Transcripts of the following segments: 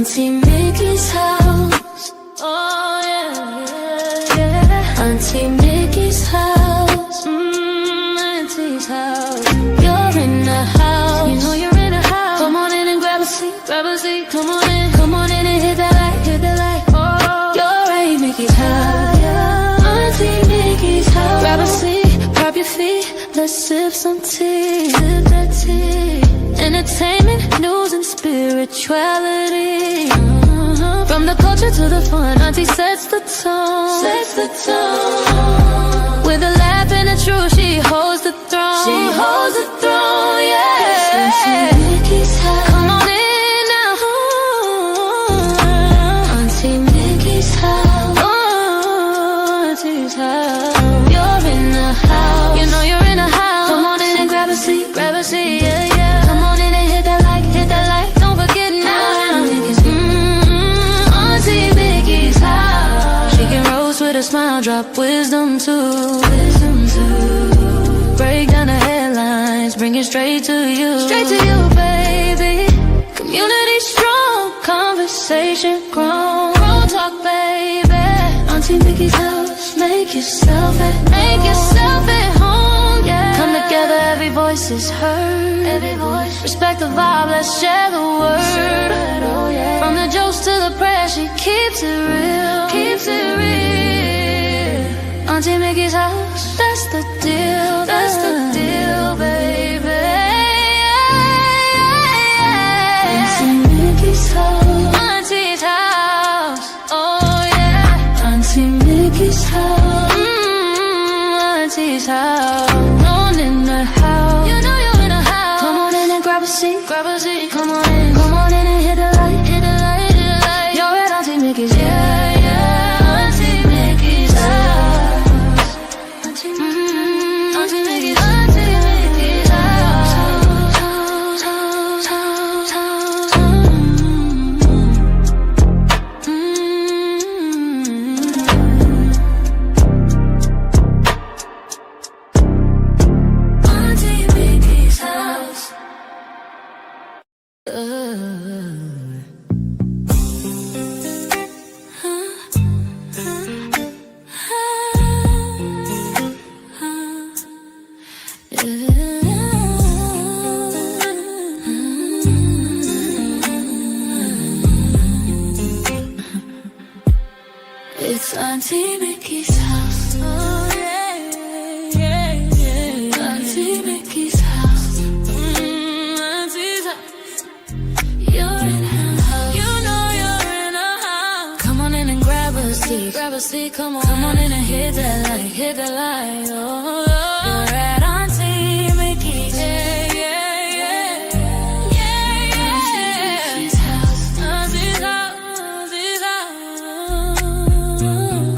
Auntie Mickey's house. Oh yeah, yeah. Auntie Mickey's house. Auntie's house. You're in the house. You know you're in the house. Come on in and grab a seat, grab a seat. Come on in and hit that light, hit that light. Oh, you're at Mickey's house. Auntie Mickey's house. Grab a seat, prop your feet. Let's sip some tea, sip that tea. Entertainment, news, and spirituality. From the culture to the fun, Auntie sets the tone. Sets the tone. With a laugh and a truth, she holds the throne. She holds the throne, yeah. Auntie Mickey's house. Come on in now. Auntie Mickey's house. Oh, Auntie's house. You're in the house. You know you're in the house. Come on in and grab a seat, yeah, yeah. Come on in and hit that like, don't forget now. Auntie Mickey's house. She can roast with a smile, drop wisdom too. Break down the headlines, bring it straight to you. Straight to you, baby. Community strong, conversation grown. Grown talk, baby. Auntie Mickey's house, make yourself at home, yeah. Come together, every voice is heard. Every voice, respect the vibe, let's share the word. Oh, yeah. From the jokes to the prayers, she keeps it real. Keeps it real. Auntie Mickey's house, that's the deal. That's the deal, baby. Auntie Mickey's house. Auntie's house. Oh yeah. Auntie Mickey's house. Auntie's house. Known in the house. You know you're in the house. Come on in and grab a seat. Grab a seat. Come on in and hit the light. Hit the light, hit the light. You're at Auntie Mickey's. Yeah, yeah. Auntie Mickey's house. Auntie Mickey's. Auntie Mickey's house. Auntie Mickey's house. It's Auntie Mickey's house. Oh yeah, yeah, yeah. Auntie Mickey's house. Auntie's house. You're in her house. You know you're in her house. Come on in and grab a seat. Grab a seat, come on in and hit that light. Hit that light. Oh, you're at Auntie Mickey's. Yeah, yeah, yeah. Yeah, yeah. Auntie's house. Auntie's house. Auntie's house.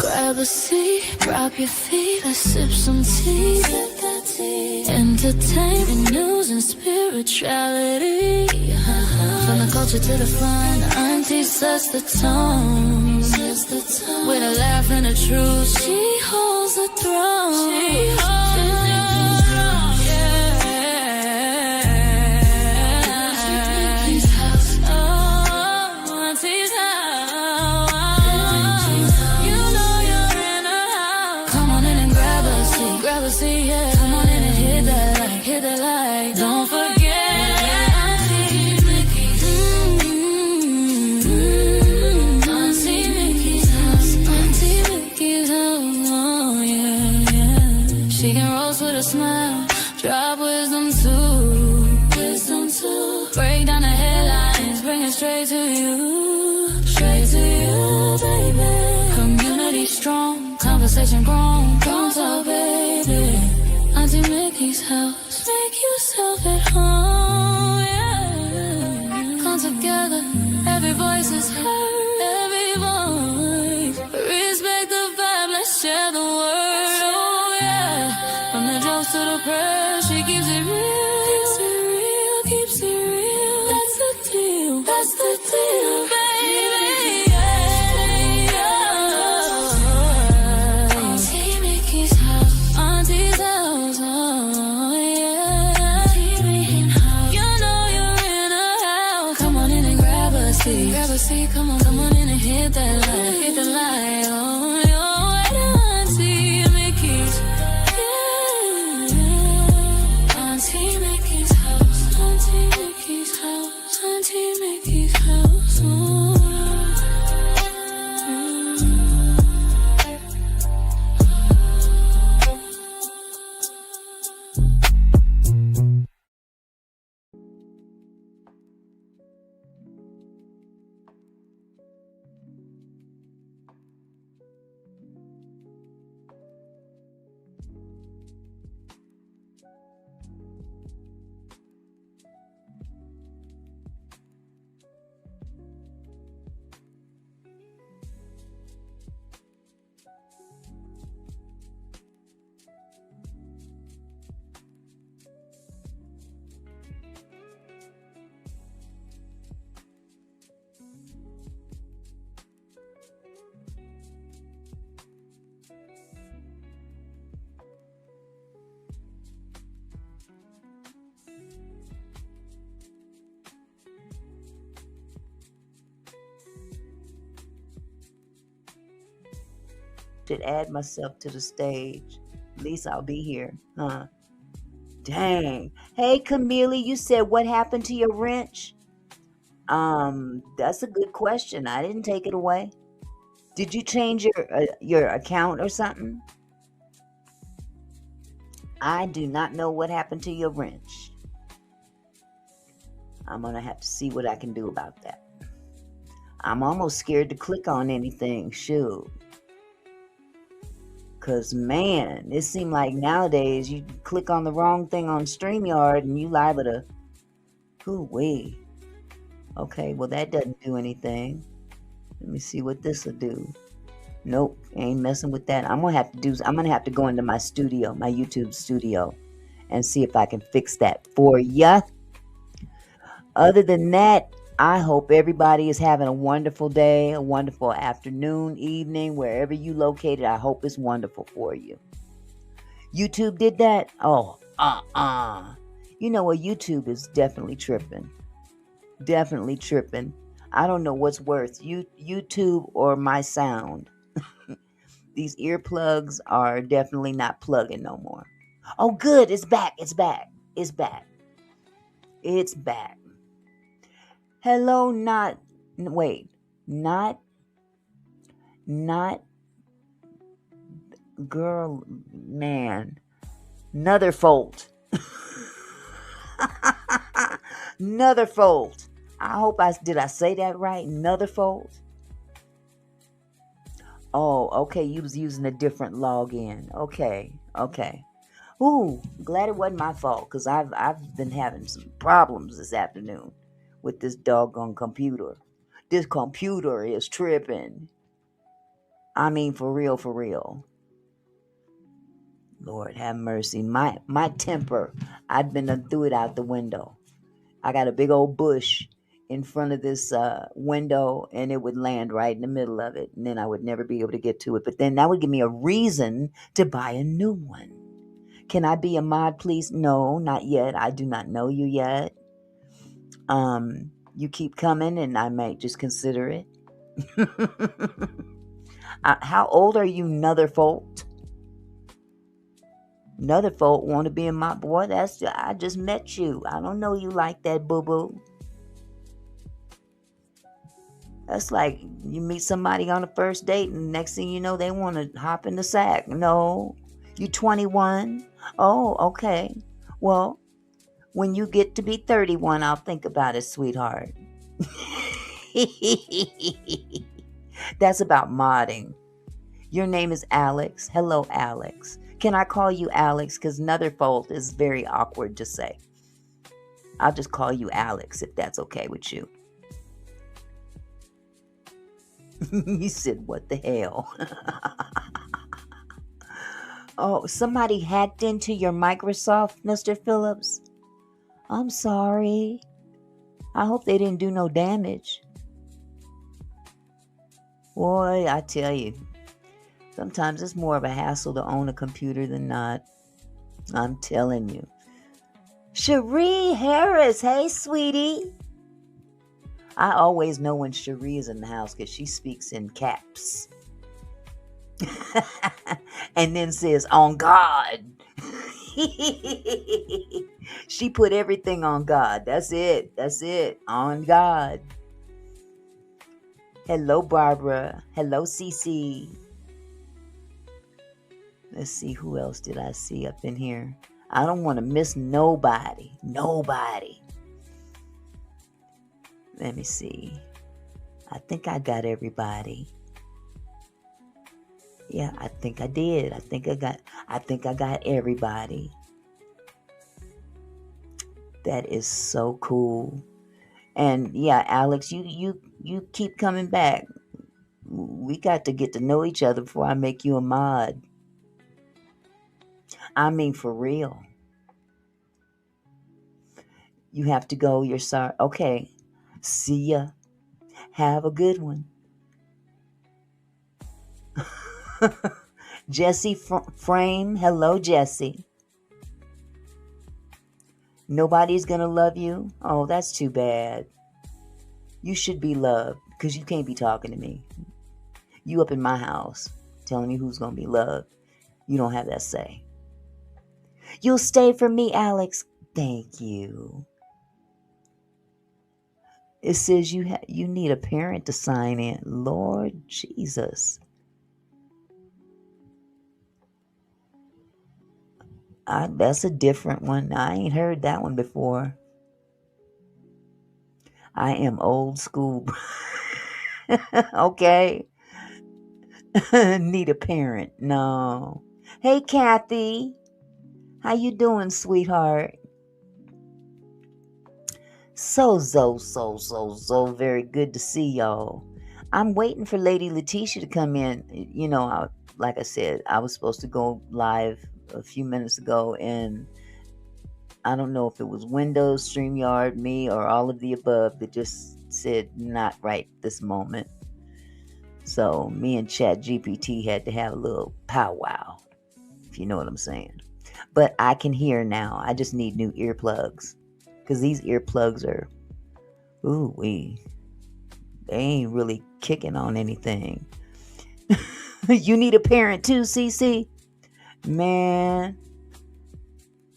Grab a seat, drop your feet, let's sip some tea. Sip that tea. Entertainment, news, and spirituality. From the culture to the fun, Auntie sets the tone. Sets the tone. With a laugh and a truth, she holds the throne. She holds the throne. Yeah. Auntie's house. Oh, Auntie's house. You know you're in her house. Come on in and grab a seat. Grab a seat, yeah. Come on in and hit that light. Hit that light. Don't forget. She can roast with a smile, drop wisdom too. Break down the headlines, bring it straight to you. Straight to you, baby. Community strong, conversation grown. Don't talk, baby. Auntie Mickey's house, make yourself at home, yeah. Come together, every voice is heard. Every voice, respect the vibe, let's share the word. To the press, she keeps it real. Keeps it real, keeps it real. That's the deal, that's the deal, baby. Yeah, yeah. Auntie Mickey's house. Auntie's house, oh yeah. Auntie Mickey's house. You know you're in a house. Come on in and grab a seat. Grab a pussy, come on in and hit that light, oh, you're right, Auntie Mickey's, yeah. Auntie Mickey's house, Auntie Mickey's house, Auntie Mickey's house, oh. Should add myself to the stage. At least I'll be here, huh? Dang. Hey, Camille, you said what happened to your wrench? That's a good question. I didn't take it away. Did you change your account or something? I do not know what happened to your wrench. I'm gonna have to see what I can do about that. I'm almost scared to click on anything. Shoot. Because, man, it seems like nowadays you click on the wrong thing on StreamYard and you liable to... Hoo-wee. Okay, well, that doesn't do anything. Let me see what this will do. Nope, ain't messing with that. I'm going to have to go into my studio, my YouTube studio, and see if I can fix that for ya. Other than that, I hope everybody is having a wonderful day, a wonderful afternoon, evening, wherever you located. I hope it's wonderful for you. YouTube did that? Oh, You know what? YouTube is definitely tripping. Definitely tripping. I don't know what's worse, YouTube or my sound. These earplugs are definitely not plugging no more. Oh, good. It's back. It's back. It's back. It's back. Hello, not girl, man, another fold. Another fold. Did I say that right? Another fold. Oh, okay, you was using a different login. Okay. Ooh, glad it wasn't my fault, because I've been having some problems this afternoon with this doggone computer. This computer is tripping. I mean, for real. Lord have mercy. My temper, I've been threw it out the window. I got a big old bush in front of this window, and it would land right in the middle of it, and then I would never be able to get to it. But then that would give me a reason to buy a new one. Can I be a mod, please? No, not yet. I do not know you yet. You keep coming, and I might just consider it. How old are you, Notherfolt? Notherfolt want to be in my... Boy, I just met you. I don't know you like that, boo-boo. That's like you meet somebody on a first date, and next thing you know, they want to hop in the sack. No. You 21? Oh, okay. Well, when you get to be 31, I'll think about it, sweetheart. That's about modding. Your name is Alex. Hello, Alex. Can I call you Alex? Because Notherfold is very awkward to say. I'll just call you Alex if that's okay with you. You said, what the hell? Oh, somebody hacked into your Microsoft, Mr. Phillips? I'm sorry. I hope they didn't do no damage. Boy, I tell you, sometimes it's more of a hassle to own a computer than not. I'm telling you. Cherie Harris, hey, sweetie. I always know when Cherie is in the house because she speaks in caps. And then says, on God. She put everything on God. That's it. That's it. On God. Hello, Barbara. Hello, Cece. Let's see, who else did I see up in here? I don't want to miss nobody. Nobody. Let me see. I think I got everybody. Yeah, I think I did. I think I got everybody. That is so cool. And yeah, Alex, you keep coming back. We got to get to know each other before I make you a mod. I mean, for real. You have to go. You're sorry. Okay. See ya. Have a good one. Jesse Frame. Hello, Jesse. Nobody's going to love you? Oh, that's too bad. You should be loved because you can't be talking to me. You up in my house telling me who's going to be loved. You don't have that say. You'll stay for me, Alex. Thank you. It says you need a parent to sign in. Lord Jesus. That's a different one. I ain't heard that one before. I am old school. Okay. Need a parent. No. Hey, Kathy. How you doing, sweetheart? So very good to see y'all. I'm waiting for Lady Letitia to come in. You know, like I said, I was supposed to go live a few minutes ago, and I don't know if it was Windows, StreamYard, me, or all of the above that just said not right this moment. So me and ChatGPT had to have a little powwow, if you know what I'm saying. But I can hear now. I just need new earplugs, because these earplugs are, they ain't really kicking on anything. You need a parent too, CC? Man,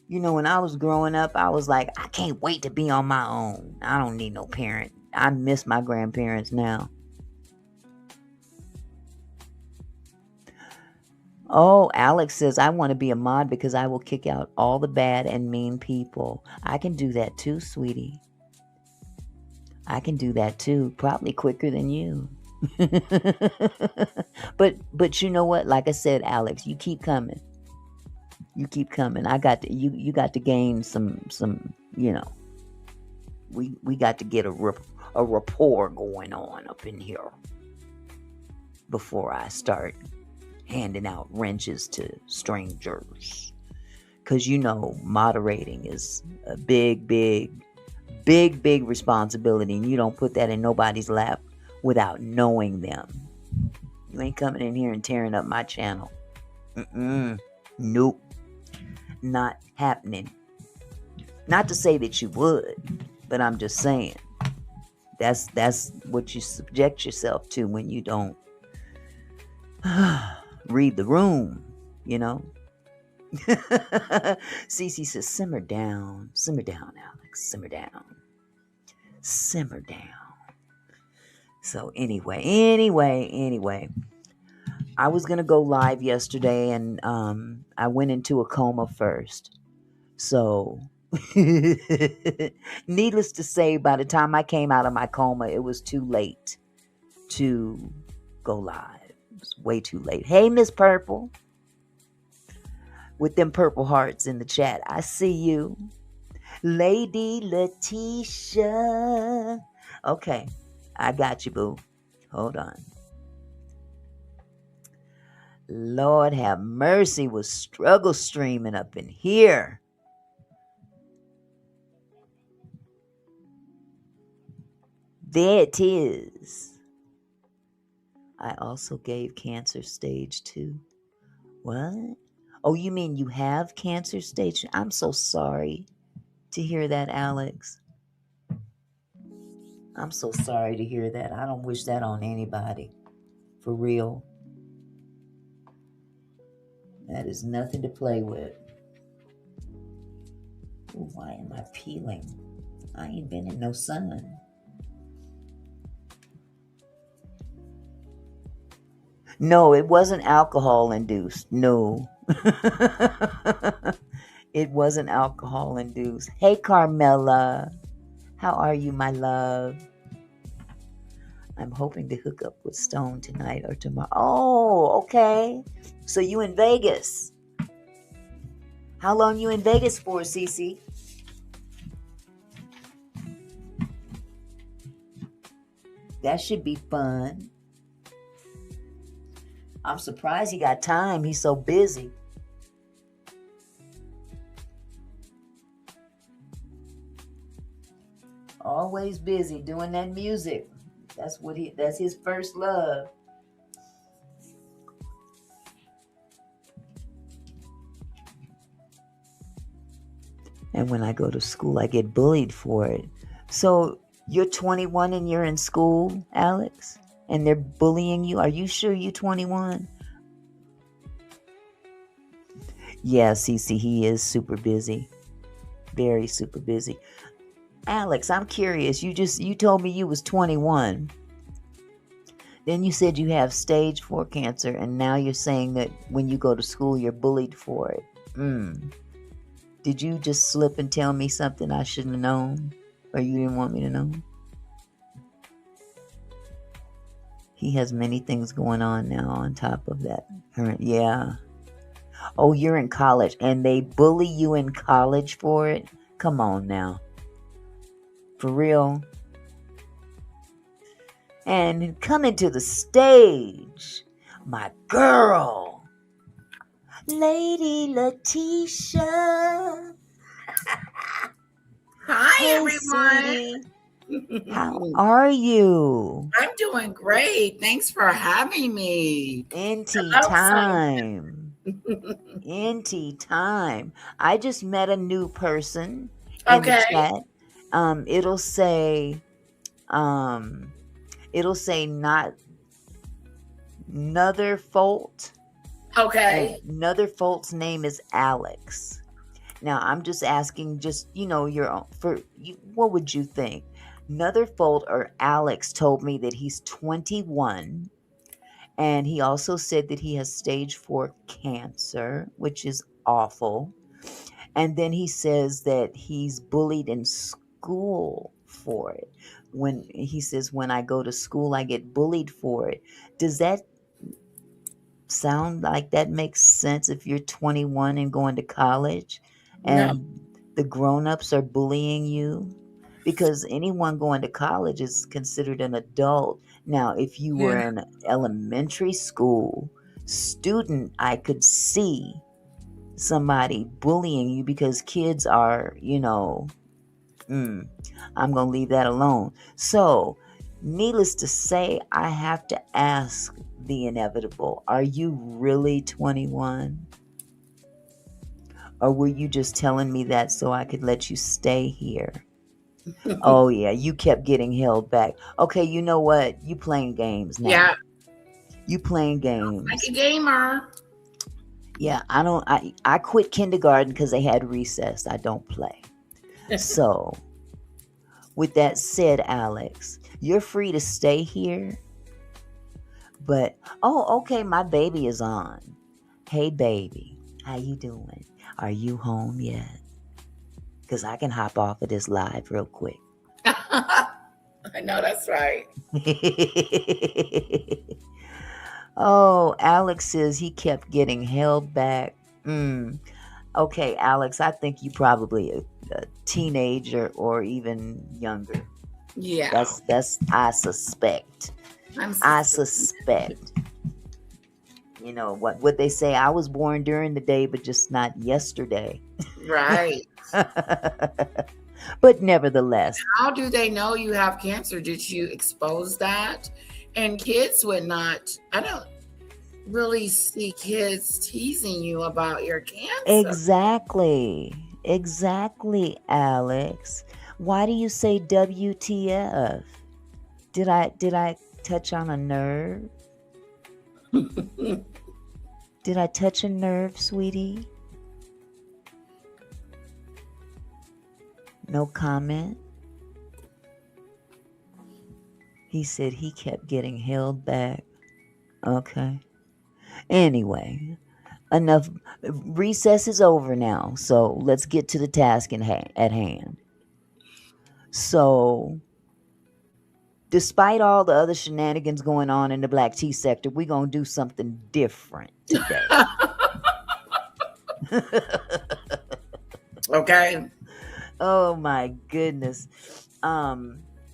you know, when I was growing up, I was like, I can't wait to be on my own. I don't need no parent. I miss my grandparents now. Oh, Alex says, I want to be a mod because I will kick out all the bad and mean people. I can do that too, sweetie. I can do that too, probably quicker than you. But you know what? Like I said, Alex, you keep coming. You keep coming. I got to you got to gain some you know. We got to get a rapport going on up in here before I start handing out wrenches to strangers. Because you know, moderating is a big responsibility, and you don't put that in nobody's lap without knowing them. You ain't coming in here and tearing up my channel. Nope. Not happening. Not to say that you would, but I'm just saying that's what you subject yourself to when you don't read the room, you know. Cece says, simmer down, Alex, simmer down. So anyway, I was gonna go live yesterday, and I went into a coma first. So needless to say, by the time I came out of my coma, it was too late to go live. It was way too late. Hey, Miss Purple. With them purple hearts in the chat. I see you. Lady Letitia. Okay. I got you, boo. Hold on. Lord have mercy, with struggle streaming up in here. There it is. I also gave cancer stage 2. What? Oh, you mean you have cancer stage? I'm so sorry to hear that, Alex. I'm so sorry to hear that. I don't wish that on anybody. For real. That is nothing to play with. Ooh, why am I peeling? I ain't been in no sun. No, it wasn't alcohol induced. No. It wasn't alcohol induced. Hey, Carmela. How are you, my love? I'm hoping to hook up with Stone tonight or tomorrow. Oh, okay. So you in Vegas. How long you in Vegas for, Cece? That should be fun. I'm surprised he got time. He's so busy. Always busy doing that music. That's his first love. And when I go to school, I get bullied for it. So you're 21 and you're in school, Alex? And they're bullying you? Are you sure you're 21? Yeah, Cece, he is super busy. Very super busy. Alex, I'm curious. You told me you was 21. Then you said you have stage 4 cancer, and now you're saying that when you go to school, you're bullied for it. Did you just slip and tell me something I shouldn't have known? Or you didn't want me to know? He has many things going on now on top of that. Yeah. Oh, you're in college, and they bully you in college for it? Come on now. For real? And coming to the stage, my girl, Lady Letitia. Hi, Hey, everyone. sweetie. How are you? I'm doing great. Thanks for having me. NT Hello, time. NT time. I just met a new person in the Okay. chat. It'll say not another fault. Okay. And another fault's name is Alex. Now I'm just asking, your own, what would you think? Another fault or Alex told me that he's 21, and he also said that he has stage 4 cancer, which is awful. And then he says that he's bullied in school for it. When he says, when I go to school, I get bullied for it. Does that sound like that makes sense if you're 21 and going to college No. and the grown-ups are bullying you? Because anyone going to college is considered an adult. Now, if you were Yeah. an elementary school student, I could see somebody bullying you because kids are, I'm going to leave that alone. So, needless to say, I have to ask the inevitable. Are you really 21? Or were you just telling me that so I could let you stay here? Oh, yeah, you kept getting held back. Okay, you know what? You playing games now. Yeah. You playing Like games. a gamer. Yeah, I quit kindergarten because they had recess. I don't play. So, with that said, Alex, you're free to stay here. But, okay, my baby is on. Hey, baby, how you doing? Are you home yet? Because I can hop off of this live real quick. I know that's right. Oh, Alex says he kept getting held back. Okay, Alex, I think you probably a teenager or even younger. Yeah. That's I suspect. I suspect. You know what they say, I was born during the day, but just not yesterday. Right. But nevertheless. How do they know you have cancer? Did you expose that? And kids would not, I don't really see kids teasing you about your cancer. Exactly, Alex. Why do you say WTF? Did I touch on a nerve? Did I touch a nerve, sweetie? No comment. He said he kept getting held back. Okay. Anyway, enough. Recess is over now, so let's get to the task at hand. So, despite all the other shenanigans going on in the black tea sector, we're going to do something different today. Okay. Oh my goodness.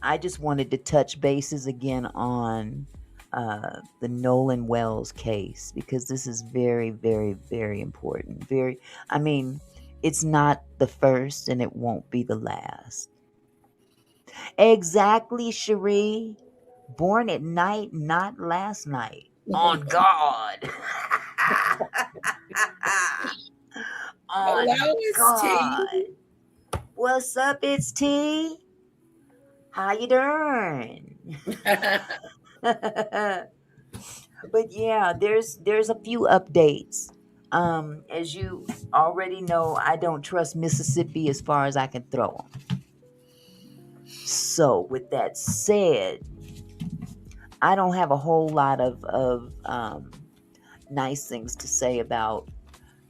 I just wanted to touch bases again on the Nolan Wells case because this is very, very, very important. I mean, it's not the first and it won't be the last. Exactly, Cherie. Born at night, not last night. On God. On Hello, it's God. T. What's up? It's T. How you doing? But yeah, there's a few updates. As you already know, I don't trust Mississippi as far as I can throw them. So with that said, I don't have a whole lot of nice things to say about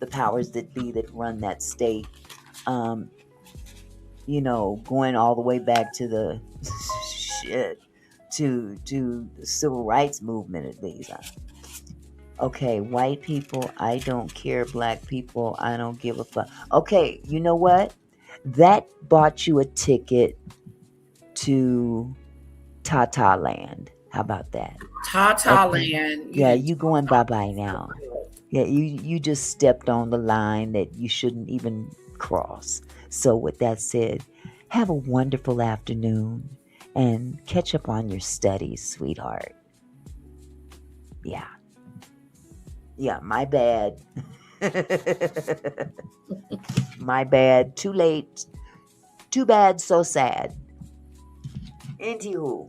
the powers that be that run that state. Going all the way back to the shit to the civil rights movement at least. Okay, white people, I don't care. Black people, I don't give a fuck. Okay, you know what? That bought you a ticket to Tata Land. How about that? Tata Okay. Land. Yeah, you going bye-bye now. Yeah, you just stepped on the line that you shouldn't even cross. So with that said, have a wonderful afternoon and catch up on your studies, sweetheart. Yeah. Yeah, my bad. My bad. Too late. Too bad, so sad. Anywho,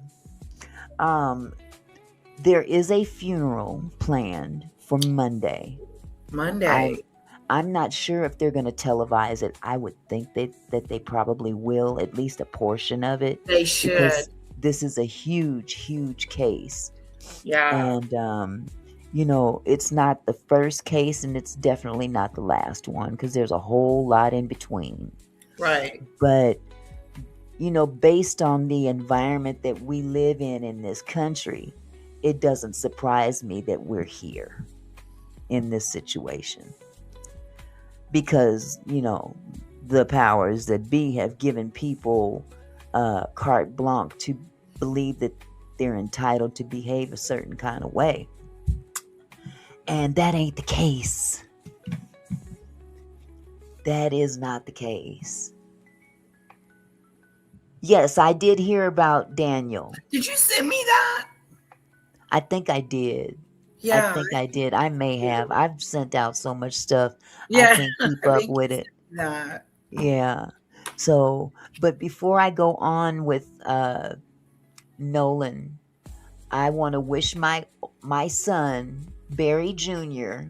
there is a funeral planned for Monday. Monday. I'm not sure if they're going to televise it. I would think that they probably will, at least a portion of it. They should. Because this is a huge, huge case. Yeah. And, it's not the first case and it's definitely not the last one because there's a whole lot in between. Right. But, based on the environment that we live in this country, it doesn't surprise me that we're here in this situation. Because, the powers that be have given people carte blanche to believe that they're entitled to behave a certain kind of way. And that ain't the case. That is not the case. Yes, I did hear about Daniel. Did you send me that? I think I did. Yeah. I think I did. I may have. I've sent out so much stuff. Yeah. I can't keep up with it. That. Yeah. So, but before I go on with Nolan, I want to wish my son, Barry Jr.,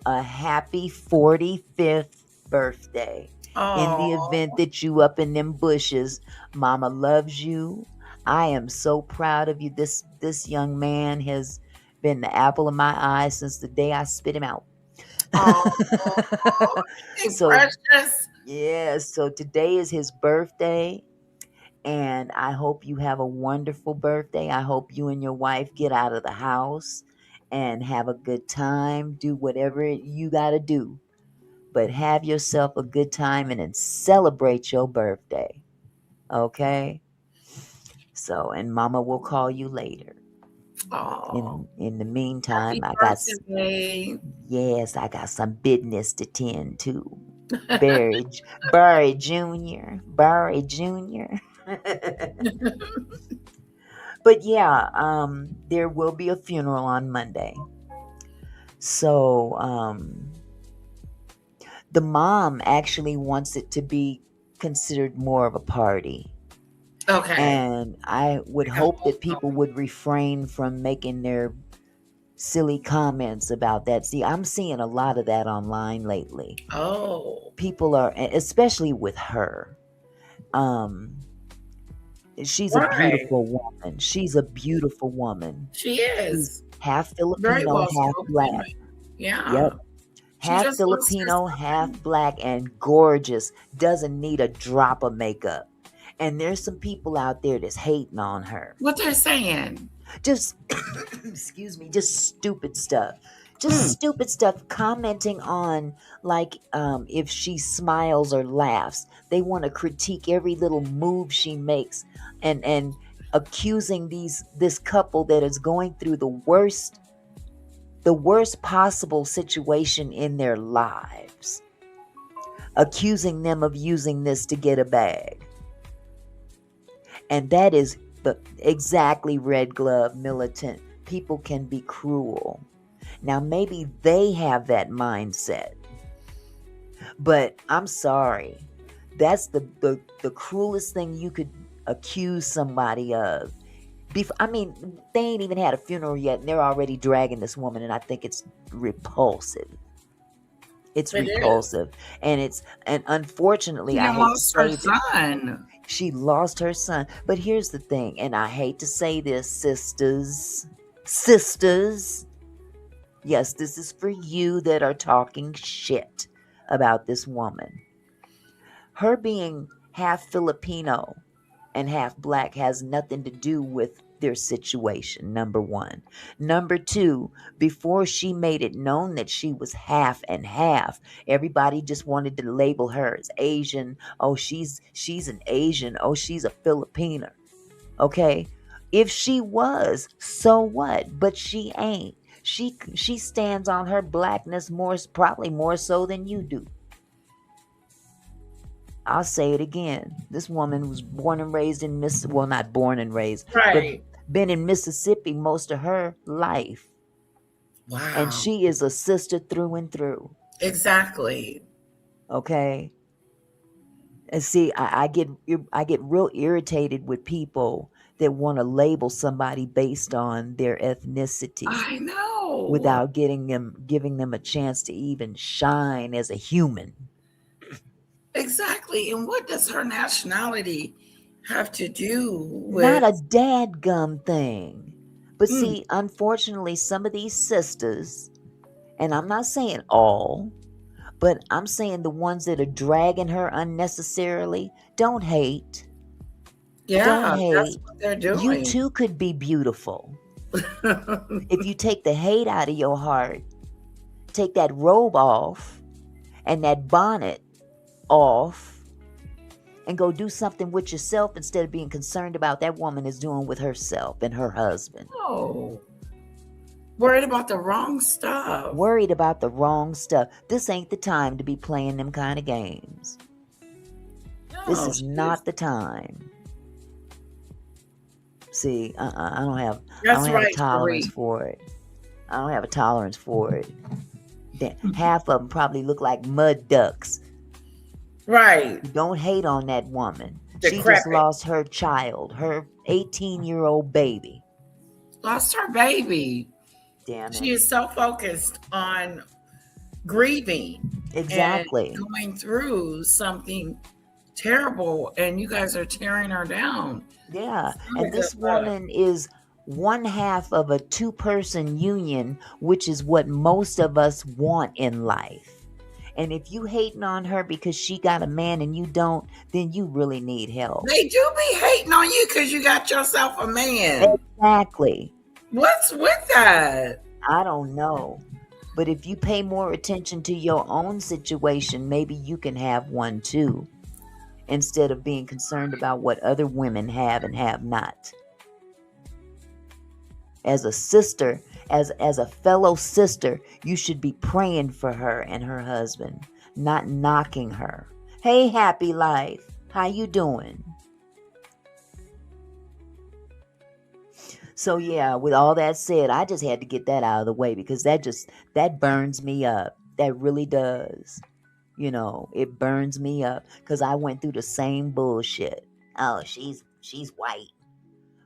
a happy 45th birthday. In the event that you up in them bushes, Mama loves you. I am so proud of you. This young man has been the apple of my eye since the day I spit him out. So precious. Yeah, so today is his birthday, and I hope you have a wonderful birthday. I hope you and your wife get out of the house and have a good time. Do whatever you got to do, but have yourself a good time and then celebrate your birthday. Okay? So, and Mama will call you later. In the meantime, I got some business to tend to. Barry Jr. But yeah, there will be a funeral on Monday. So the mom actually wants it to be considered more of a party. Okay. And I would Like a hope whole that people tone. would refrain from making their silly comments about that. See, I'm seeing a lot of that online lately. Oh, People are, especially with her. Um, she's a right. beautiful woman. She's a beautiful woman. She She's is half very Filipino, well half black. spoken. Yeah. Yep. She Half just looks her Filipino, half son. black, and gorgeous. Doesn't need a drop of makeup. And there's some people out there that's hating on her. What they're saying. Just, excuse me, just stupid stuff. Just Mm, stupid stuff, commenting on, like, if she smiles or laughs. They want to critique every little move she makes, and accusing this couple that is going through the worst possible situation in their lives, accusing them of using this to get a bag. And that is the exactly red glove militant. People can be cruel. Now maybe they have that mindset, but I'm sorry. That's the cruelest thing you could accuse somebody of. I mean, they ain't even had a funeral yet, and they're already dragging this woman, and I think it's repulsive. It's it is. repulsive, and unfortunately, She I done hate to lost her say that son. she lost her son. But here's the thing, and I hate to say this, sisters. Yes, this is for you that are talking shit about this woman. Her being half Filipino and half black has nothing to do with their situation, number one. Number two, before she made it known that she was half and half, everybody just wanted to label her as Asian. Oh, she's an Asian. Oh, she's a Filipina. Okay? If she was, so what? But she ain't. She stands on her blackness probably more so than you do. I'll say it again. This woman was born and raised in well, not born and raised, but Right. been in Mississippi most of her life. And Wow. she is a sister through and through. Exactly. Okay? And see, I get real irritated with people that want to label somebody based on their ethnicity I know. without giving them a chance to even shine as a human. Exactly. And what does her nationality have to do Not with a dadgum thing. But mm, see, unfortunately, some of these sisters, and I'm not saying all, but I'm saying the ones that are dragging her unnecessarily, don't hate. Don't yeah, that's hate. what they're You doing. too could be beautiful. If you take the hate out of your heart, take that robe off and that bonnet off, and go do something with yourself instead of being concerned about that woman is doing with herself and her husband. Oh, worried about the wrong stuff. Worried about the wrong stuff. This ain't the time to be playing them kind of games. This No, is not the time. See, I don't that's have a right, tolerance Cherie. for it. I don't have a tolerance for it. Half of them probably look like mud ducks. Right. Don't hate on that woman. She just Decrepit. lost her child, her 18-year-old baby. Lost her baby. Damn She it. is so focused on grieving and Exactly. going through something terrible, and you guys are tearing her down. Yeah. It's not a And good this look. woman is one half of a two-person union, which is what most of us want in life. And if you hating on her because she got a man and you don't, then you really need help. They do be hating on you because you got yourself a man. Exactly. What's with that? I don't know. But if you pay more attention to your own situation, maybe you can have one too, instead of being concerned about what other women have and have not. As a sister, as a fellow sister, you should be praying for her and her husband, not knocking her. Hey, happy life. How you doing? So yeah, with all that said, I just had to get that out of the way because that burns me up. That really does. It burns me up because I went through the same bullshit. Oh, she's she's white.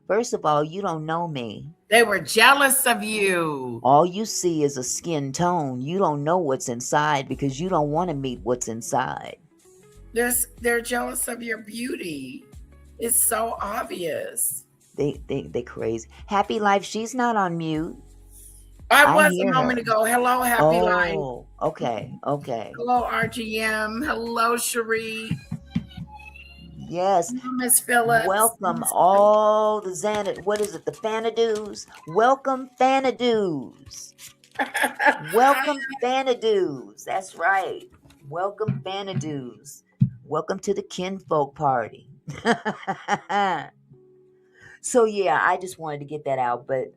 First of all, you don't know me. They were jealous of you. All you see is a skin tone. You don't know what's inside because you don't want to meet what's inside. They're jealous of your beauty. It's so obvious. They crazy. Happy Life, she's not on mute. I I was a hear moment her. ago. Hello, Happy Life. Oh, okay. Hello, RGM. Hello, Cherie. Yes. Hello, Miss Phillips. Welcome all the what is it? The Fanadoos. Welcome Fanadoos. Welcome Fanadoos. That's right. Welcome Fanadoos. Welcome to the kinfolk party. So yeah, I just wanted to get that out. But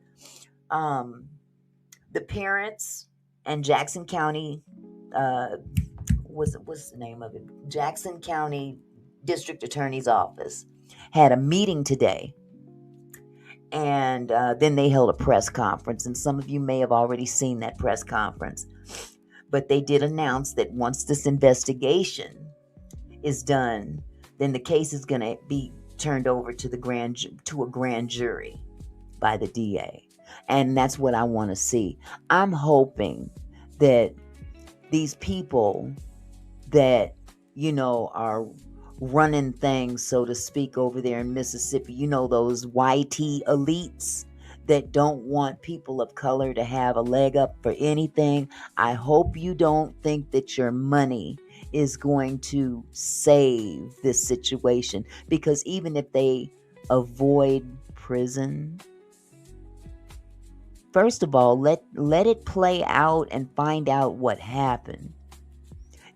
the parents and Jackson County, what's the name of it? Jackson County District Attorney's Office had a meeting today. And then they held a press conference, and some of you may have already seen that press conference. But they did announce that once this investigation is done, then the case is going to be turned over to a grand jury by the DA. And that's what I want to see. I'm hoping that these people that, are running things, so to speak, over there in Mississippi, those YT elites that don't want people of color to have a leg up for anything. I hope you don't think that your money is going to save this situation, because even if they avoid prison, first of all, let it play out and find out what happened.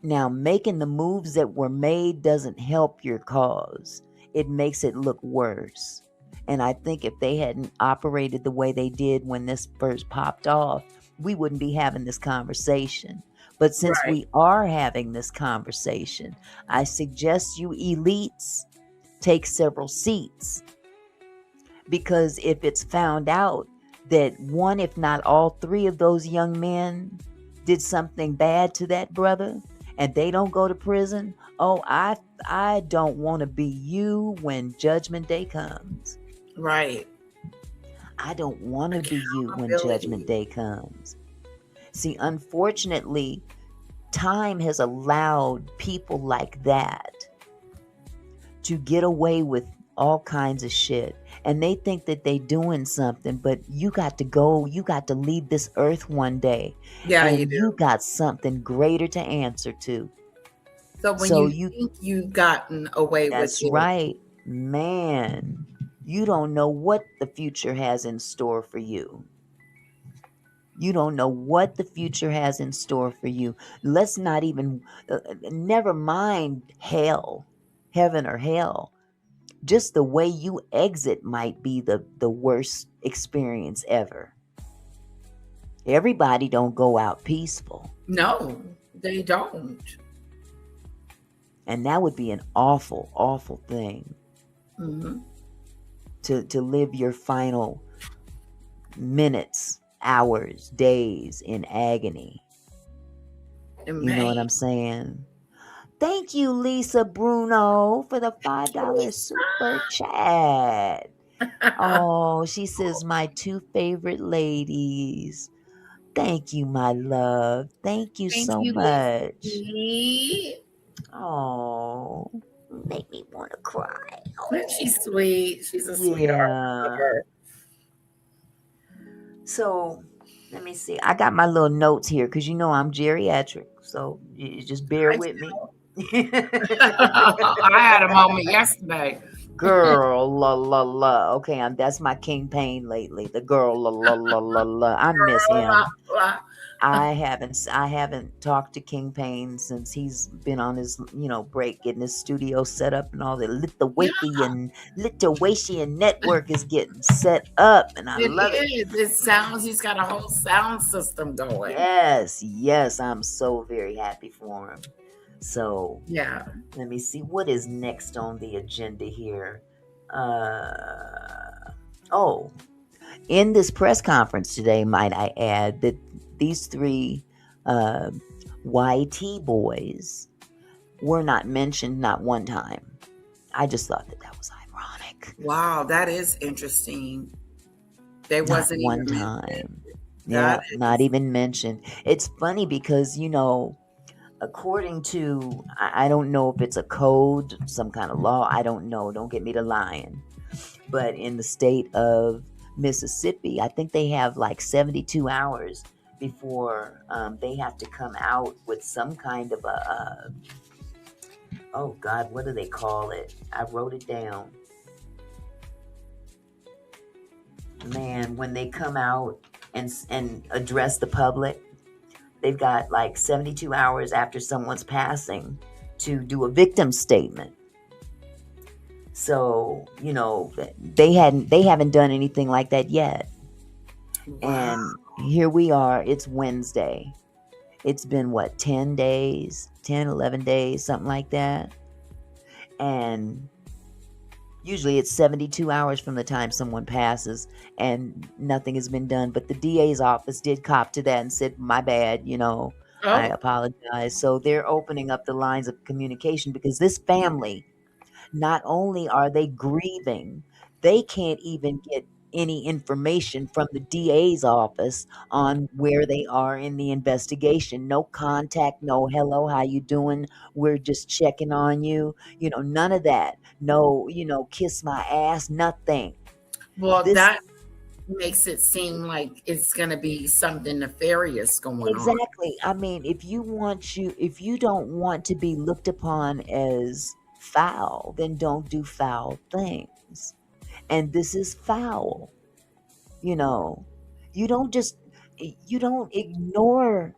Now, making the moves that were made doesn't help your cause. It makes it look worse. And I think if they hadn't operated the way they did when this first popped off, we wouldn't be having this conversation. But since we are having this conversation, I suggest you elites take several seats. Because if it's found out that one, if not all three of those young men did something bad to that brother, and they don't go to prison, I don't want to be you when Judgment Day comes. Right. I don't want to be you when Judgment Day comes. See, unfortunately, time has allowed people like that to get away with all kinds of shit. And they think that they doing something, but you got to go. You got to leave this earth one day. Yeah, and you do. You got something greater to answer to. So when you think you've gotten away with it. That's right. Man, you don't know what the future has in store for you. You don't know what the future has in store for you. Let's not even, never mind hell, heaven or hell. Just the way you exit might be the worst experience ever. Everybody don't go out peaceful. No, they don't. And that would be an awful, awful thing. Mm-hmm. To live your final minutes, hours, days in agony. You know what I'm saying? Thank you, Lisa Bruno, for the $5 super chat. Oh, she says, my two favorite ladies. Thank you, my love. Thank you so much. Lizzie. Oh, make me want to cry. Oh. She's sweet. She's a sweetheart. So, let me see. I got my little notes here because I'm geriatric. So, you just bear with me. I had a moment yesterday. Girl, la. Okay, that's my King Pain lately. The girl, la. I miss him. I haven't talked to King Pain since he's been on his, break, getting his studio set up and all the Lithuanian network is getting set up, and I love it. It sounds, he's got a whole sound system going. Yes, I'm so very happy for him. So yeah, let me see what is next on the agenda here. In this press conference today, might I add that these three YT boys were not mentioned, not one time. I just thought that that was ironic. Wow, that is interesting. They Not wasn't one even mentioned. time. That Yeah, not is even mentioned. It's funny because, according to, I don't know if it's a code, some kind of law, I don't know. Don't get me to lying. But in the state of Mississippi, I think they have like 72 hours before they have to come out with some kind of oh God, what do they call it? I wrote it down. Man, when they come out and address the public, they've got like 72 hours after someone's passing to do a victim statement. So, they haven't done anything like that yet. wow. And here we are, it's Wednesday. It's been what, 10 days, 10, 11 days, something like that. And usually it's 72 hours from the time someone passes and nothing has been done. But the DA's office did cop to that and said, my bad, I Oh, apologize. So they're opening up the lines of communication because this family, not only are they grieving, they can't even get any information from the DA's office on where they are in the investigation. No contact, no hello, how you doing? We're just checking on you. None of that. No, kiss my ass, nothing. well, This that makes it seem like it's going to be something nefarious going on. exactly. I mean, if you don't want to be looked upon as foul, then don't do foul things. And this is foul. You know, you don't just you don't ignore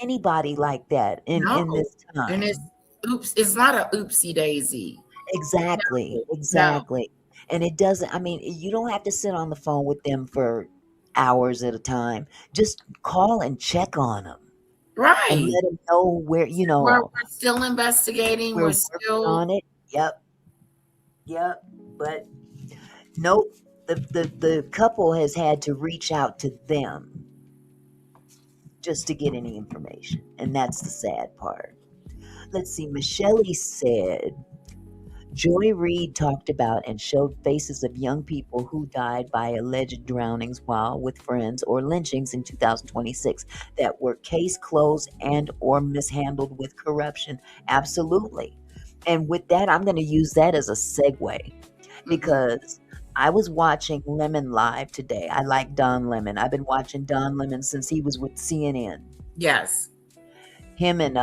anybody like that in No. this And it's time. oops, it's not a oopsie daisy. Exactly, No. No. exactly. And it doesn't, I mean, you don't have to sit on the phone with them for hours at a time. Just call and check on them and Right. let them know where, We're still investigating. we're We're working still on it. Yep, yep. But nope. The couple has had to reach out to them just to get any information. And that's the sad part. Let's see. Michelle said, Joy Reid talked about and showed faces of young people who died by alleged drownings while with friends or lynchings in 2026 that were case closed and or mishandled with corruption. Absolutely. And with that, I'm going to use that as a segue mhm. because I was watching Lemon Live today. I like Don Lemon. I've been watching Don Lemon since he was with CNN. Yes. Him and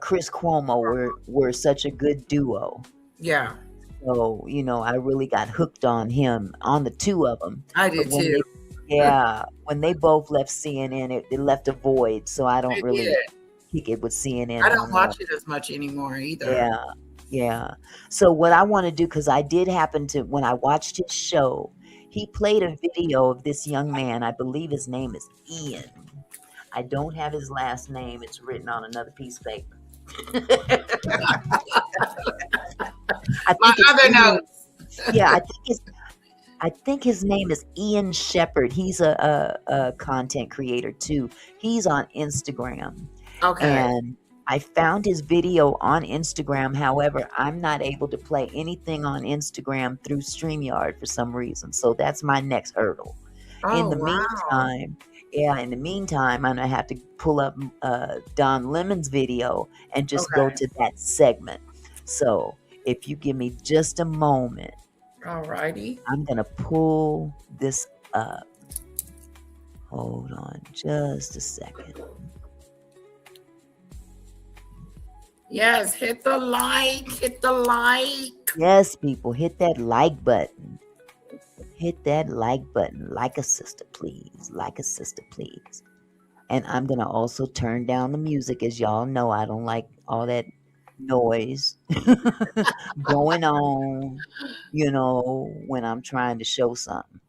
Chris Cuomo were such a good duo. Yeah. So, I really got hooked on him, on the two of them. I But did too. when they both left CNN, it left a void. So I don't It did. really kick it with CNN I no don't more. watch it as much anymore either. Yeah, yeah. So what I want to do, because I did happen to, when I watched his show, he played a video of this young man. I believe his name is Ian. I don't have his last name. It's written on another piece of paper. I My think it's other Ian. notes. Yeah, I think his name is Ian Shepherd. He's a content creator too. He's on Instagram, Okay. and I found his video on Instagram. However, I'm not able to play anything on Instagram through StreamYard for some reason. So that's my next hurdle. In Oh the wow. meantime, yeah, in the meantime, I'm gonna have to pull up Don Lemon's video and just go Okay. to that segment. So if you give me just a moment, All righty. I'm gonna pull this up. Hold on just a second. Yes, hit the like, hit the like. Yes, people, hit that like button. Hit that like button. Like a sister, please. Like a sister, please. And I'm gonna also turn down the music, as y'all know. I don't like all that noise going on, when I'm trying to show something.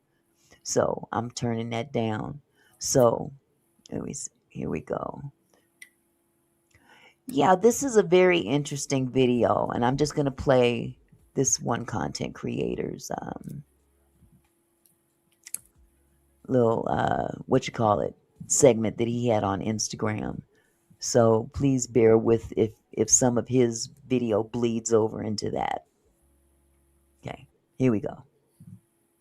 So I'm turning that down. So let me see. Here we go. Yeah, this is a very interesting video, and I'm just gonna play this one content creator's little what you call it segment that he had on Instagram. So please bear with if some of his video bleeds over into that. Here we go.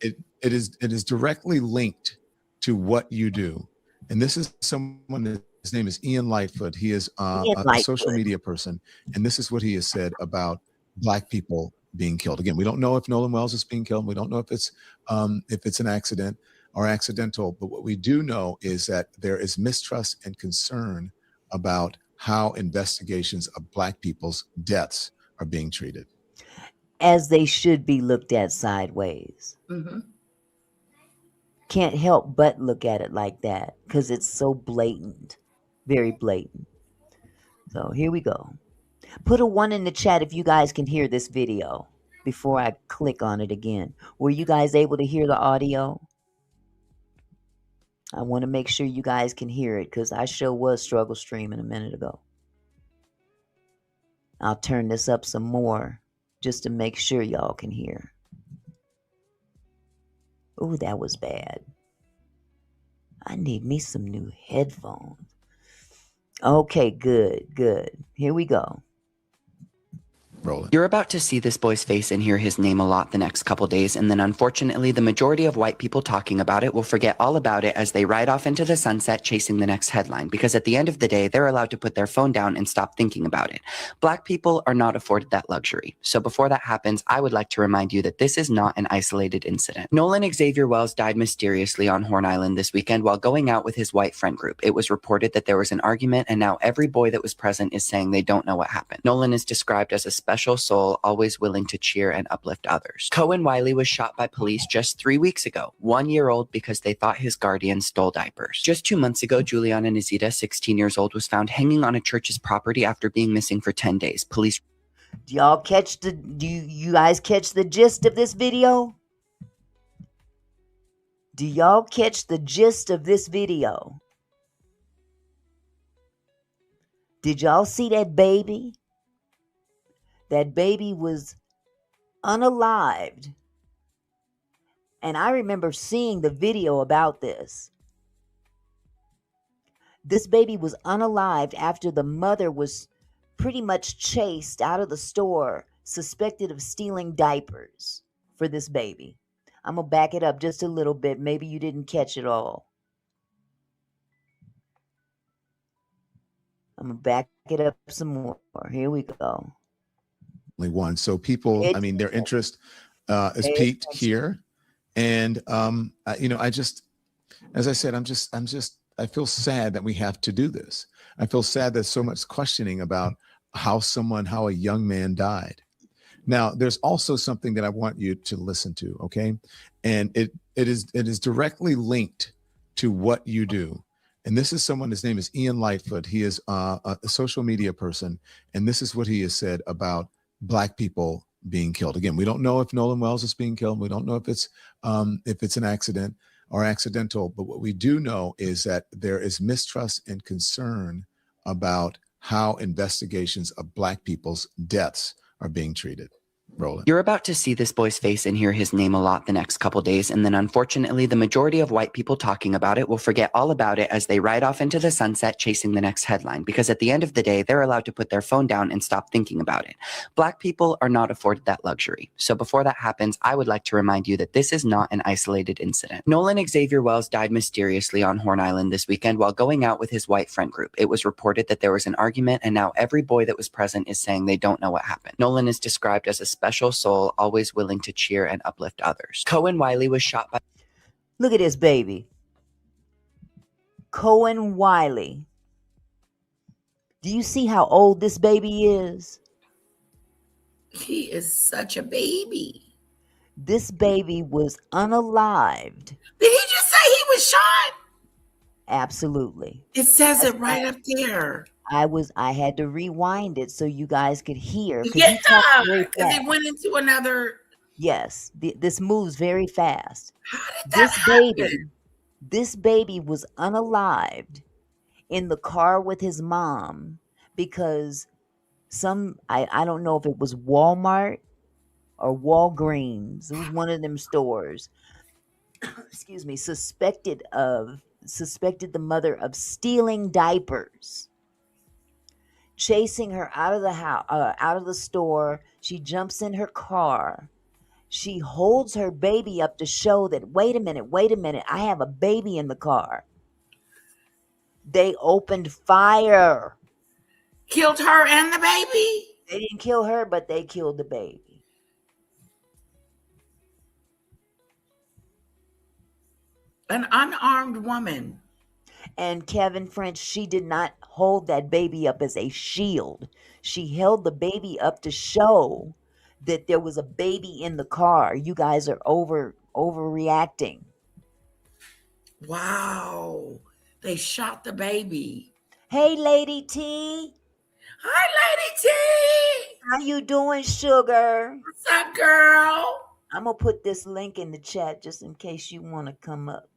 It is directly linked to what you do. And this is someone, his name is Ian Lightfoot. He is Ian a social Lightfoot. media person. And this is what he has said about Black people being killed. Again, we don't know if Nolan Wells is being killed. We don't know if it's an accident or accidental. But what we do know is that there is mistrust and concern about how investigations of Black people's deaths are being treated. As they should be looked at sideways. Mm-hmm. Can't help but look at it like that because it's so blatant. Very blatant. So here we go. Put a 1 in the chat if you guys can hear this video before I click on it again. Were you guys able to hear the audio? I want to make sure you guys can hear it because I sure was struggle streaming a minute ago. I'll turn this up some more just to make sure y'all can hear. Ooh, that was bad. I need me some new headphones. Okay, good. Here we go. Roland. You're about to see this boy's face and hear his name a lot the next couple days, and then unfortunately the majority of white people talking about it will forget all about it as they ride off into the sunset chasing the next headline, because at the end of the day, they're allowed to put their phone down and stop thinking about it. Black people are not afforded that luxury. So before that happens, I would like to remind you that this is not an isolated incident. Nolan Xavier Wells died mysteriously on Horn Island this weekend while going out with his white friend group. It was reported that there was an argument, and now every boy that was present is saying they don't know what happened. Nolan is described as a special soul, always willing to cheer and uplift others. Cohen Wiley was shot by police just 3 weeks ago, 1 year old, because they thought his guardian stole diapers. Just 2 months ago, Juliana Nizita, 16 years old, was found hanging on a church's property after being missing for 10 days. Police. Do you guys catch the gist of this video? Do y'all catch the gist of this video? Did y'all see that baby? That baby was unalived. And I remember seeing the video about this. This baby was unalived after the mother was pretty much chased out of the store, suspected of stealing diapers for this baby. I'm going to back it up just a little bit. Maybe you didn't catch it all. I'm going to back it up some more. Here we go. One. So people, I mean, their interest is peaked here. And, I just, as I said, I feel sad that we have to do this. I feel sad there's so much questioning about how a young man died. Now, there's also something that I want you to listen to, okay? And it is directly linked to what you do. And this is someone, his name is Ian Lightfoot. He is a social media person. And this is what he has said about Black people being killed. Again, we don't know if Nolan Wells is being killed. We don't know if it's an accident or accidental. But what we do know is that there is mistrust and concern about how investigations of Black people's deaths are being treated. Roland. You're about to see this boy's face and hear his name a lot the next couple days, and then unfortunately the majority of white people talking about it will forget all about it as they ride off into the sunset chasing the next headline, because at the end of the day, they're allowed to put their phone down and stop thinking about it. Black people are not afforded that luxury. So before that happens, I would like to remind you that this is not an isolated incident. Nolan Xavier Wells died mysteriously on Horn Island this weekend while going out with his white friend group. It was reported that there was an argument, and now every boy that was present is saying they don't know what happened. Nolan is described as a special soul, always willing to cheer and uplift others. Cohen Wiley was shot by... Look at this baby. Cohen Wiley. Do you see how old this baby is? He is such a baby. This baby was unalived. Did he just say he was shot? Absolutely. It says it right up there. I had to rewind it so you guys could hear. Yeah, because he went into another. Yes, this moves very fast. How did that happen? This baby was unalived in the car with his mom because I don't know if it was Walmart or Walgreens. It was one of them stores. Excuse me. Suspected the mother of stealing diapers. Chasing her out of the house, out of the store. She jumps in her car. She holds her baby up to show that, wait a minute, I have a baby in the car. They opened fire. Killed her and the baby? They didn't kill her, but they killed the baby. An unarmed woman. And Kevin French, she did not hold that baby up as a shield. She held the baby up to show that there was a baby in the car. You guys are overreacting. Wow. They shot the baby. Hey, Lady T. Hi, Lady T. How you doing, sugar? What's up, girl? I'm going to put this link in the chat just in case you want to come up.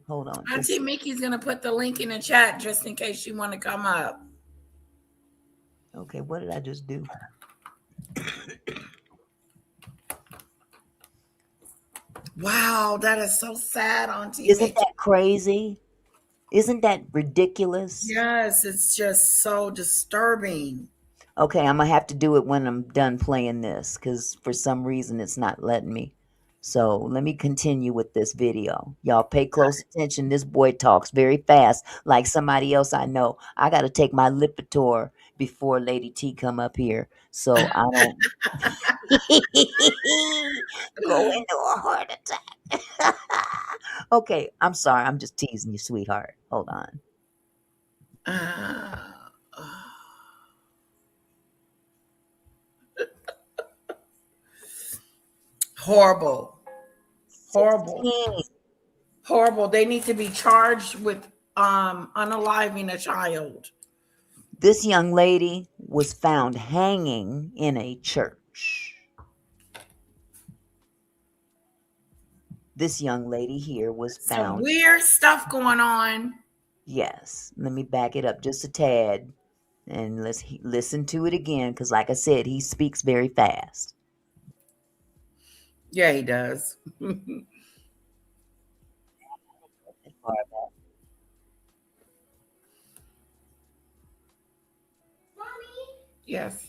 Hold on. Auntie Mickey's going to put the link in the chat just in case you want to come up. Okay, what did I just do? Wow, that is so sad, Auntie Isn't Mickey. that crazy? Isn't that ridiculous? Yes, it's just so disturbing. Okay, I'm going to have to do it when I'm done playing this because for some reason it's not letting me. So let me continue with this video. Y'all pay close attention. This boy talks very fast like somebody else I know. I got to take my Lipitor before Lady T come up here. So I don't go into a heart attack. Okay, I'm sorry. I'm just teasing you, sweetheart. Hold on. Horrible. Horrible. 16. Horrible. They need to be charged with unaliving a child. This young lady was found hanging in a church. This young lady here was found. Some weird stuff going on. Yes. Let me back it up just a tad. And let's listen to it again. Because like I said, he speaks very fast. Yeah, he does. Yes.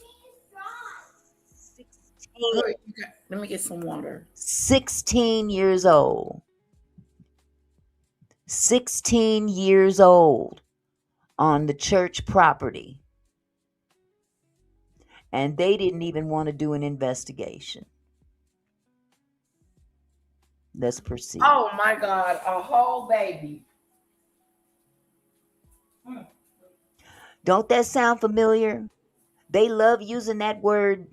16, Let me get some water. 16 years old. 16 years old on the church property. And they didn't even want to do an investigation. Let's proceed. Oh my God, a whole baby. Don't that sound familiar? They love using that word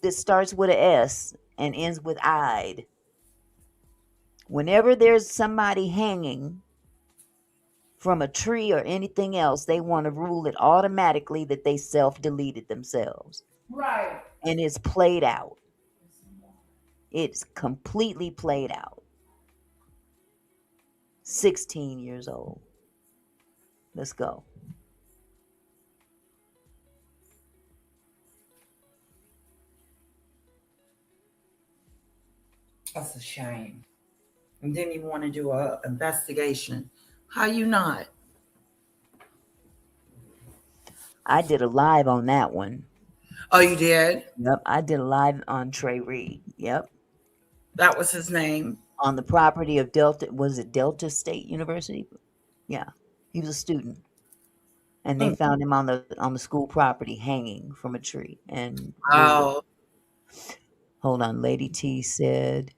that starts with an S and ends with "ide." Whenever there's somebody hanging from a tree or anything else, they want to rule it automatically that they self-deleted themselves. Right. And it's played out. It's completely played out. 16 years old. Let's go. That's a shame. And didn't even want to do an investigation. How you not? I did a live on that one. Oh, you did? Yep, I did a live on Trey Reed. Yep. That was his name. On the property of Delta, was it Delta State University? Yeah, he was a student, and they found him on the school property hanging from a tree. And hold on, Lady T said,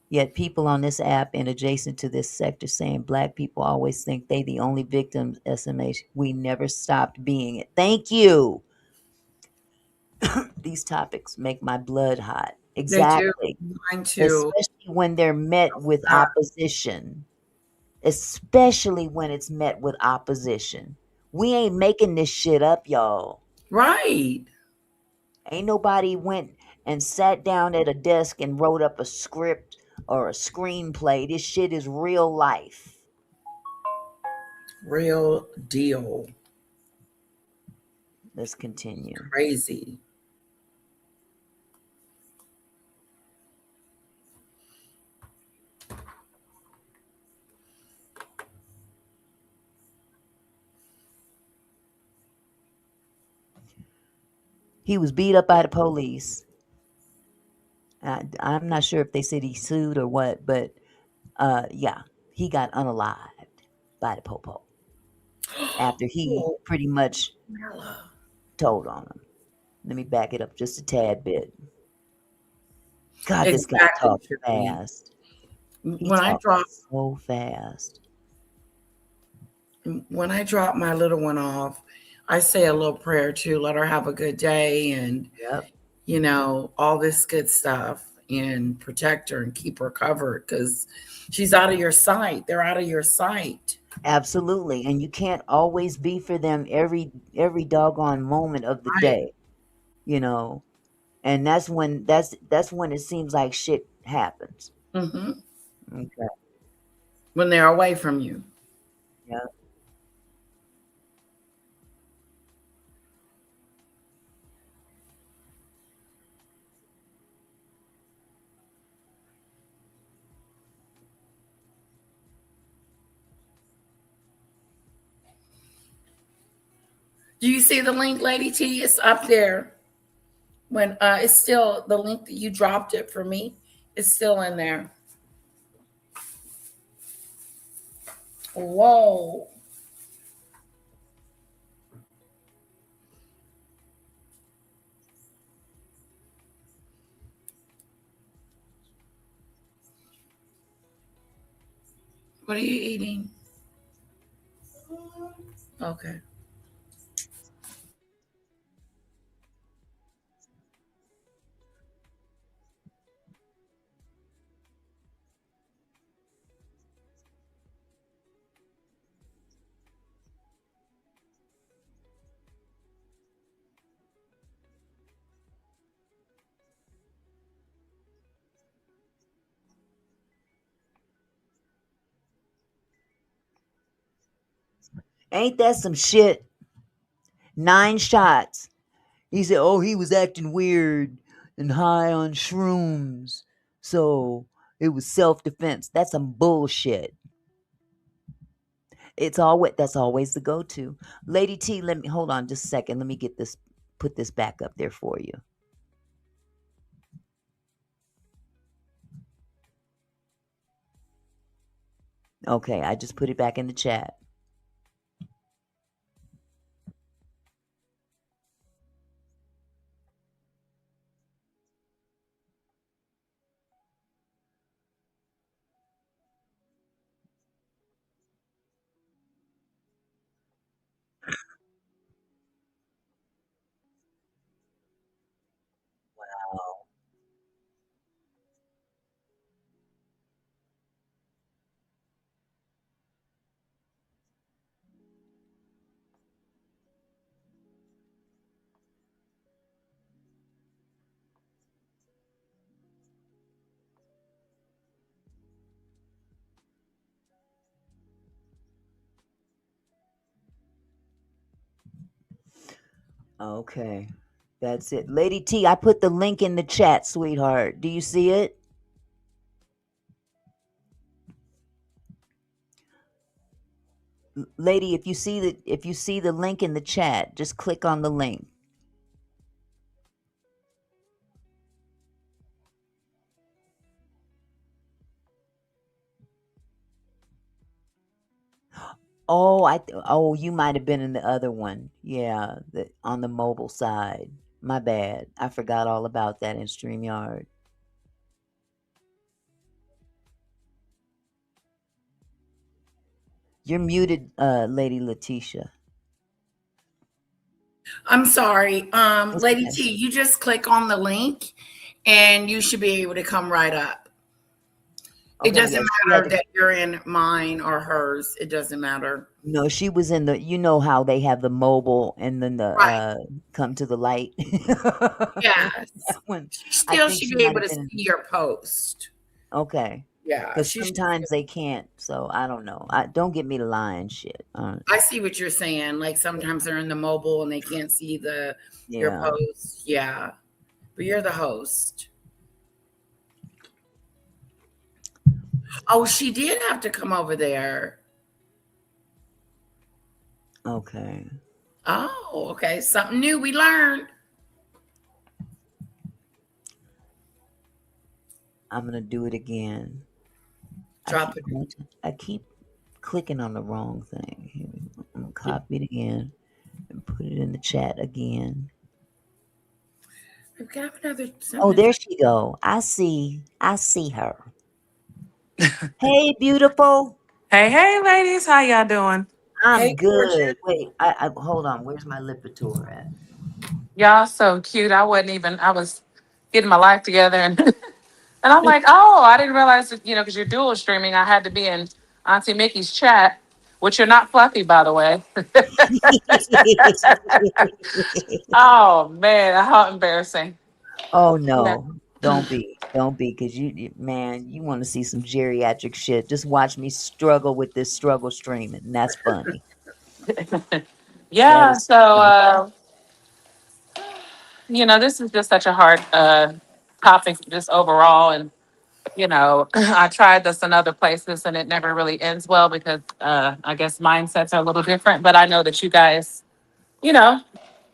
yet people on this app and adjacent to this sector saying black people always think they the only victims. SMH, we never stopped being it. Thank you. These topics make my blood hot. Exactly. Mine too. Especially when they're met with opposition. Especially when it's met with opposition. We ain't making this shit up, y'all. Right. Ain't nobody went and sat down at a desk and wrote up a script or a screenplay. This shit is real life. Real deal. Let's continue. Crazy. He was beat up by the police. I'm not sure if they said he sued or what, but yeah, he got unalived by the popo after he Oh, pretty much Mella. told on him. Let me back it up just a tad bit. God, this guy Exactly, talks Trippy. fast. He When I talks drop so fast. when I drop my little one off, I say a little prayer to let her have a good day and Yep, all this good stuff and protect her and keep her covered because she's out of your sight. They're out of your sight. absolutely. And you can't always be for them every doggone moment of the Right. day, you know. And that's when it seems like shit happens. Hmm. Okay. When they're away from you. Yeah. Do you see the link, Lady T? It's up there. When it's still the link that you dropped it for me, it's still in there. Whoa. What are you eating? Okay. Ain't that some shit? 9 shots. He said, "Oh, he was acting weird and high on shrooms, so it was self-defense." That's some bullshit. That's always the go-to. Lady T, let me hold on just a second. Let me get this put this back up there for you. Okay, I just put it back in the chat. Okay. That's it. Lady T, I put the link in the chat, sweetheart. Do you see it? Lady, if you see the link in the chat, just click on the link. Oh, you might have been in the other one. Yeah, on the mobile side. My bad. I forgot all about that in StreamYard. You're muted, Lady Letitia. I'm sorry. It's Lady okay. T, you just click on the link and you should be able to come right up. It Okay, doesn't yeah, she had matter to. that you're in mine or hers. It doesn't matter. No, she was in the. You know how they have the mobile and then the Right. come to the light. Yes. That one, She I still think should she be might able have to see been. your post. Okay, Yeah, because she should. sometimes they can't. So I don't know. I don't get me to lying shit. I see what you're saying. Like sometimes they're in the mobile and they can't see the your Yeah. post. Yeah. But you're the host. Oh, she did have to come over there. Okay. Oh, okay. Something new we learned. I'm gonna do it again. Drop it. I keep clicking on the wrong thing. I'm gonna copy it again and put it in the chat again. We've got another Oh, something. there she go. I see her. Hey, beautiful. Hey, hey, ladies, how y'all doing? I'm Hey, gorgeous. good. Wait, I hold on. Where's my Lipitor at? Y'all so cute. I was getting my life together and and I'm like, oh, I didn't realize that, because you're dual streaming, I had to be in Auntie Mickey's chat, which you're not fluffy, by the way. Oh man, how embarrassing. Oh Yeah. no, don't be, because man, you want to see some geriatric shit. Just watch me struggle with this struggle streaming, and that's funny. That Yeah, is so funny. this is just such a hard topic just overall. And I tried this in other places and it never really ends well because I guess mindsets are a little different. But I know that you guys, you know,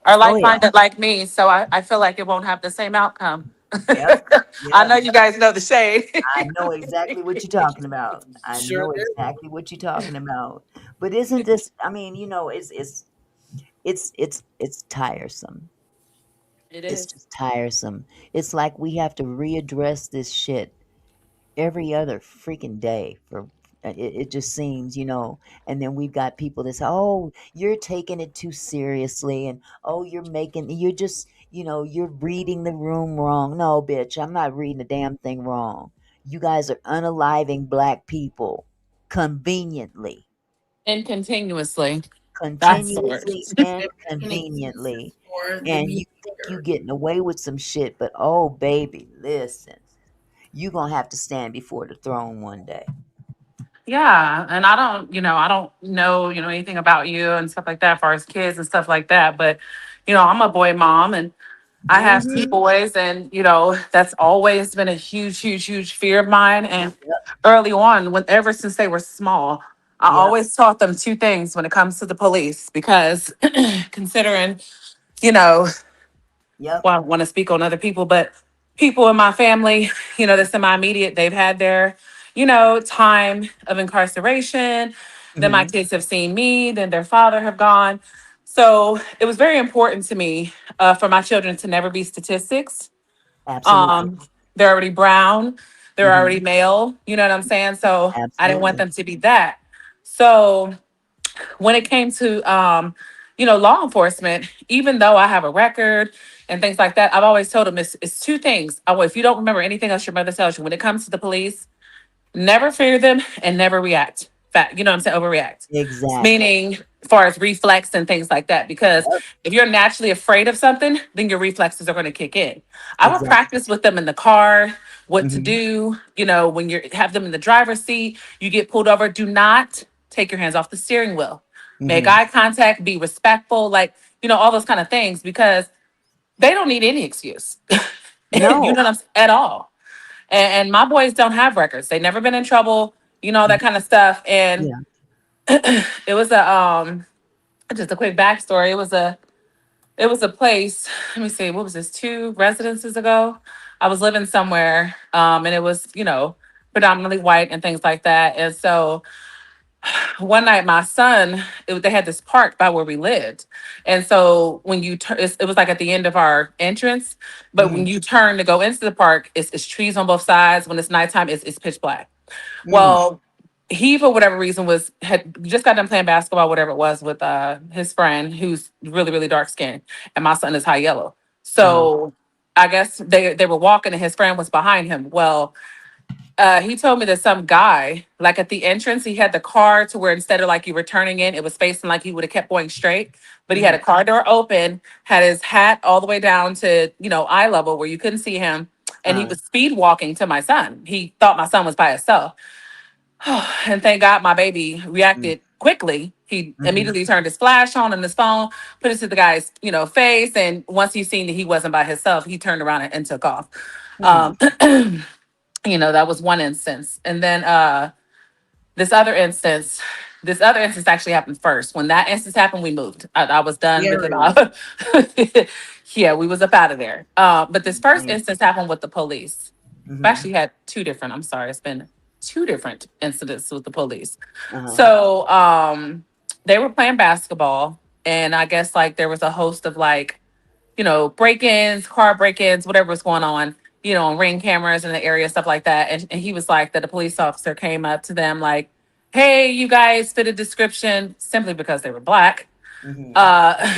are Oh yeah, like-minded like me, so I feel like it won't have the same outcome. yep, I know yep. you guys know the shade. I know exactly what you're talking about. I Sure know do. exactly what you're talking about. But isn't this? I mean, it's tiresome. It It's is. just tiresome. It's like we have to readdress this shit every other freaking day for it just seems, and then we've got people that say, oh, you're taking it too seriously, and oh, you're just, you're reading the room wrong. No, bitch, I'm not reading the damn thing wrong. You guys are unaliving black people conveniently, And continuously. That's the word. continuously and They're making excuses conveniently, for the and you think you behavior. getting away with some shit, but oh baby, listen, you gonna have to stand before the throne one day. Yeah, and I don't know, anything about you and stuff like that, as far as kids and stuff like that. But I'm a boy mom, and I have two Hmm. boys, and that's always been a huge, huge, huge fear of mine. And Yep. early on, ever since they were small, I Yep. always taught them two things when it comes to the police, because considering, you know, Yep. well, I don't want to speak on other people, but people in my family, that's in my immediate, they've had their, time of incarceration. Then my Hmm. kids have seen me, then their father have gone. So it was very important to me for my children to never be statistics. Absolutely. Um, they're already brown, they're already Hmm. male, you know what I'm saying? So I didn't want Absolutely. them to be that. So when it came to law enforcement, even though I have a record and things like that, I've always told them it's two things. If you don't remember anything else your mother tells you, when it comes to the police, never fear them and never react. Fact, you know what I'm saying? Overreact. Exactly. Meaning as far as reflex and things like that. Because Yep. if you're naturally afraid of something, then your reflexes are going to kick in. I would Exactly. practice with them in the car, what to Hmm. do, when you have them in the driver's seat, you get pulled over. Do not take your hands off the steering wheel. Make Hmm. eye contact, be respectful, like, all those kind of things, because they don't need any excuse. You No. know what I'm at all. And my boys don't have records. They never been in trouble, all that Mhm. kind of stuff. And Yeah. it was just a quick backstory. It was a place, let me see, what was this, two residences ago? I was living somewhere, and it was, predominantly white and things like that. And so one night my son, they had this park by where we lived. And so when you turn, it was like at the end of our entrance, but when Hmm. you turn to go into the park, it's trees on both sides. When it's nighttime, it's pitch black. Mm. Well, he, for whatever reason, had just got done playing basketball, whatever it was, with his friend who's really, really dark skinned, and my son is high yellow. Uh-huh. So I guess they were walking, and his friend was behind him. Well, he told me that some guy, like at the entrance, he had the car to where instead of like you were turning in, it was facing like he would have kept going straight. But he had Hmm. a car door open, had his hat all the way down to, eye level where you couldn't see him. And he Uh. was speed walking to my son. He thought my son was by himself. And thank God my baby Mm. reacted quickly. He Mhm. immediately turned his flash on his phone, put it to the guy's, face. And once he seen that he wasn't by himself, he turned around and took off. Hmm. Um, that was one instance. And then this other instance, this other instance actually happened first. When that instance happened, we moved. I was done because Scary. yeah, we was up out of there. But this first Man. instance happened with the police. I've Mm-hmm. actually had two different, I'm sorry, it's been two different incidents with the police. Uh-huh. So they were playing basketball, and I guess like there was a host of like, break-ins, car break-ins, whatever was going on, ring cameras in the area, stuff like that. And he was like that a police officer came up to them like, hey, you guys fit a description, simply because they were black. Mm-hmm.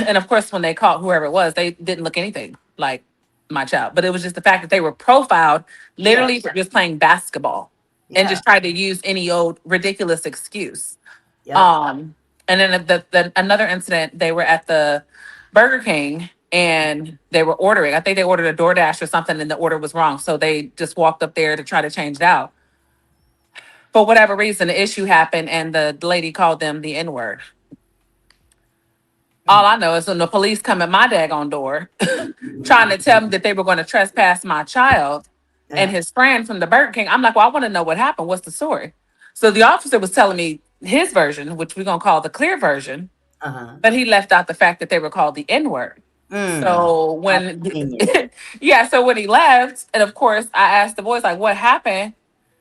And of course, when they caught whoever it was, they didn't look anything like my child. But it was just the fact that they were profiled Yeah. literally for just playing basketball and Yeah. just tried to use any old ridiculous excuse. Yep. Um, and then another incident, they were at the Burger King and they were ordering. I think they ordered a DoorDash or something, and the order was wrong. So they just walked up there to try to change it out. For whatever reason, the issue happened, and the lady called them the N word. All I know is when the police come at my daggone door, trying to tell me that they were going to trespass my child and Uh, his friend from the Burger King. I'm like, well, I want to know what happened. What's the story? So the officer was telling me his version, which we're going to call the clear version, uh-huh. but he left out the fact that they were called the N word. Mm. So How when, convenient. yeah, so when he left, and of course, I asked the boys, like, what happened?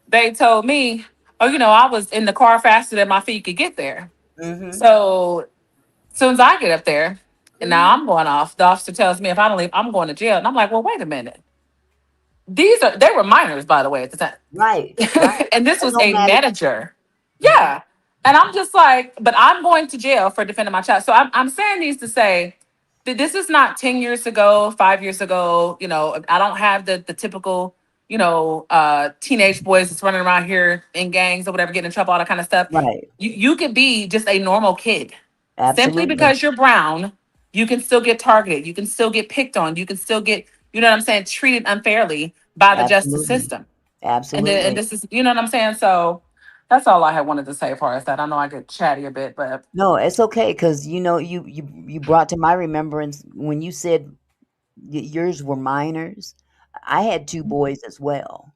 They told me, oh, I was in the car faster than my feet could get there. Mm-hmm. So as soon as I get up there, and now I'm going off, the officer tells me if I don't leave, I'm going to jail. And I'm like, well, wait a minute. They were minors, by the way, at the time. Right. Right. And this That was don't a matter. manager. Mhm. Yeah. And I'm just like, but I'm going to jail for defending my child. So I'm saying these to say that this is not 10 years ago, 5 years ago. I don't have the typical, teenage boys that's running around here in gangs or whatever, getting in trouble, all that kind of stuff. Right. You could be just a normal kid. Simply Absolutely. because you're brown, you can still get targeted. You can still get picked on. You can still get, what I'm saying, treated unfairly by the justice Absolutely. system. And Absolutely. this is, what I'm saying? So that's all I had wanted to say as far as that. I know I get chatty a bit, but No, it's okay because you brought to my remembrance when you said yours were minors. I had two boys as well.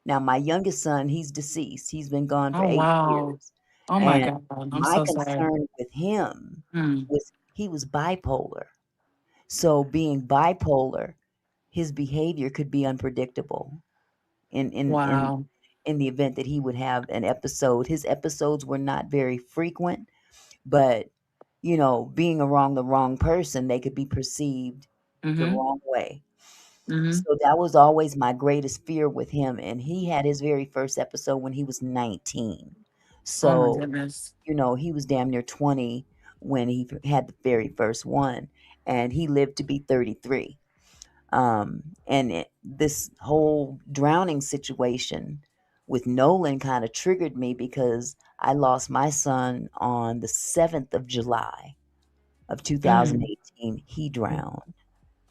Now my youngest son, he's deceased. He's been gone for oh eight wow. years, Oh my and God. I'm my so sorry. concern with him Mm. was he was bipolar. So being bipolar, his behavior could be unpredictable in in in Wow. in the event that he would have an episode. His episodes were not very frequent, but being around the wrong person, they could be perceived the Mm-hmm. wrong way. Mm-hmm. So that was always my greatest fear with him. And he had his very first episode when he was 19. Oh my So, goodness. he was damn near 20 when he had the very first one, and he lived to be 33. This whole drowning situation with Nolan kind of triggered me because I lost my son on the 7th of July of Mm. 2018. He drowned.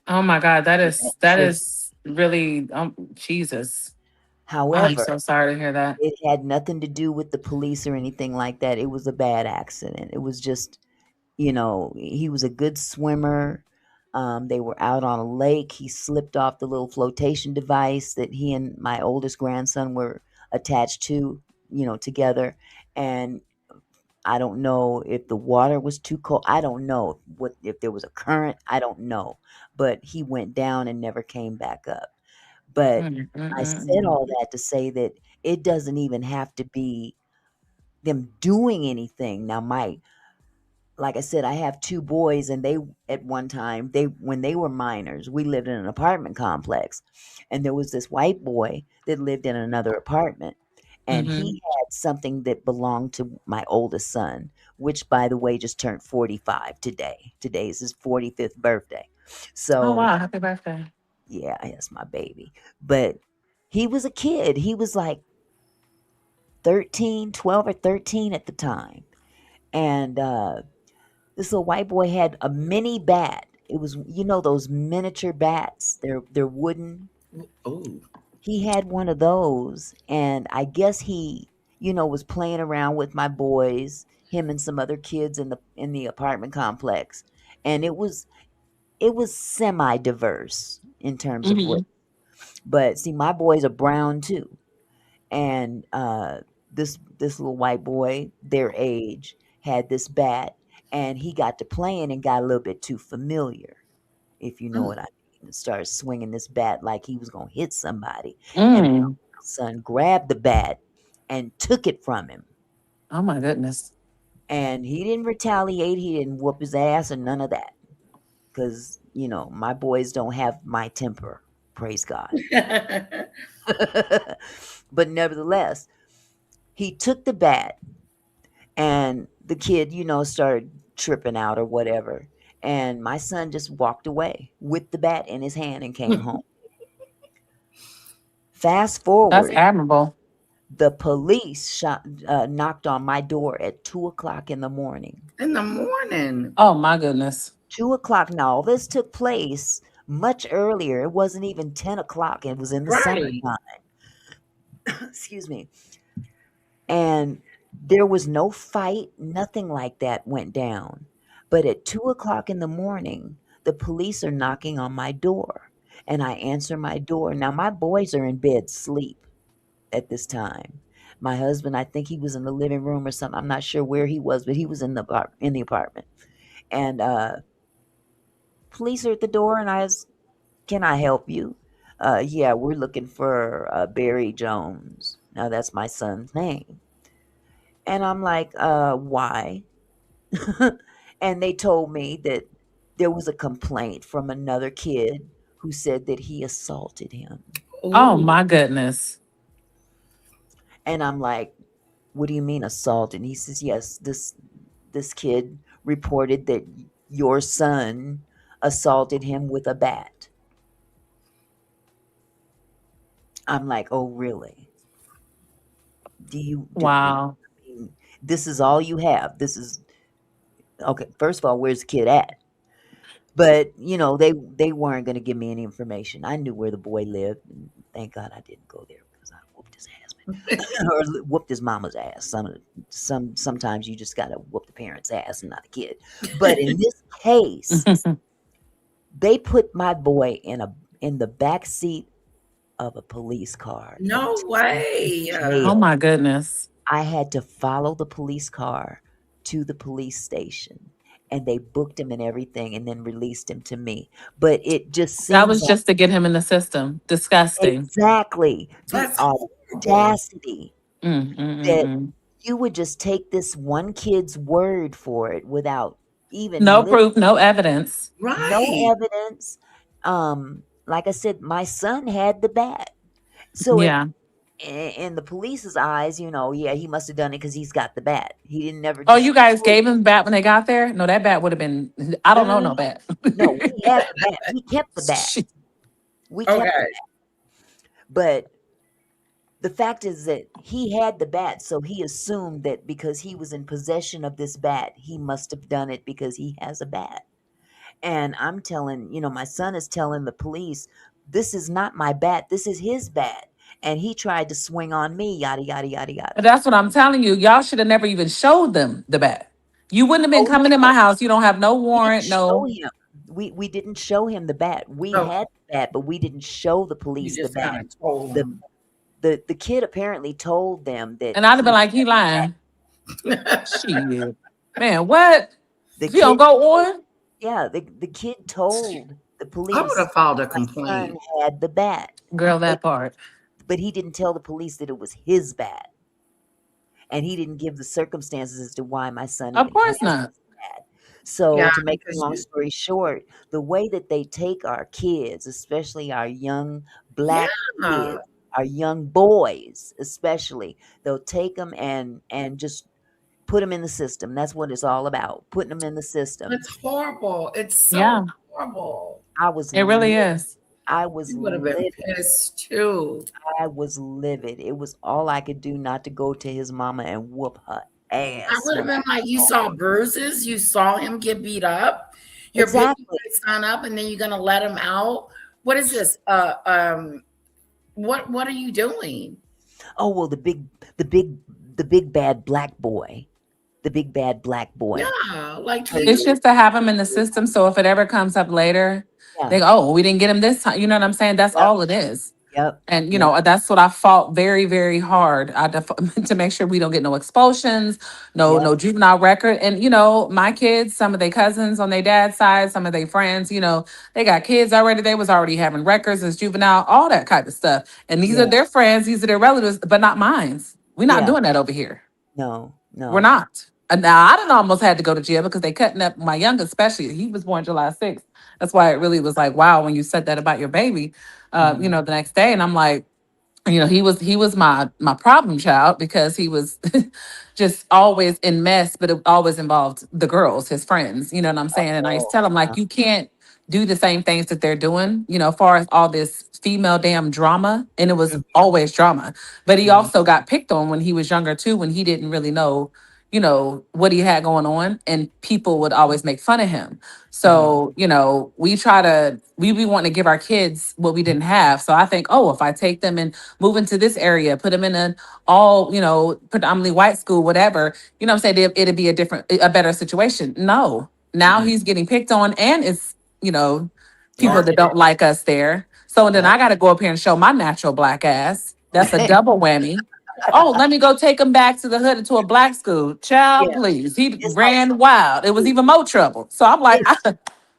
Oh my God. That That is that triggered. is really Jesus. I'm However, so sorry to hear that. it had nothing to do with the police or anything like that. It was a bad accident. It was just, he was a good swimmer. They were out on a lake. He slipped off the little flotation device that he and my oldest grandson were attached to, together. And I don't know if the water was too cold. I don't know what if there was a current. I don't know. But he went down and never came back up. But Mm, mm, I mm, said mm. all that to say that it doesn't even have to be them doing anything. Now, like I said, I have two boys, and they at one time when they were minors, we lived in an apartment complex, and there was this white boy that lived in another apartment, and Mhm. he had something that belonged to my oldest son, which, by the way, just turned 45 today. Today is his 45th birthday. Oh So wow, happy birthday. yeah, that's my baby. But he was a kid. He was like 13, 12 or 13 at the time. And this little white boy had a mini bat. It was, those miniature bats. They're wooden. Oh, He had one of those, and I guess he, was playing around with my boys, him and some other kids in the apartment complex, and it was semi diverse in terms of what. Mhm. But see, my boys are brown too, and this little white boy, their age, had this bat, and he got to playing and got a little bit too familiar, if you know mm, what I mean. started swinging this bat like he was gonna hit somebody. And Mm. my son grabbed the bat and took it from him. Oh my goodness. And he didn't retaliate. He didn't whoop his ass or none of that. Because, my boys don't have my temper. Praise God. But nevertheless, he took the bat and the kid, started tripping out or whatever. And my son just walked away with the bat in his hand and came home. Fast That's forward, admirable. the police knocked on my door at 2 o'clock in the morning. In the morning. Oh my goodness. 2 o'clock. Now, all this took place much earlier. It wasn't even 10 o'clock. It was in the Right. summertime. Excuse me. And there was no fight. Nothing like that went down. But at 2 o'clock in the morning, the police are knocking on my door. And I answer my door. Now, my boys are in bed asleep at this time. My husband, I think he was in the living room or something. I'm not sure where he was, but he was in the apartment. And police are at the door, and can I help you? Yeah, we're looking for Barry Jones. Now that's my son's name. And I'm like, why? And they told me that there was a complaint from another kid who said that he assaulted him. Oh Ooh. my goodness. And I'm like, what do you mean assault? And he says, yes, this kid reported that your son assaulted him with a bat. I'm like, oh, really? Wow. I mean, this is all you have? This is okay. First of all, where's the kid at? But they weren't going to give me any information. I knew where the boy lived, and thank God I didn't go there because I whooped his ass, or whooped his mama's ass. Sometimes you just got to whoop the parents' ass and not the kid. But in this case, they put my boy in the back seat of a police car. No way. Oh my goodness. I had to follow the police car to the police station, and they booked him and everything and then released him to me. But it just That seems was just to get him in the system. Disgusting. exactly the That's horrible. audacity Mm, mm, mm, that mm. you would just take this one kid's word for it without even No proof, no evidence. no Right. evidence. Like I said, my son had the bat. So Yeah. in the police's eyes, yeah, he must have done it because he's got the bat. He didn't never Oh, you guys disclose. gave him bat when they got there? No, that bat would have been. I No, don't no, know no, no bat. no. We had the bat. We kept the bat. Shit. We kept the Okay. bat. But the fact is that he had the bat, so he assumed that because he was in possession of this bat, he must have done it because he has a bat. And I'm telling, my son is telling the police, this is not my bat. This is his bat. And he tried to swing on me, yada, yada, yada, yada. That's what I'm telling you. Y'all should have never even showed them the bat. You wouldn't have been Oh, coming in no. my house. You don't have no We didn't warrant, show no. him. We didn't show him the bat. We Oh, had the bat, but we didn't show the you police the just kind bat. of told The them. the kid apparently told them that And I'd have been he like, he had the bat. lying. Shit. Man, what? The If you don't kid, go on? yeah, the kid told the I would police have filed a my son complaint. had the bat, Girl, but that part. he didn't tell the police that it was his bat, and he didn't give the circumstances as to why my son Of even has course not. this bat. So Yeah, to make a because long you, story short, the way that they take our kids, especially our young black yeah, kids, our young boys especially, they'll take them and just put them in the system. That's what it's all about, putting them in the system. it's horrible. It's Yeah, so horrible. I was it really livid. is. I was You would have been livid. pissed too. I was livid. It was all I could do not to go to his mama and whoop her I ass would have when I been like, got you home. saw bruises, you saw him get beat up, you're picking Exactly. his son up, and then you're gonna let him out. What is this? What are you doing? Oh well, the big bad black boy, the big bad black boy. Yeah, like Hey, It's he just to have him in the system. So if it ever comes up later, yeah, they go, oh, we didn't get him this time. You know what I'm saying? That's yep, all it is. Yep. And Yep. that's what I fought very, very hard to make sure we don't get no expulsions, no Yep. juvenile record. And my kids, some of their cousins on their dad's side, some of their friends, they got kids already. They was already having records as juvenile, all that kind of stuff. And these are Yeah. their friends, these are their relatives, but not mine. We're not Yeah. doing that over here. No. We're No. not. And now I didn't almost had to go to jail because they cutting up my youngest, especially. He was born July 6th. That's why it really was like, wow, when you said that about your baby, Hmm. the next day. And I'm like, he was my problem child because he was just always in mess, but it always involved the girls, his friends. You know what I'm saying? And I used to Oh. tell him like, you can't do the same things that they're doing. As far as all this female damn drama, and it was always drama. But he Hmm. also got picked on when he was younger too, when he didn't really know. What he had going on, and people would always make fun of him. Hmm. So, we be wanting to give our kids what we didn't have. So I think, oh, if I take them and move into this area, put them in an all, predominantly white school, whatever, what I'm saying, it'd be a better situation. No, now Hmm. he's getting picked on, and it's, people Yep. that Targeted. don't like us there. So then Yep. I got to go up here and show my natural black ass. That's a double whammy. Oh, let me go take him back to the hood into a black school. Child, Yeah. please. He It's like ran wild. It was even more trouble. So I'm like,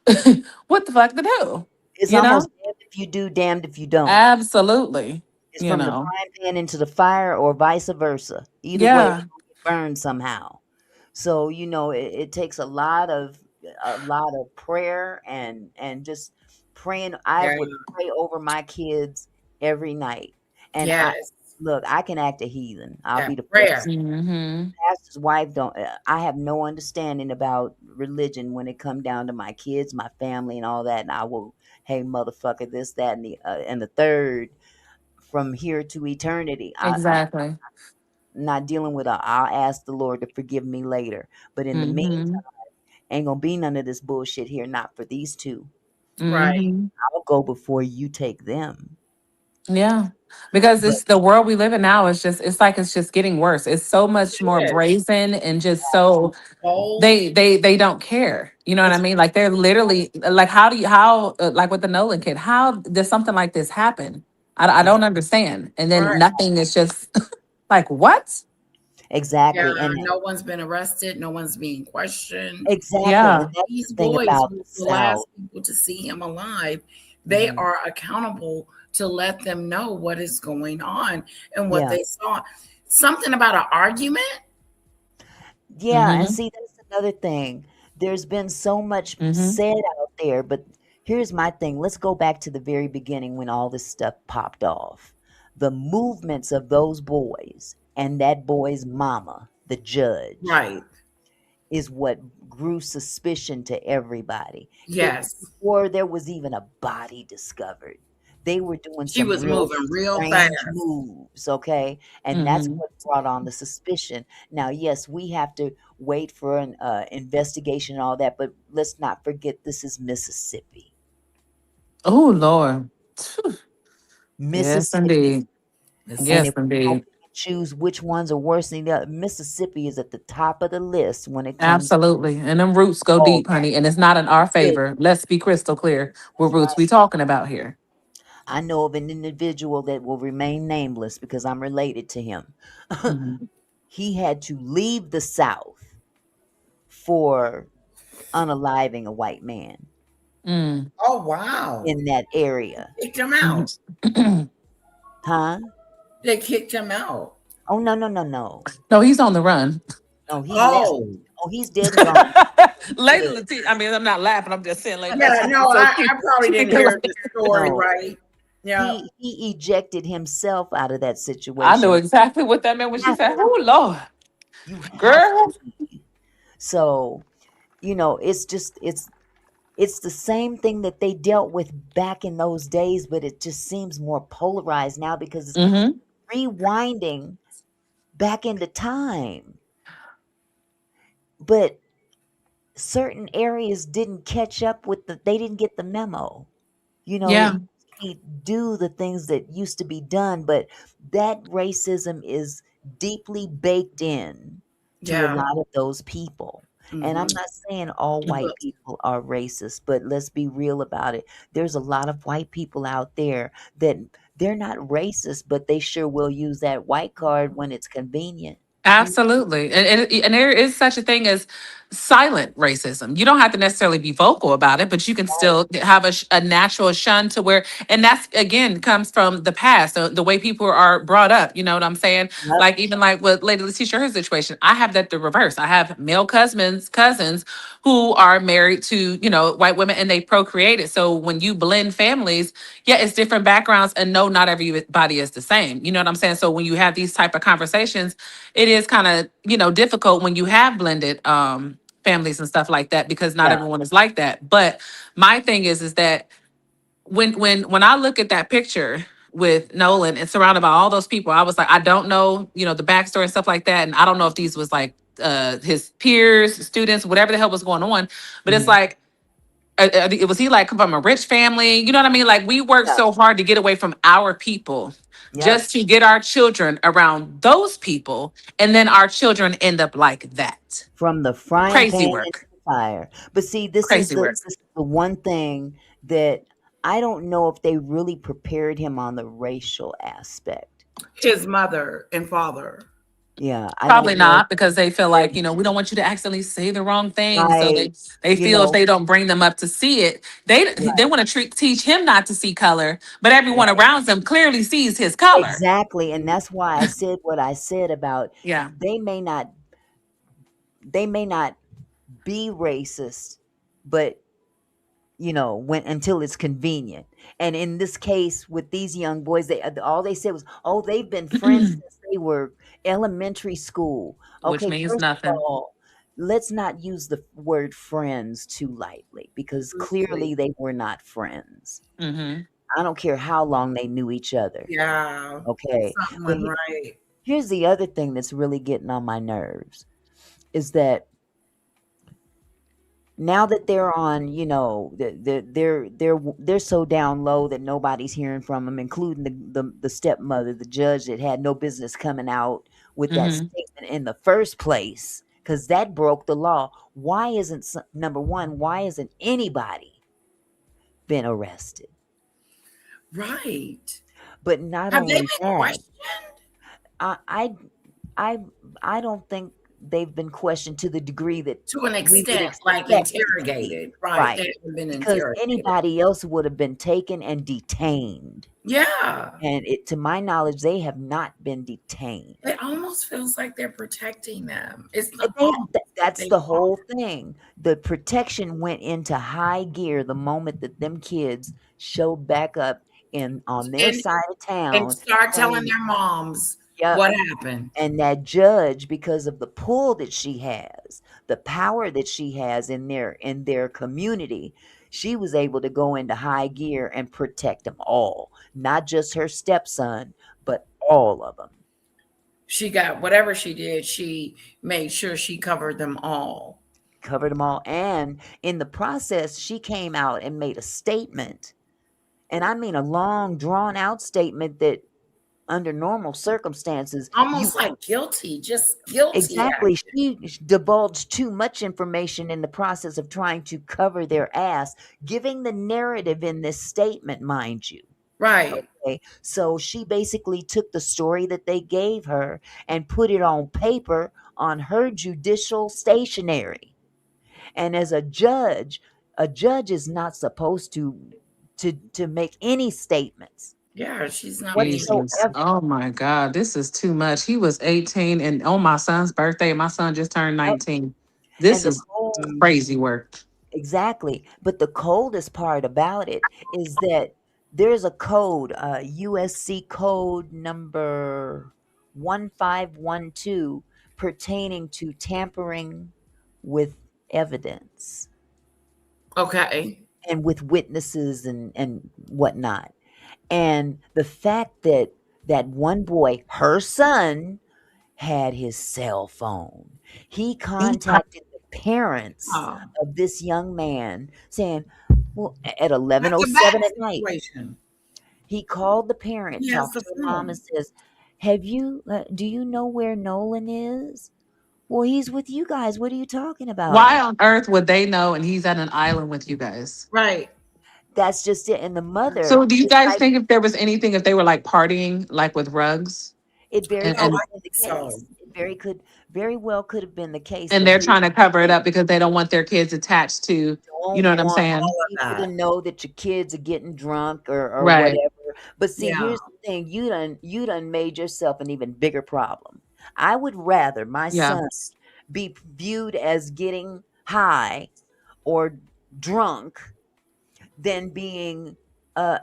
it's what the fuck to do? it's You know? almost damned if you do, damned if you don't. Absolutely. It's You from the know. frying pan into the fire, or vice versa. Either way, Yeah. they're gonna get burned somehow. So it takes a lot of prayer and just praying. I Yeah. would pray over my kids every night. And Yes. I can act a heathen. I'll That be the first to prayer. say, Mm-hmm. pastor's wife don't. I have no understanding about religion when it come down to my kids, my family, and all that. And I will, hey motherfucker, this, that, and the third, from here to eternity. I'm Exactly. not dealing with I'll ask the Lord to forgive me later. But in the Mm-hmm. meantime, ain't gonna be none of this bullshit here, not for these two. Right. Mm-hmm. I'll go before you take them. Yeah. Because But it's the world we live in now is just it's just getting worse. It's so much more Yes. brazen and just so Bold. they don't care. You know what I it's mean? Like they're literally like like with the Nolan kid, how does something like this happen? I ex- don't understand. And then Right. nothing is just like what? Yeah. exactly, and No one's been arrested. No one's being questioned. exactly, Yeah. and that's These the thing boys about the was the South. last people to see him alive. They Hmm. are accountable to let them know what is going on and what Yeah, they saw. Something about an argument. yeah, and Mm-hmm. see, that's another thing. There's been so much Mm-hmm. said out there, but here's my thing. Let's go back to the very beginning when all this stuff popped off. The movements of those boys and that boy's mama, the judge, Right. is what grew suspicion to everybody. Yes. Before there was even a body discovered, they were doing She some was real moving real strange fast. moves, okay? And that's Mm-hmm. what brought on the suspicion. Now, yes, we have to wait for an investigation and all that, but let's not forget this is Mississippi. Oh Lord. Yes, Mississippi. indeed. And Yes, if Mississippi. we don't indeed. pick and choose which ones are worse than the other, Mississippi is at the top of the list when it comes to Absolutely. And them roots go all deep, honey. And it's not in our good. favor. Let's be crystal clear. What That's roots right. we talking about here? I know of an individual that will remain nameless because I'm related to him. Mhm. He had to leave the South for unaliving a white man Mm. Oh wow. in that area. Kicked him out. Mhm. Huh? They kicked him out. Oh, no, no, no, no. No, he's on the run. No, he left. Oh. Oh, he's dead and gone. He's Lady dead. Latisha, I mean, I'm not laughing. I'm just saying, Lady Yeah, Latisha. no, So I probably she didn't can hear like, the story No. right. Yeah. He ejected himself out of that I know situation. exactly what that meant when she Have said, to. "Oh Lord, You have girl." to. So, it's the same thing that they dealt with back in those days, but it just seems more polarized now because it's Mm-hmm. rewinding back into time. But certain areas didn't catch up with they didn't get the memo. Yeah. You can't do the things that used to be done, but that racism is deeply baked in to a Yeah. lot of those people. And I'm Hmm. not saying all white people are racist, but let's be real about it. There's a lot of white people out there that They're not racist, but they sure will use that white card when it's convenient. Absolutely. And there is such a thing as silent racism. You don't have to necessarily be vocal about it, but you can Right. still have a natural shun to where, and that's again comes from the past, the way people are brought up. You know what I'm saying? Yep. Like even like with Lady Letitia, her situation, I have that the reverse. I have male cousins who are married to, white women and they procreated. So when you blend families, yeah, it's different backgrounds and no, not everybody is the same. You know what I'm saying? So when you have these type of conversations, it is kind of difficult when you have blended families and stuff like that because not Yeah. everyone is like that. But my thing is that when I look at that picture with Nolan and surrounded by all those people, I was like, I don't know, the backstory and stuff like that, and I don't know if these was like his peers, students, whatever the hell was going on. But it's Mhm. like, was he like from a rich family? You know what I mean? Like we worked Yeah. so hard to get away from our people Yep. just to get our children around those people, and then our children end up like that. From the frying Crazy pan into work. the fire. But see, this is Crazy the work. this is the one thing that I don't know if they really prepared him on the racial aspect. His mother and father. Yeah, I Probably don't know not because they feel if like, we don't want you to accidentally say the wrong thing. So right, they you feel if know, they don't bring them up to see it, they right, want to teach him not to see color, but everyone right. around them clearly sees his color. Exactly. And that's why I said what I said about Yeah. they may not they may not be racist, but when until it's convenient. And in this case with these young boys, they all they said was, "Oh, they've been friends since they were elementary school." Which Okay, means first of nothing. all, let's not use the word friends too lightly because Absolutely. clearly they were not friends. Hmm. I don't care how long they knew each other. Yeah. Okay, Something but went right. here's the other thing that's really getting on my nerves is that now that they're on, they're so down low that nobody's hearing from them, including the stepmother, the judge that had no business coming out with that Hmm. statement in the first place, because that broke the law. Why isn't number one? Why isn't anybody been arrested? Right. But not Have they only been that, questioned I I I, I don't think they've been questioned to the degree that to an we would extent, like expect to be. interrogated? Right. Right. They haven't been Because interrogated. anybody else would have been taken and detained. Yeah. And to my knowledge, they have not been detained. It almost feels like they're protecting them. It's And not almost, that's they the are. whole thing. The protection went into high gear the moment that them kids showed back up in on their And side of and town start telling saying, their moms "Yep." what happened. And that judge, because of the pull that she has, the power that she has in their community, she was able to go into high gear and protect them all, not just her stepson, but all of them. She got whatever she did, she made sure she covered them all. Covered them all. And in the process, she came out and made a statement. And I mean a long, drawn out statement that under normal circumstances, you Almost like guilty, just guilty exactly. act. She divulged too much information in the process of trying to cover their ass, giving the narrative in this statement, mind you. Right. Okay. So she basically took the story that they gave her and put it on paper on her judicial stationery. And as a judge is not supposed to make any statements Yeah, she's not being Jesus. whatsoever. Oh my God. This is too much. He was 18 and on my son's birthday, my son just turned Yep. 19. And This the is whole crazy work. Exactly. But the coldest part about it is that there's a code, USC code number 1512, pertaining to tampering with evidence okay. and with witnesses and whatnot. And the fact that that one boy, her son, had his cell phone. He contacted the parents Oh, of this young man saying, well, at like a bad 11:07 at night, situation. he called the parent, He has talked the to the mom and phone. says, do you know where Nolan is? Well, he's with you guys. What are you talking Why about? on earth would they know and he's at an island with you guys? Right. That's just it. And the mother, So do you this guys type, think if there was anything, if they were like partying, like with rugs, it very and Oh, could and, I have been think the so. case. It very well could have been the case. and But they're here's trying to the cover it thing: up because they don't want their kids attached to, you don't know what I'm want saying? All of people to that. know that your kids are getting drunk or Right. whatever. But see, Yeah. here's the thing: you done made yourself an even bigger problem. I would rather my Yeah. son be viewed as getting high or drunk than being a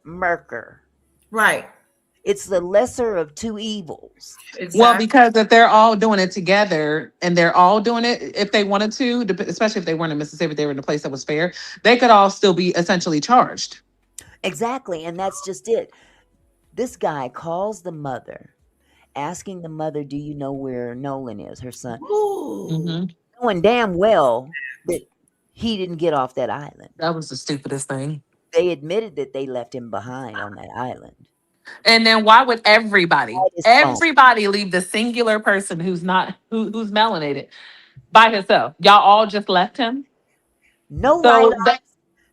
murker. Right. It's the lesser of two evils. Well, Exactly. because if they're all doing it together and they're all doing it, if they wanted to, especially if they weren't in Mississippi, they were in a place that was fair, they could all still be essentially charged. Exactly, and that's just it. This guy calls the mother, asking the mother, "Do you know where Nolan is, her son?" Ooh. Hmm. Knowing damn well that he didn't get off that island. That was the stupidest thing. They admitted that they left him behind on that island. And then why would everybody, Had his phone. everybody leave the singular person who's not who's melanated by himself? Y'all all just left him. No light So on.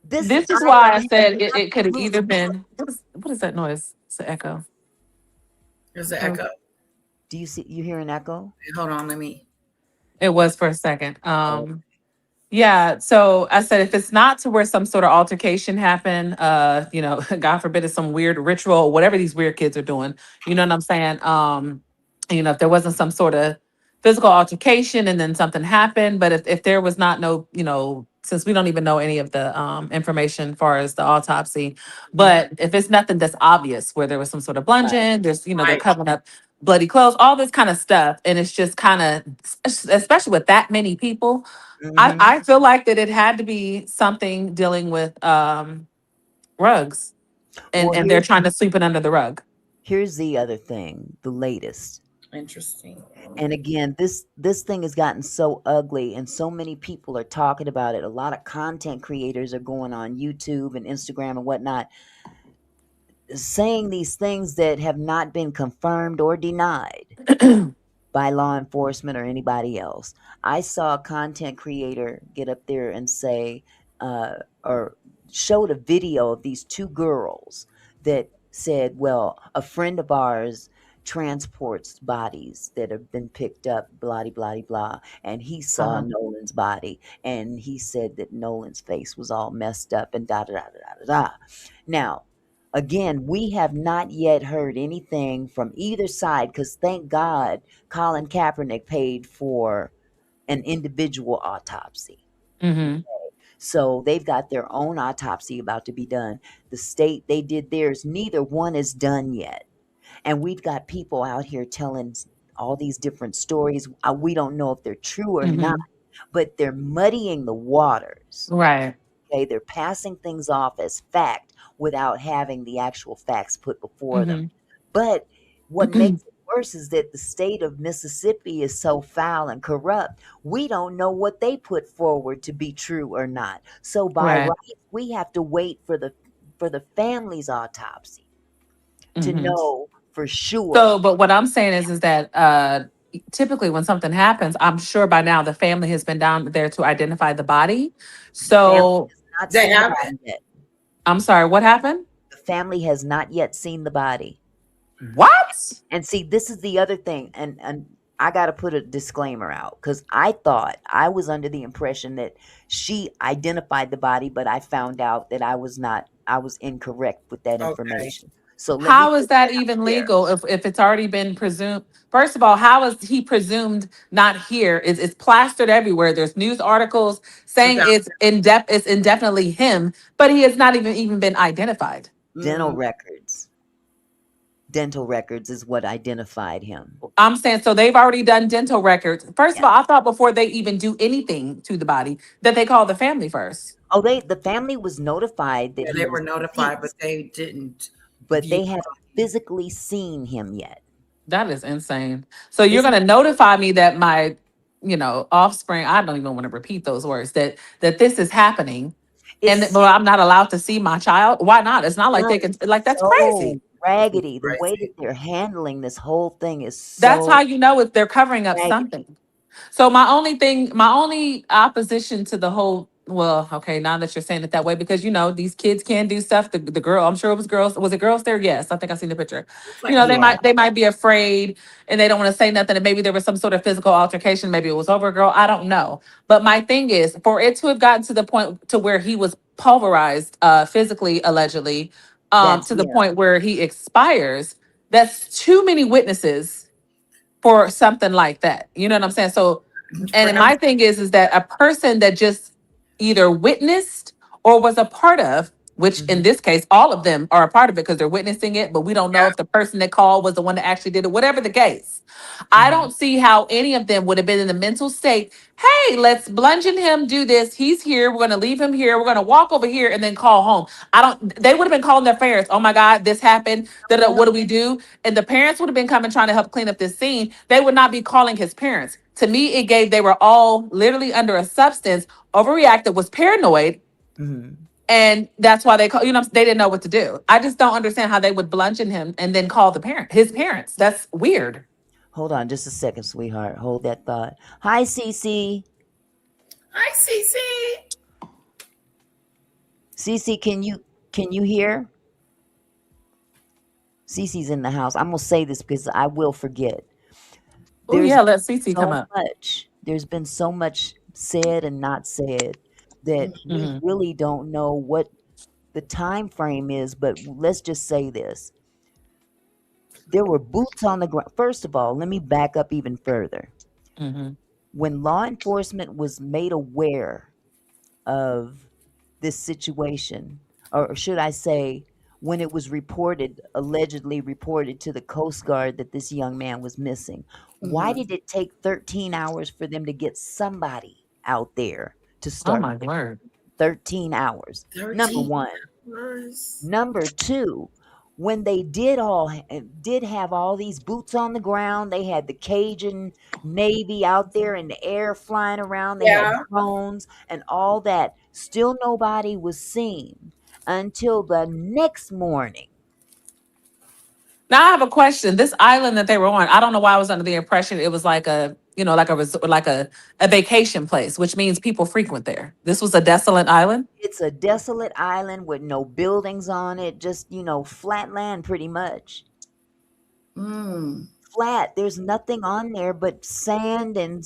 This this is why island I has said it could have absolute. either been what is that noise? It's an echo. There's an Oh, echo. Do you see? You hear an echo? Hold on, let me. it was for a second. Oh, Yeah, so I said if it's not to where some sort of altercation happened, God forbid it's some weird ritual, whatever these weird kids are doing, you know what I'm saying? If there wasn't some sort of physical altercation and then something happened, but if there was not no, since we don't even know any of the information as far as the autopsy, mhm, but if it's nothing that's obvious where there was some sort of right. bludgeon, they're Right. covering up bloody clothes, all this kind of stuff, and it's just kind of, especially with that many people. I, Hmm. I feel like that it had to be something dealing with rugs, and Well, and they're trying to sweep it under the rug. here's the other thing, the latest. Interesting. And again, this thing has gotten so ugly and so many people are talking about it. A lot of content creators are going on YouTube and Instagram and whatnot saying these things that have not been confirmed or denied by law enforcement or anybody else. I saw a content creator get up there and say, or showed a video of these two girls that said, well, a friend of ours transports bodies that have been picked up, blah, blah, blah, blah. And he saw Uh-huh. Nolan's body and he said that Nolan's face was all messed up and da, da, da, da, da, da. Now, again, we have not yet heard anything from either side because thank God Colin Kaepernick paid for an individual autopsy. Hmm. So they've got their own autopsy about to be done. The state, they did theirs. Neither one is done yet. And we've got people out here telling all these different stories. We don't know if they're true or not, Hmm. but they're muddying the waters. Right. Okay, they're passing things off as fact without having the actual facts put before them. Hmm. But what makes it worse is that the state of Mississippi is so foul and corrupt. We don't know what they put forward to be true or not. So by Right. right, we have to wait for the family's autopsy to Hmm. know for sure. So, but what I'm saying is that typically when something happens, I'm sure by now the family has been down there to identify the body. The family So, has not They seen the haven't. body yet. I'm sorry, what happened? The family has not yet seen the body. What? And see, this is the other thing, and I got to put a disclaimer out because I thought I was under the impression that she identified the body, but I found out that I was not. I was incorrect with that Okay. information. So let me How is put that that out even there. legal if it's already been presumed? First of all, how is he presumed not here? It's plastered everywhere. There's news articles saying About. it's indefinitely him, but he has not even been identified. Dental Mm, records. Dental records is what identified him. I'm saying so they've already done dental records. First of Yeah. all, I thought before they even do anything to the body that they call the family first. Oh, the family was notified that yeah, he they was were notified, but deceased, they didn't but view they the haven't body. physically seen him yet. That is insane. So you're Isn't going to that notify crazy? me that my, offspring, I don't even want to repeat those words, that this is happening and It's well, I'm not allowed to see my child. Why not? It's not like right. they can like It's that's so crazy. raggedy. The way that Crazy. they're handling this whole thing is That's so how you know if they're covering up raggedy. something. So my only opposition to the whole well, okay, now that you're saying it that way, because these kids can do stuff. The girl, I'm sure it was girls. Was it girls there? Yes, I think I seen the picture. It's like a They Yeah, might be afraid and they don't want to say nothing. And maybe there was some sort of physical altercation. Maybe it was over a girl. I don't know. But my thing is, for it to have gotten to the point to where he was pulverized, physically, allegedly, that's to the yeah. point where he expires. That's too many witnesses for something like that. You know what I'm saying? So, for and him. my thing is that a person that just either witnessed or was a part of, which Hmm. in this case, all of them are a part of it because they're witnessing it, but we don't know Yeah. if the person that called was the one that actually did it, whatever the case. I Hmm. don't see how any of them would have been in the mental state. Hey, let's bludgeon him, do this. He's here. We're going to leave him here. We're going to walk over here and then call home. I don't, they would have been calling their parents. Oh my God, this happened. Da-da, what do we do? And the parents would have been coming trying to help clean up this scene. They would not be calling his parents. To me, it gave they were all literally under a substance, overreacted, was paranoid, Hmm. and that's why they call. They didn't know what to do. I just don't understand how they would bludgeon him and then call his parents. That's weird. Hold on just a second, sweetheart. Hold that thought. Hi, Cece. Hi, Cece. Cece, can you hear? Cece's in the house. I'm gonna say this because I will forget. Oh There's yeah, been let CC come so up. much. There's been so much said and not said that we Hmm. really don't know what the time frame is. But let's just say this: there were boots on the ground. First of all, let me back up even further. Hmm. When law enforcement was made aware of this situation, or should I say, when it was allegedly reported to the Coast Guard that this young man was missing, why Mm-hmm. did it take 13 hours for them to get somebody out there to Oh start my looking? word. 13 hours. Number 13 one. hours. Number two, when they did have all these boots on the ground, they had the Cajun Navy out there in the air flying around, they had Yeah. drones and all that. Still nobody was seen until the next morning. Now I have a question. This island that they were on, I don't know why I was under the impression it was like like a resort, like a vacation place, which means people frequent there. This was a desolate island. It's a desolate island with no buildings on it, just, flat land pretty much. Mm. Flat. There's nothing on there but sand and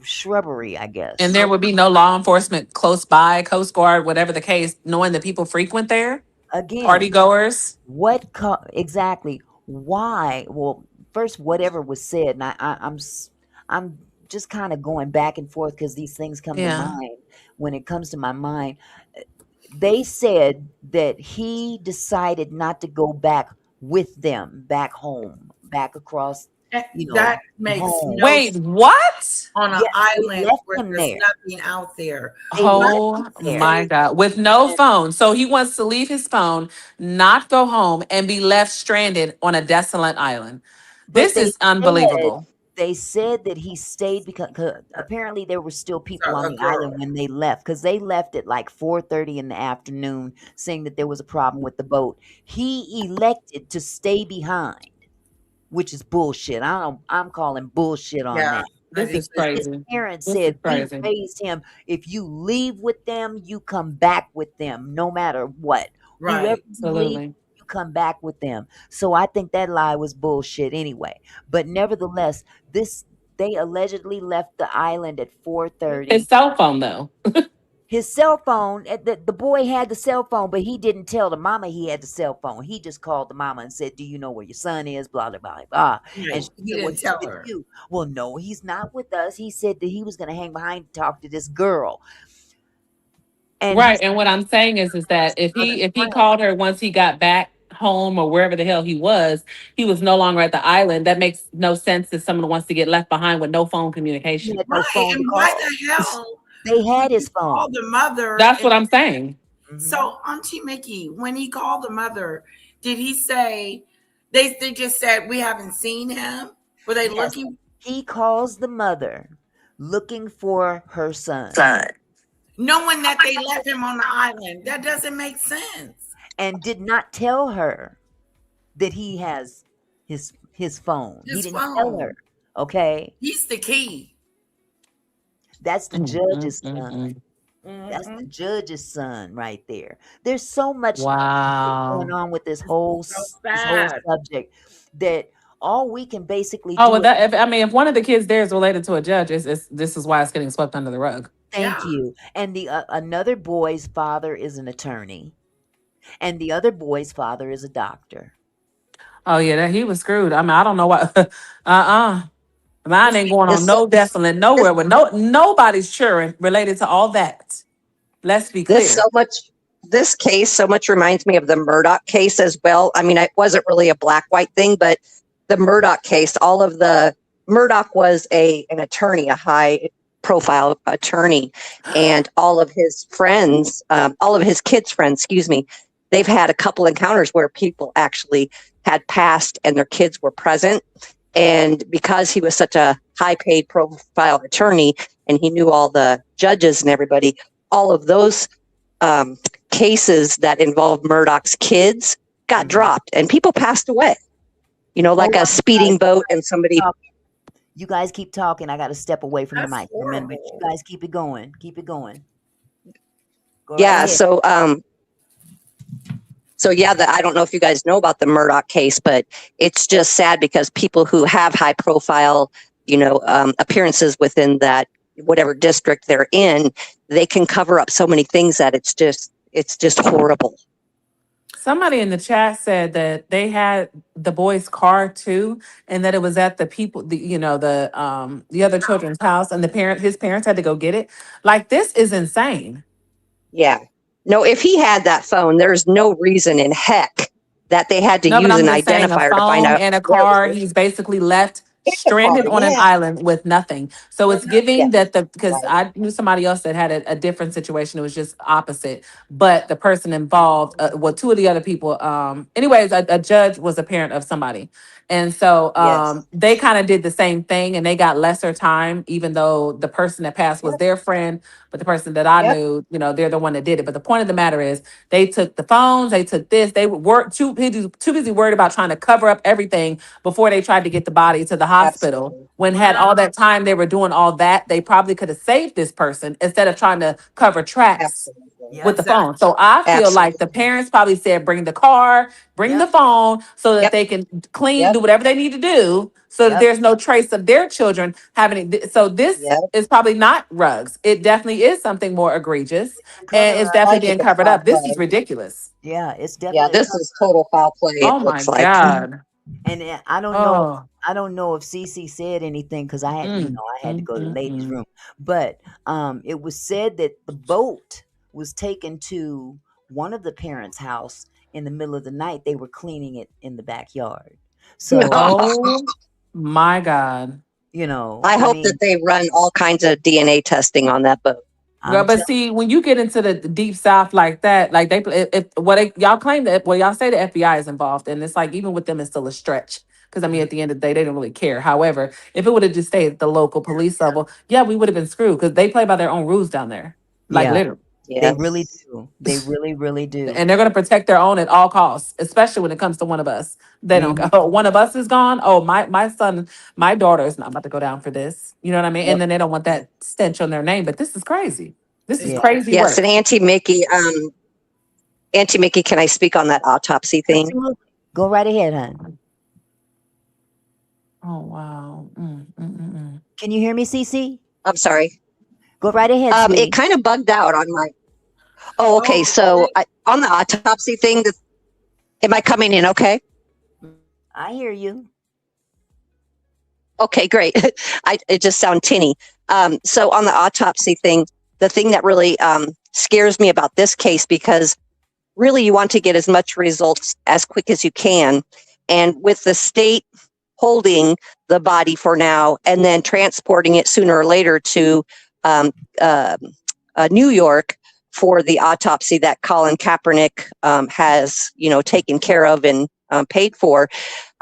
shrubbery, I And guess. there would be no law enforcement close by, Coast Guard, whatever the case, knowing that people frequent there, party Again, goers. exactly why? Well, first, whatever was said, and I'm just kind of going back and forth because these things come to Yeah. mind. When it comes to my mind, they said that he decided not to go back with them back home, back across, That makes home. no Wait, sense what? on an Yeah, they island left where him there's there. nothing out there. They Why left Oh him did he there. my say God. With no And phone. So he wants to leave his phone, not go home, and be left stranded on a desolate island. But This is unbelievable. they said that he stayed because apparently there were still people on a the girl? island when they left, because they left at like 4:30 in the afternoon, saying that there was a problem with the boat. He elected to stay behind, which is bullshit. I'm calling bullshit on Yeah, that. I This think is so Because his too. crazy. parents This is said we crazy. raised him. If you leave with them, you come back with them, no matter what. Whoever Right. you leave, Absolutely. you come back with them. So I think that lie was bullshit anyway. But nevertheless, this they allegedly left the island at His 4:30. cell phone, though. His cell phone, the boy had the cell phone, but he didn't tell the mama he had the cell phone. He just called the mama and said, "Do you know where your son is?" Blah blah blah blah. And Right. she He said, "Well, didn't he's tell with her. you." Well, no, he's not with us. He said that he was going to hang behind and talk to this girl, and he Right. said And what I'm saying is that his other if he friend. called her once he got back home or wherever the hell he was no longer at the island. That makes no sense if someone wants to get left behind with no phone He communication. had no Right. phone to And why call. the hell They would had you his call phone. the mother? That's And what I'm saying. Hmm. so, Auntie Mickey, when he called the mother, did he say they just said we haven't seen him? Were they Yes, looking? he calls the mother looking for her son, Son. Knowing that they left him on the island? That doesn't make sense. and did not tell her that he has his phone. He His didn't tell her. phone. Okay. He's the key. That's the Mm, mm, judge's mm, son. mm. That's the Mhm. judge's son right there. There's so much going Wow. on with this It's whole so this whole sad. subject that all we can basically Oh, do well, is that I mean, if one of the kids there is related to a judge, this is why it's getting swept under the rug. thank Yeah. you. And the another boy's father is an attorney, and the other boy's father is a doctor. Oh yeah, that he was screwed. I mean, I don't know why. uh-uh. Well, Mine ain't see, going on This no desolate this nowhere with nobody's children related to all that. Let's be this so clear. much this case so much reminds me of the Murdoch case as well. I mean, it wasn't really a black white thing, but the Murdoch case, all of the Murdoch was an attorney, a high profile attorney, and all of his friends, all of his kids' friends, excuse me, they've had a couple encounters where people actually had passed and their kids were present. And because he was such a high paid profile attorney and he knew all the judges and everybody, all of those um, cases that involved Murdoch's kids got Mhm. dropped and people passed away. You know, like Hold a on, you guys. speeding boat and somebody, Talk. You guys keep talking. I got to step away from the that's mic for a minute, but you horrible. guys keep it going. Keep it going. Go right yeah. ahead. So yeah, I don't know if you guys know about the Murdoch case, but it's just sad because people who have high profile, appearances within that whatever district they're in, they can cover up so many things that it's just horrible. Somebody in the chat said that they had the boy's car too, and that it was at the people, the other children's house, and his parents had to go get it. Like this is insane. Yeah. No, if he had that phone, there's no reason in heck that they had to No, but use I'm an just saying a identifier to find phone out and a where it was car, located. he's basically left In the car, stranded on an yeah. island with nothing. So Well, it's no, giving Yes. that because Right. I knew somebody else that had a different situation. It was just opposite. But the person involved, well, two of the other people, anyways, a judge was a parent of somebody. And so Yes. they kind of did the same thing and they got lesser time, even though the person that passed was Yep. their friend. But the person that I Yep. knew, they're the one that did it. But the point of the matter is, they took the phones, they took this, they were too busy worried about trying to cover up everything before they tried to get the body to the hospital. Absolutely. When had well, all that time they were doing all that, they probably could have saved this person instead of trying to cover tracks Absolutely. with Yep. the exactly. phone. So I feel like the Absolutely. parents probably said, bring the car, bring the Yep. phone so that Yep. they can clean, Yep. do whatever they need to do so that Yep. there's no trace of their children having it. So this Yep. is probably not rugs. It definitely is something more egregious The and cover it's up. definitely Like it being was covered foul up. This is play. ridiculous. Yeah, it's Yeah, definitely a this cover. is total foul play, it Oh my looks like. God. And I don't know. Oh. I don't know if Cece said anything because Mm, I had to go to the ladies' mm. room. But it was said that the boat was taken to one of the parents' house in the middle of the night. They were cleaning it in the backyard. So Oh my God. I I hope that mean, they run all kinds of DNA testing on that boat. Girl, I'm but telling. see, when you get into the deep south like that, like y'all claim that, well, y'all say the FBI is involved, and it's like even with them, it's still a stretch. Because I mean, at the end of the day, they didn't really care. However, if it would have just stayed at the local police level, yeah, we would have been screwed because they play by their own rules down there, like Yeah, literally, they Yeah. really do. They really, really do. and they're gonna protect their own at all costs, especially when it comes to one of us. They don't. Hmm. Oh, one of us is gone. Oh, my son, my daughter is not about to go down for this. You know what I mean? And Yep. then they don't want that stench on their name. But this is crazy. This is Yeah, crazy Yes, and work. Auntie Mickey, can I speak on that autopsy thing? absolutely. Go right ahead, hon. Oh wow. Can you hear me, Cece? I'm sorry. Go right ahead, It sweetie. kind of bugged out on my. Oh, okay. Oh, So okay. on the autopsy thing, am I coming in okay? I hear you. Okay, great. It just sound tinny. So on the autopsy thing, the thing that really scares me about this case, because really you want to get as much results as quick as you can. And with the state holding the body for now and then transporting it sooner or later to um, uh, New York for the autopsy that Colin Kaepernick has, taken care of and paid for.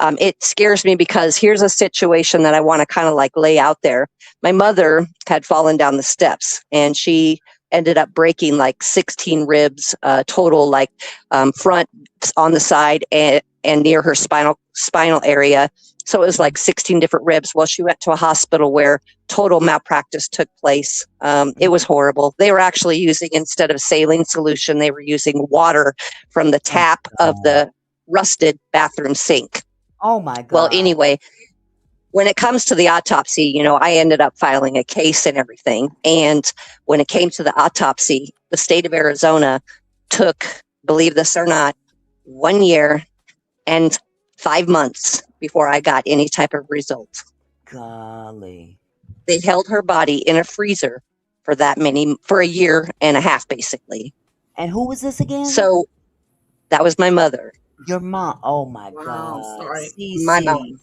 It scares me because here's a situation that I want to kind of like lay out there. My mother had fallen down the steps and she ended up breaking like 16 ribs total, like front, on the side, and and near her spinal area. So it was like 16 different ribs. Well, she went to a hospital where total malpractice took place. It was horrible. They were actually using, instead of saline solution, they were using water from the tap of the rusted bathroom sink. Oh my God. Well, anyway, when it comes to the autopsy, you know, I ended up filing a case and everything. And when it came to the autopsy, the state of Arizona took, believe this or not, 1 year and 5 months before I got any type of result. Golly. They held her body in a freezer for for a year and a half, basically. And who was this again? So that was my mother. Your mom. Oh my Wow, God. sorry. My mom.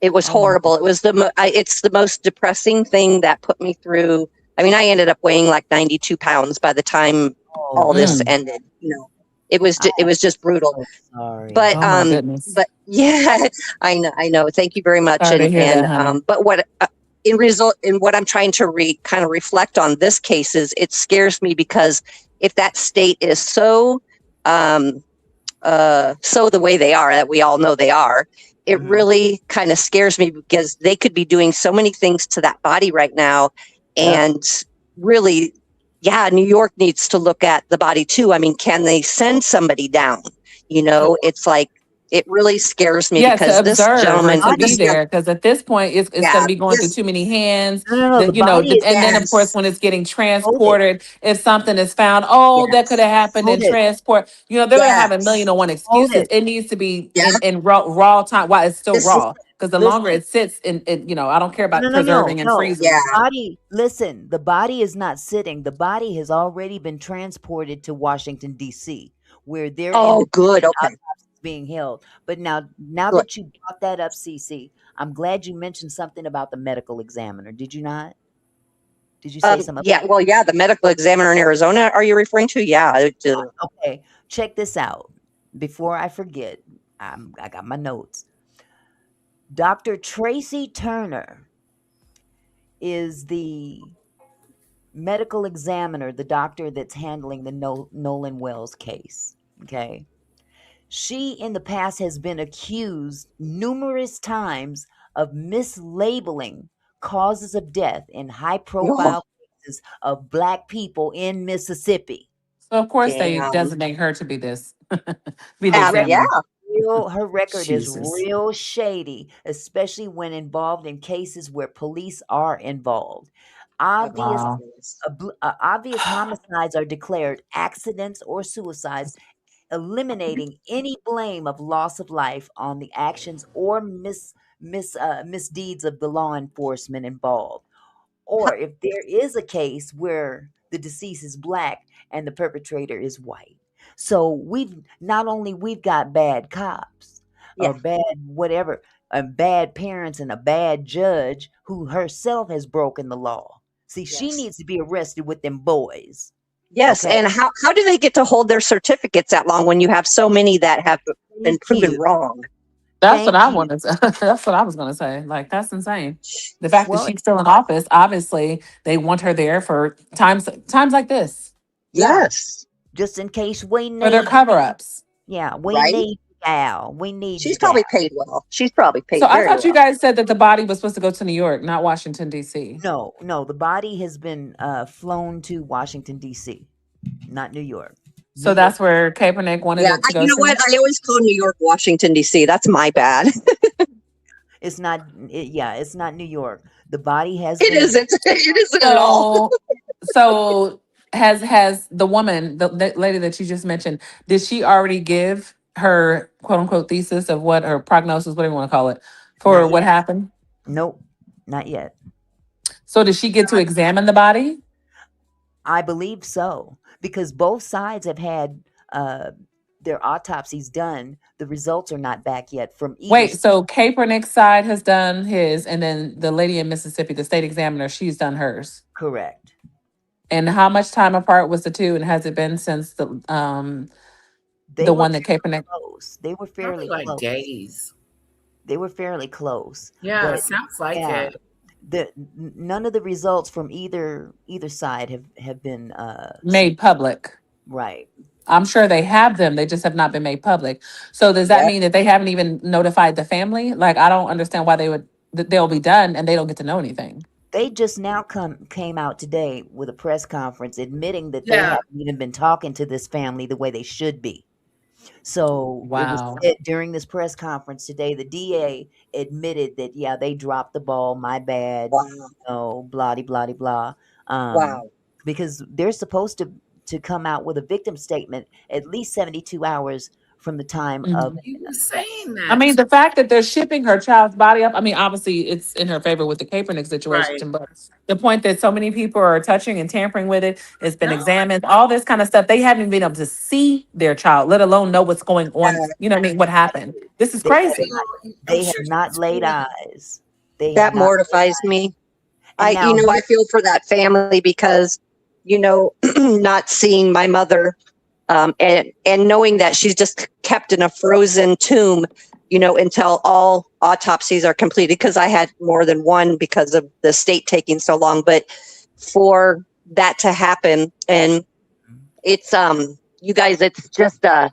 It was horrible. It was it's the most depressing thing that put me through. I mean, I ended up weighing like 92 pounds by the time all this ended. You know, it was just brutal. So sorry. But Oh my goodness. but yeah, I know. Thank you very much. Sorry to hear that, honey. But what in what I'm trying to kind of reflect on this case is, it scares me because if that state is so the way they are, that we all know they are, it really kind of scares me, because they could be doing so many things to that body right now. And really, yeah, New York needs to look at the body too. I mean, can they send somebody down? You know, it's like, it really scares me, because to this observe gentleman, or to be there, because at this point it's going to be going through too many hands. No, the You know, body is and then of course when it's getting transported, if something is found, that could have happened in transport. You know, they're going to have a million and one excuses. It needs to be in raw time while it's still raw. Because the longer it sits in, you know, I don't care about preserving and freezing. The body, listen, the body is not sitting. The body has already been transported to Washington, D.C., where they're good. Okay. being held. But now that you brought that up, Cece, I'm glad you mentioned something about the medical examiner. Did you not? Did you say something? Yeah, well, yeah, the medical examiner in Arizona, are you referring to? Yeah. Okay, check this out. Before I forget, I got my notes. Dr. Tracy Turner is the medical examiner, the doctor that's handling the Nolan Wells case. Okay. She in the past has been accused numerous times of mislabeling causes of death in high profile cases of Black people in Mississippi. So of course they designate her to be this. Be Yeah. Her record is Jesus. real shady, especially when involved in cases where police are involved. Obvious obvious homicides are declared accidents or suicides, eliminating any blame of loss of life on the actions or misdeeds of the law enforcement involved. Or if there is a case where the deceased is Black and the perpetrator is white. So we've got bad cops or bad whatever, bad parents and a bad judge who herself has broken the law. See, she needs to be arrested with them boys. Yes, and how do they get to hold their certificates that long when you have so many that have been proven wrong? That's what I wanted to. That's what I was going to say. Like, that's insane. The fact that she's still in office, obviously, they want her there for times like this. Yes, just in case we need for their cover-ups. Yeah, we need Al. We need. She's probably paid well. She's probably paid. So I thought you guys said that the body was supposed to go to New York, not Washington D.C. No, the body has been flown to Washington D.C., not New York. So that's where Kaepernick wanted it to go. You know what? I always call New York Washington D.C. That's my bad. It's not. It's not New York. The body has. It isn't. It isn't at all. So has the woman, the lady that you just mentioned, did she already give her quote unquote thesis of what her prognosis, whatever you want to call it, for what happened? Nope, not yet. So did she get to examine the body? I believe so, because both sides have had their autopsies done. The results are not back yet from either. Wait, so Kaepernick's side has done his, and then the lady in Mississippi, the state examiner, she's done hers. Correct. And how much time apart was the two, and has it been since the one that Kaepernick? Close. They were fairly like close. Days. They were fairly close. Yeah, it sounds like it. None of the results from either side have been made public. Right. I'm sure they have them. They just have not been made public. So does that Yeah. mean that they haven't even notified the family? Like, I don't understand why they would, that they'll be done and they don't get to know anything. They just now came out today with a press conference admitting that they Yeah. haven't even been talking to this family the way they should be. So it was Wow. said during this press conference today, the DA admitted that, yeah, they dropped the ball, my bad, Wow. blah, blah, blah. Um, Wow. because they're supposed to come out with a victim statement at least 72 hours from the time of Mhm. You were saying I that. mean, the fact that they're shipping her child's body up, I mean, obviously it's in her favor with the Kaepernick Right. situation, but the point that so many people are touching and tampering with it, it's been No. examined, all this kind of stuff, they haven't been able to see their child, let alone know what's going on. You know what I mean? What happened? This is they have crazy. not Well, I'm they have sure not she's laid feeling. eyes. They have That not. mortifies me. And I, you now know, I feel for that family because, not seeing my mother, and knowing that she's just kept in a frozen tomb, until all autopsies are completed. Because I had more than one because of the state taking so long. But for that to happen, and it's you guys, it's just oh,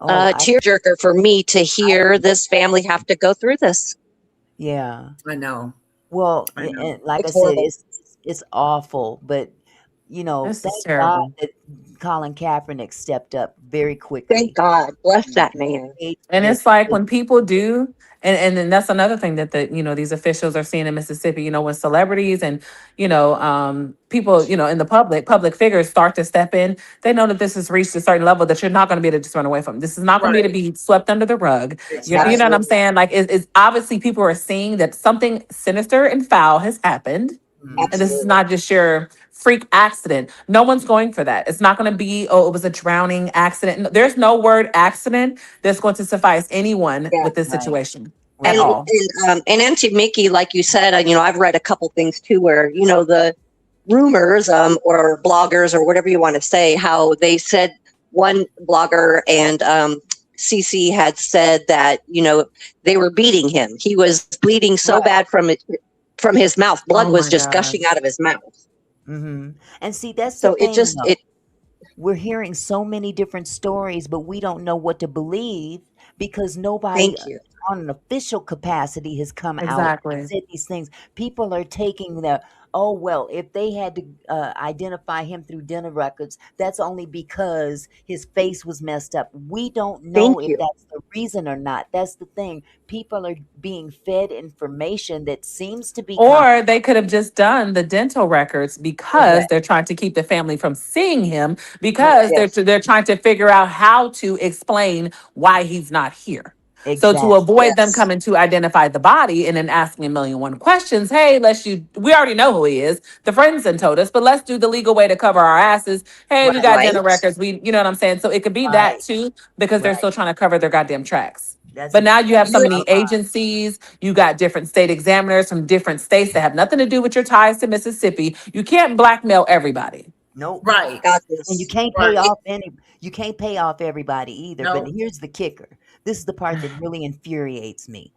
a tearjerker for me to hear this family have to go through this. yeah. I know. Well, I know. and like I It's said, horrible. it's awful, but This is thank God terrible. that Colin Kaepernick stepped up very quickly. Thank God. Bless And that man. And just it's like when people do, and then that's another thing that these officials are seeing in Mississippi, when celebrities and, people, in the public figures start to step in, they know that this has reached a certain level that you're not going to be able to just run away from. This is not going to be able to Right. be swept under the rug. You know what Exactly. I'm saying? Like it's obviously people are seeing that something sinister and foul has happened. Mhm. And this is Absolutely. not just your freak accident. No one's going for that. It's not going to be, oh, it was a drowning accident. No, there's no word accident that's going to suffice anyone Yeah. with this Right, situation at And right. all. and Auntie Mickey, like you said, I've read a couple things too, where the rumors, or bloggers or whatever you want to say, how they said one blogger and CC had said that they were beating him. He was bleeding so Right. bad from his mouth. Blood Oh was my just gushing gosh. out of his mouth. And see, that's the So it thing, just though. it. We're hearing so many different stories, but we don't know what to believe because nobody Thank you. on an official capacity has come out and Exactly. said these things. People are taking the, oh, well, if they had to identify him through dinner records, that's only because his face was messed up. We don't know Thank if you. that's the reason or not. That's the thing. People are being fed information that seems to be Or they could have just done the dental records because correct. they're trying to keep the family from seeing him because Correct. Yes. they're trying to figure out how to explain why he's not here. So to Exactly. avoid them Yes. coming to identify the body and then asking a million one questions, hey, we already know who he is. The friends then told us, but let's do the legal way to cover our asses. Hey, we Right. got dental Right. records. You know what I'm saying? So it could be that Right. too, because they're Right. still trying to cover their goddamn tracks. That's But now you have so exactly You many right. agencies, you got different state examiners from different states that have nothing to do with your ties to Mississippi. You can't blackmail everybody. Nope. Right. got And you this. can't pay Right. off you can't pay off everybody either. But No. here's the kicker. This is the part that really infuriates me.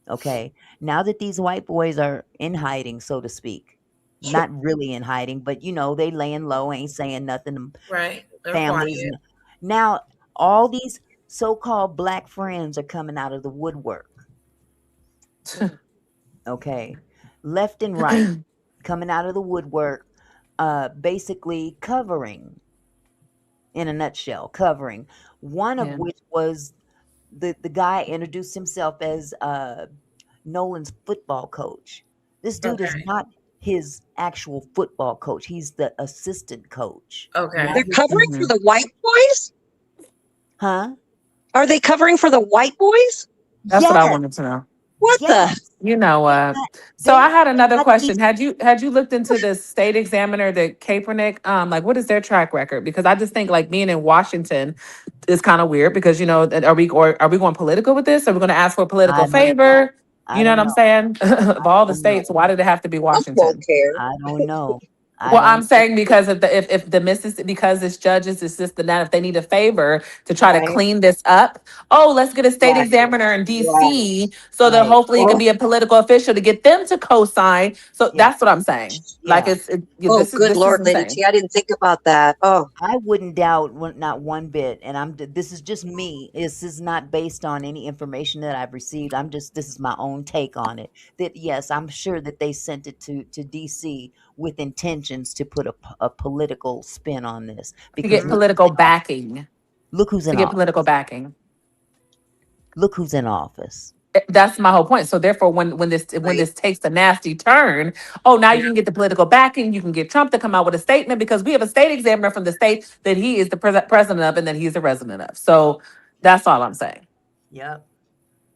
Okay. Now that these white boys are in hiding, so to speak. Sure. Not really in hiding, but they laying low, ain't saying nothing to Right. They're quiet. families. Now all these so-called black friends are coming out of the woodwork. Okay. Left and right. Coming out of the woodwork, basically covering, in a nutshell, covering. One of Yeah, which was the guy introduced himself as Nolan's football coach. This dude is Okay. not his actual football coach. He's the assistant coach, not Okay. They're his. covering for hmm the white boys. Huh? Are they covering for the white boys? that's what I Yes, wanted to know. What yes. the? You know They're what? not. So I They had another not these. question. Had you looked into the state examiner, the Kaepernick? Like, what is their track record? Because I just think like being in Washington is kind of weird. Because are we going political with this? Are we going to ask for a political I don't know. favor? I You know don't what I'm know. saying? Of I all the don't know. states, why did it have to be Trump won't Washington? care. I don't know. I Well, I'm don't think saying because of the if the Mississippi, because it's judges, it's this and that, if they need a favor to try to Right. clean this up, oh, let's get a state Right. examiner in Right. DC so that right. hopefully it can Oh, be a political official to get them to co-sign. So Yeah, that's what I'm saying. Like yeah. oh, good this is Lord, Lady insane. T. I didn't think about that. Oh, I wouldn't doubt not one bit, and this is just me. This is not based on any information that I've received. This is my own take on it. That yes, I'm sure that they sent it to DC with intentions to put a political spin on this To because get Mhm. political backing. look who's To in get office. political backing. Look who's in office. That's my whole point. So therefore, when right. this takes a nasty turn, oh, now Yeah. you can get the political backing. You can get Trump to come out with a statement because we have a state examiner from the state that he is the president of and that he's a resident of. So that's all I'm saying. Yep,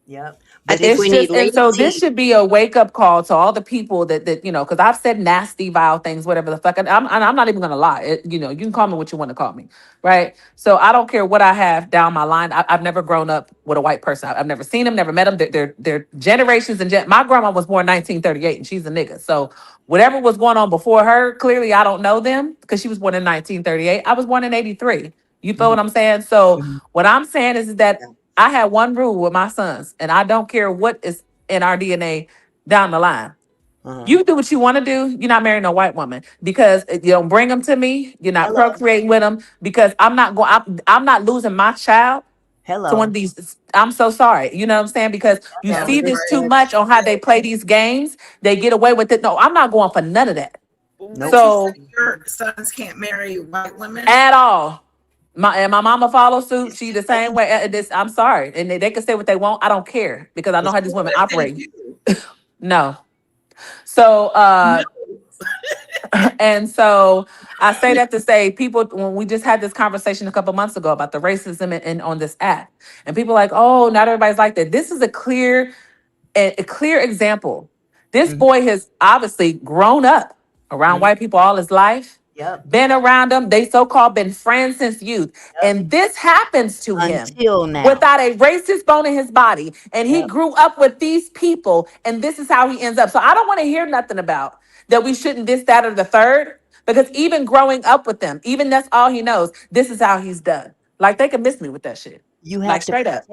yep. I But think It's we it's need just, and Lady so this T. should be a wake up call to all the people that because I've said nasty, vile things, whatever the fuck, and I'm not even gonna lie. You can call me what you want to call me, right? So I don't care what I have down my line. I've never grown up with a white person. I've never seen them, never met them. They're generations and my grandma was born 1938, and she's a nigga. So whatever was going on before her, clearly I don't know them because she was born in 1938. I was born in 83. You feel mhm, what I'm saying? So mhm. what I'm saying is that Yeah. I had one rule with my sons, and I don't care what is in our DNA down the line. Uh-huh. You do what you want to do. You're not marrying a white woman because you don't bring them to me. You're not Hello, procreating with them because I'm not going. I'm not losing my child to one of hello, these. I'm so sorry. You know what I'm saying? Because you That hello. see was this too right. much on how they play these games. They get away with it. No, I'm not going for none of that. Nope. What you So say? Your sons can't marry white women? at all. My mama follows suit. She the same way. This I'm sorry, and they can say what they want. I don't care because I know It's how these Well, women what if they operate. do? No. So No. and so I say that to say people when we just had this conversation a couple months ago about the racism on this app, and people like, oh, not everybody's like that. This is a clear example. This mhm, boy has obviously grown up around mhm. white people all his life, Yep, been around them. They so-called been friends since youth. yep. And this happens to him Until now. without a racist bone in his body. And he Yep. grew up with these people, and this is how he ends up. So I don't want to hear nothing about that we shouldn't this, that, or the third. Because even growing up with them, even that's all he knows, this is how he's done. Like they can miss me with that shit. You Like have to straight up.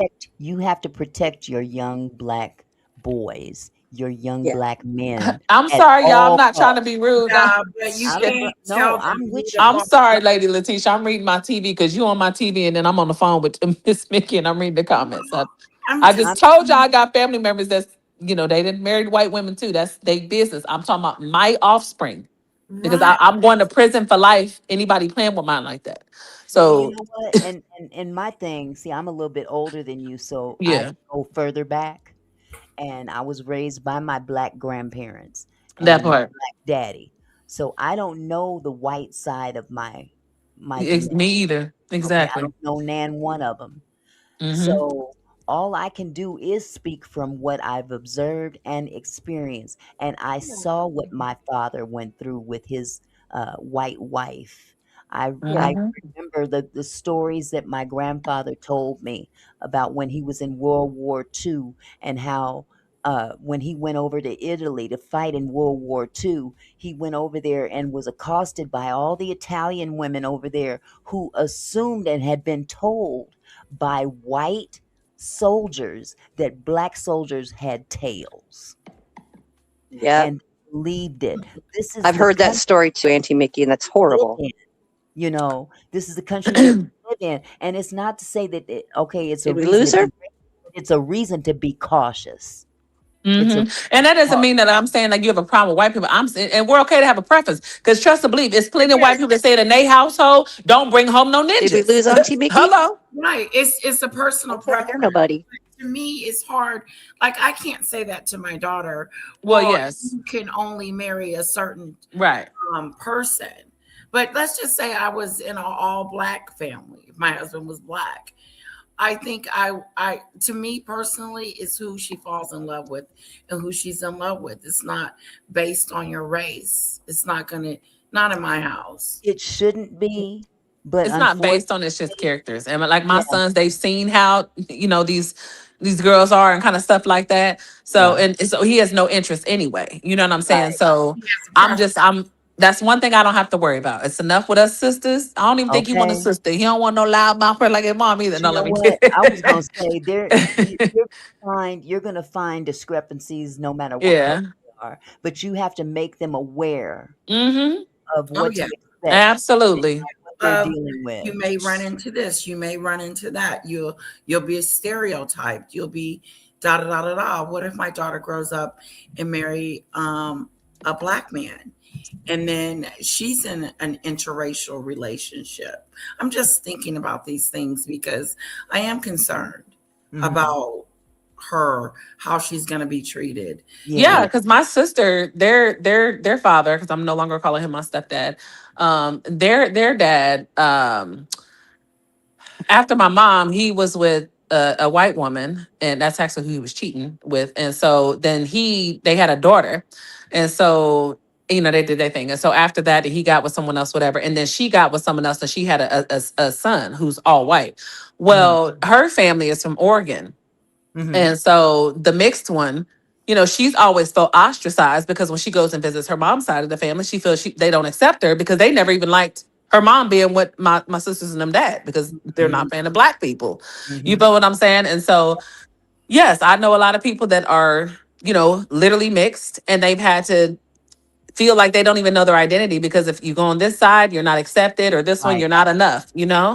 protect your young black boys, your young Yeah. black men I'm at sorry, y'all. I'm all not trying to costs. be rude. Yeah, but you can't No, tell them I'm who with to you. I'm fall sorry, for. Lady Letitia. I'm reading my TV because you on my TV and then I'm on the phone with Miss Mickey and I'm reading the comments. I'm I just just I'm told y'all I got family members they didn't marry white women too. That's their business. I'm talking about my offspring because right. I'm going to prison for life. Anybody playing with mine like that. well, you So know what? And my thing, see, I'm a little bit older than you, so I yeah, go further back. And I was raised by my black grandparents that and my part. black daddy. So I don't know the white side of my Me DNA. either. Okay, I Exactly. don't know nan one of them. Mm-hmm. So all I can do is speak from what I've observed and experienced. And I saw what my father went through with his white wife. I Mm-hmm. remember the stories that my grandfather told me about when he was in World War II and how when he went over to Italy to fight in World War II, he went over there and was accosted by all the Italian women over there who assumed and had been told by white soldiers that black soldiers had tails Yep. and believed it. This is I've the heard that country story too, Auntie Mickey, and that's we live horrible. in. This is the country that we live in. And it's not to say that, okay, it's a Did we reason lose to her? be racist, but it's a reason to be cautious. It's a Mm-hmm. And that doesn't mean that I'm saying like you have a problem with white people. I'm saying, and we're okay to have a preference because trust and believe, it's plenty of white people that say it in their household, don't bring home no Did we ninjas. lose Auntie Mickey? Hello. Right. It's a I personal can't hear preference. nobody. To me, it's hard. Like I can't say that to my daughter. Well, Well, yes. you can only marry a certain Right. person. But let's just say I was in an all black family. If my husband was black, I think I to me personally, it's who she falls in love with and who she's in love with. It's not based on your race. It's not in my house. it shouldn't be, but It's not based on it's unfortunately, just characters. And like my yeah, sons, they've seen how these girls are and kind of stuff like that. So yeah, and so he has no interest anyway. You know what I'm saying? right. So He has a I'm preference. just I'm That's one thing I don't have to worry about. It's enough with us sisters. I don't even think you want a Okay. sister. He don't want no loud mouth her like his mom either. But you No, let know me kid. what? I was gonna say you're gonna find discrepancies no matter what color Yeah. they are, but you have to make them aware Mm-hmm. of Oh what yeah. to expect and Absolutely. what they're Um, dealing with. you may run into this. You may run into that. You'll be stereotyped. You'll be da da da da da. What if my daughter grows up and marry a black man, and then she's in an interracial relationship? I'm just thinking about these things because I am concerned Mhm. about her, how she's going to be treated. Yeah, Yeah. because my sister, their father, because I'm no longer calling him my stepdad. Their dad, after my mom, he was with a white woman, and that's actually who he was cheating with. And so then they had a daughter, and so they did their thing. And so after that, he got with someone else, whatever. And then she got with someone else, and she had a son who's all white. Mhm. Well, her family is from Oregon. Mhm. And so the mixed one, she's always felt ostracized because when she goes and visits her mom's side of the family, she feels they don't accept her because they never even liked her mom being with my sisters and them dad because they're not Mhm. fan of black people. You Mhm. feel what I'm saying? And so, yes, I know a lot of people that are, literally mixed and they've had to feel like they don't even know their identity because if you go on this side, you're not accepted or this one, Right. you're not enough.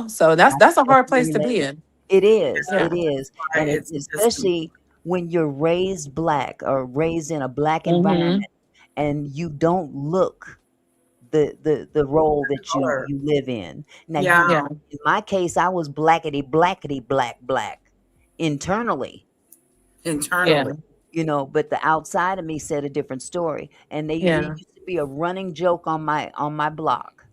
So I that's a can hard place definitely to be relate. in. It is. Yeah. It is. Why And it's just especially when you're raised black or raised in a black Mm-hmm. environment and you don't look the role that color. you live in. Now Yeah, Yeah. in my case, I was blackety black internally, you Yeah. internally. know, but the outside of me said a different story. And it Yeah. used to be a running joke on my block.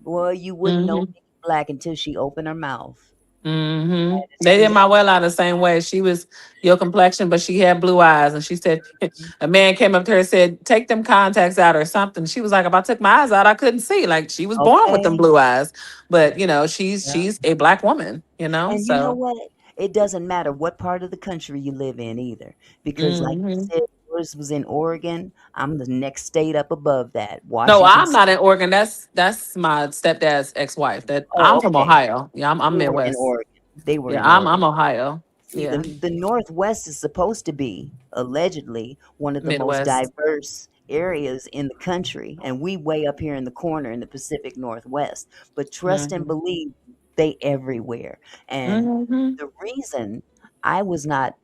Boy, you wouldn't know Mm-hmm. me black until she opened her mouth. Hmm. Had to They did say my well out the same way. She was your complexion, but she had blue eyes. And she said, it. a man came up to her and said, take them contacts out or something. She was like, if I took my eyes out, I couldn't see. Like she was born with them Okay. blue eyes. But she's Yeah. she's a black woman. And you know So what? It doesn't matter what part of the country you live in either. Because like you hmm said, yours was in Oregon. I'm the next state up above that, no, Washington I'm State. not in Oregon. That's my stepdad's ex-wife. That I'm Oh, from okay. Ohio. Yeah, I'm They were in Midwest. Oregon. They were Yeah, in I'm Oregon. Ohio. See, Yeah. the Northwest is supposed to be allegedly one of the most Midwest. diverse areas in the country, and we way up here in the corner in the Pacific Northwest. But trust and Hmm. believe, they everywhere. And Hmm. the reason I was not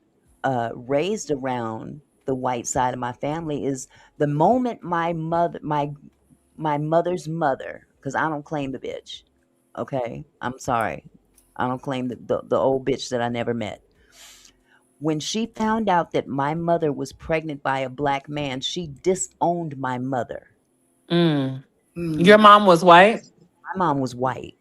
raised around the white side of my family is the moment my mother's mother, because I don't claim the bitch. Okay, I'm sorry. I don't claim the old bitch that I never met. When she found out that my mother was pregnant by a black man, she disowned my mother. Mm. Your Mm. mom was white? My mom was white.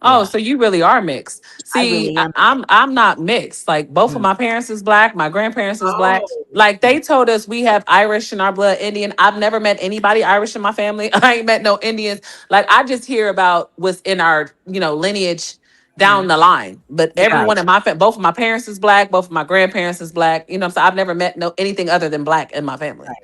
Oh, Yeah, so you really are mixed. I See, really am a I'm not mixed. Like both of mm, my parents is black, my grandparents is black. Oh, Like mm, they told us we have Irish in our blood, Indian. I've never met anybody Irish in my family. I ain't met no Indians. Like I just hear about what's in our, lineage down mm, the line. But yeah. everyone right, in my family, both of my parents is black, both of my grandparents is black. So I've never met no anything other than black in my family. right.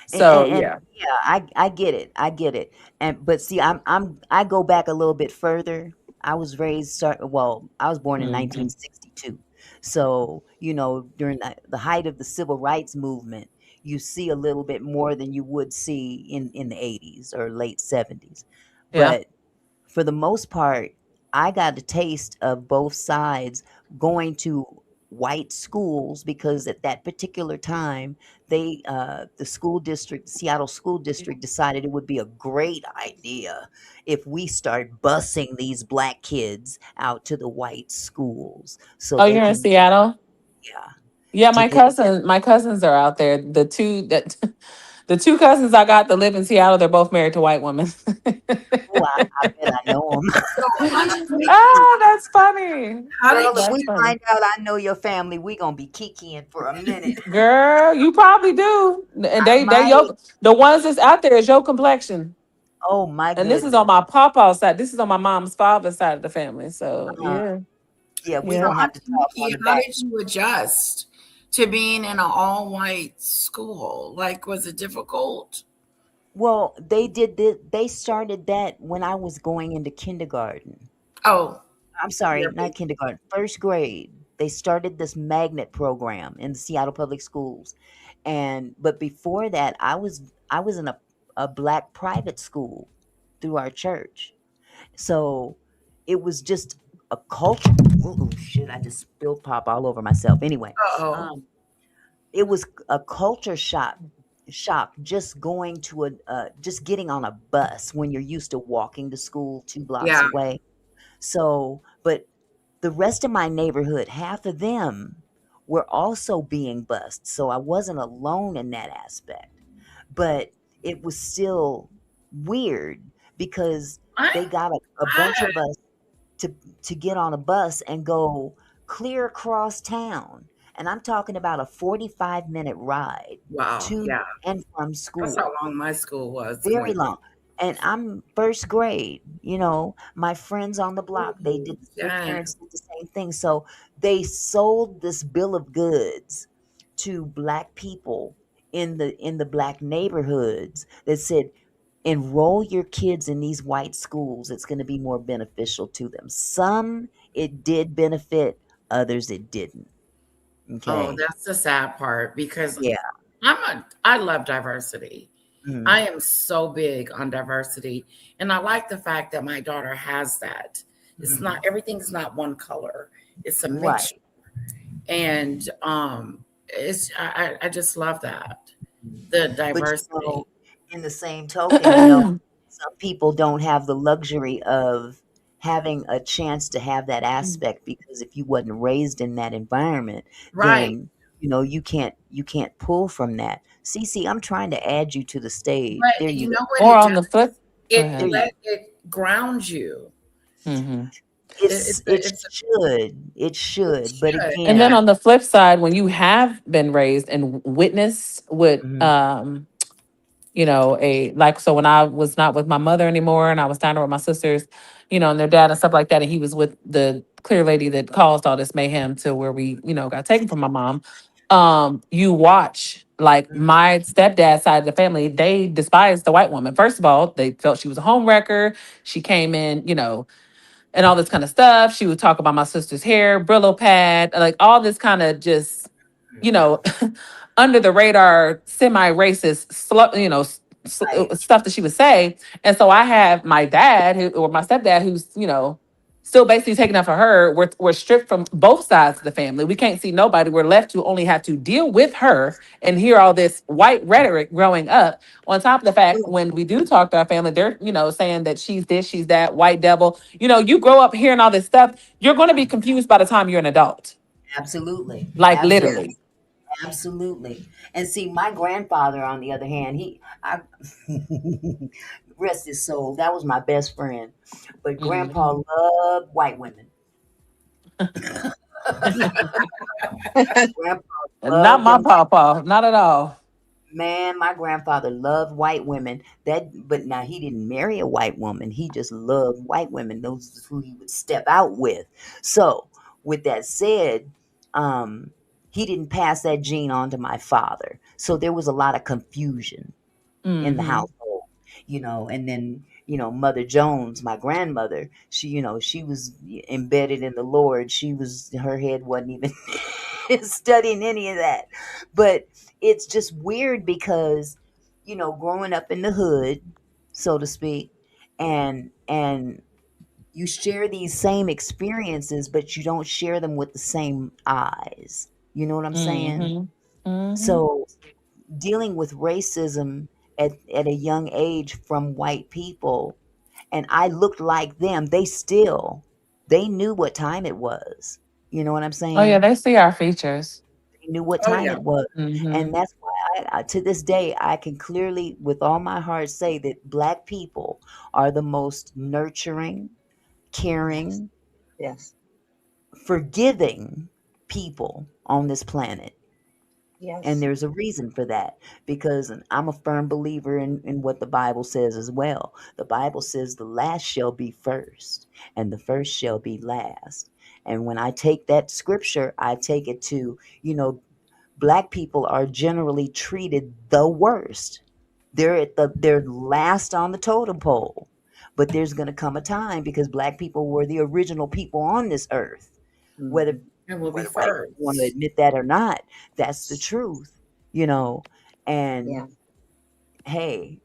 So And yeah. yeah, I get it. I get it. And but see, I go back a little bit further. I was born in Hmm. 1962. So, during the height of the civil rights movement, you see a little bit more than you would see in the 80s or late 70s. Yeah. But for the most part, I got a taste of both sides going to white schools because at that particular time the school district, Seattle school district, decided it would be a great idea if we start busing these black kids out to the white schools so Oh, they you're in can, Seattle? yeah, Yeah, to my get, cousins are out there. The two cousins I got that live in Seattle, they're both married to white women. oh, I bet I know them. So honestly, Oh, that's funny. how Girl, did if you? That's we funny. find out I know your family, we gonna be kikiing for a minute. Girl, you probably do. And I they might. the ones that's out there is your complexion. Oh my And this is on goodness. my pawpaw side. This is on my mom's father's side of the family. So Uh, yeah. yeah, we Yeah. So gonna have to Auntie talk on Nikki, the how back. did you adjust to being in an all-white school? Like, was it difficult? Well, they started that when I was going into kindergarten. Oh, I'm sorry, you're not kindergarten, first grade. They started this magnet program in the Seattle Public Schools. And but before that, I was in a black private school through our church. So it was just a culture. Oh shit! I just spilled pop all over myself. Anyway, oh, um, it was a culture shock just going to just getting on a bus when you're used to walking to school 2 blocks yeah. away. So, but the rest of my neighborhood, half of them were also being bused. So I wasn't alone in that aspect. But it was still weird because I, they got a bunch I, of us to get on a bus and go clear across town. And I'm talking about a 45-minute ride wow, to yeah. and from That's how school. long my school was Very going. long. And I'm first grade, my friends on the block, Ooh, their dang. parents did the same thing. So they sold this bill of goods to black people in the black neighborhoods that said, enroll your kids in these white schools. It's going to be more beneficial to them. Some it did benefit, others it didn't. Oh, Okay. that's the sad part because Yeah. I love diversity. Mhm. I am so big on diversity, and I like the fact that my daughter has that. It's not Mhm. everything's not one color. It's a Right. mixture, and it's I just love that the But diversity. in the same token, some people don't have the luxury of having a chance to have that aspect because if you wasn't raised in that environment, Right, then you can't pull from that. Cece, I'm trying to add you to the stage. There but you you go. know what Or it on the does? flip, go It There ahead. you let it grounds you. Hmm. It's it it's should. It it should. But should, And then again, yeah. on the flip side, when you have been raised and witness what, mhm, a like, so when I was not with my mother anymore and I was down there with my sisters, and their dad and stuff like that, and he was with the clear lady that caused all this mayhem to where we, got taken from my mom. You watch like mhm, my stepdad side of the family, they despised the white woman. First of all, they felt she was a home wrecker. She came in, and all this kind of stuff. She would talk about my sister's hair, Brillo pad, like all this kind of just, you mhm. know, under the radar, semi-racist, Right. stuff that she would say. And so I have my dad or my stepdad, who's, still basically taking up for her. We're stripped from both sides of the family. We can't see nobody. We're left to only have to deal with her and hear all this white rhetoric growing up. On top of the fact, when we do talk to our family, they're, saying that she's this, she's that, white devil. You grow up hearing all this stuff, you're going to be confused by the time you're an adult. Absolutely. Like Absolutely. literally. Absolutely. And see, my grandfather, on the other hand, rest his soul, that was my best friend. But grandpa Mhm. loved white women. Grandpa Not loved my them. papa, not at all. Man, my grandfather loved white women. But now he didn't marry a white woman. He just loved white women. Those is who he would step out with. So, with that said, um, he didn't pass that gene on to my father. So there was a lot of confusion in the Hmm. household, and then, Mother Jones, my grandmother, she was embedded in the Lord. Her head wasn't even studying any of that. But it's just weird because, growing up in the hood, so to speak, and you share these same experiences, but you don't share them with the same eyes. You know what I'm saying? Hmm. Hmm. So dealing with racism at a young age from white people, and I looked like them, they knew what time it was. You know what I'm Oh yeah, saying? they see our features. They knew what Oh time yeah. it was. Hmm. And that's why to this day, I can clearly, with all my heart, say that black people are the most nurturing, Yes. caring, Yes. forgiving people on this planet. And Yes. there's a reason for that because I'm a firm believer in what the Bible says as well. The Bible says the last shall be first and the first shall be last. And when I take that scripture, I take it to, black people are generally treated the worst. they're last on the totem pole. But there's going to come a time, because black people were the original people on this earth, whether Mhm. And we'll be white people want to first. admit that or not. That's the truth, you know. Yeah. And hey,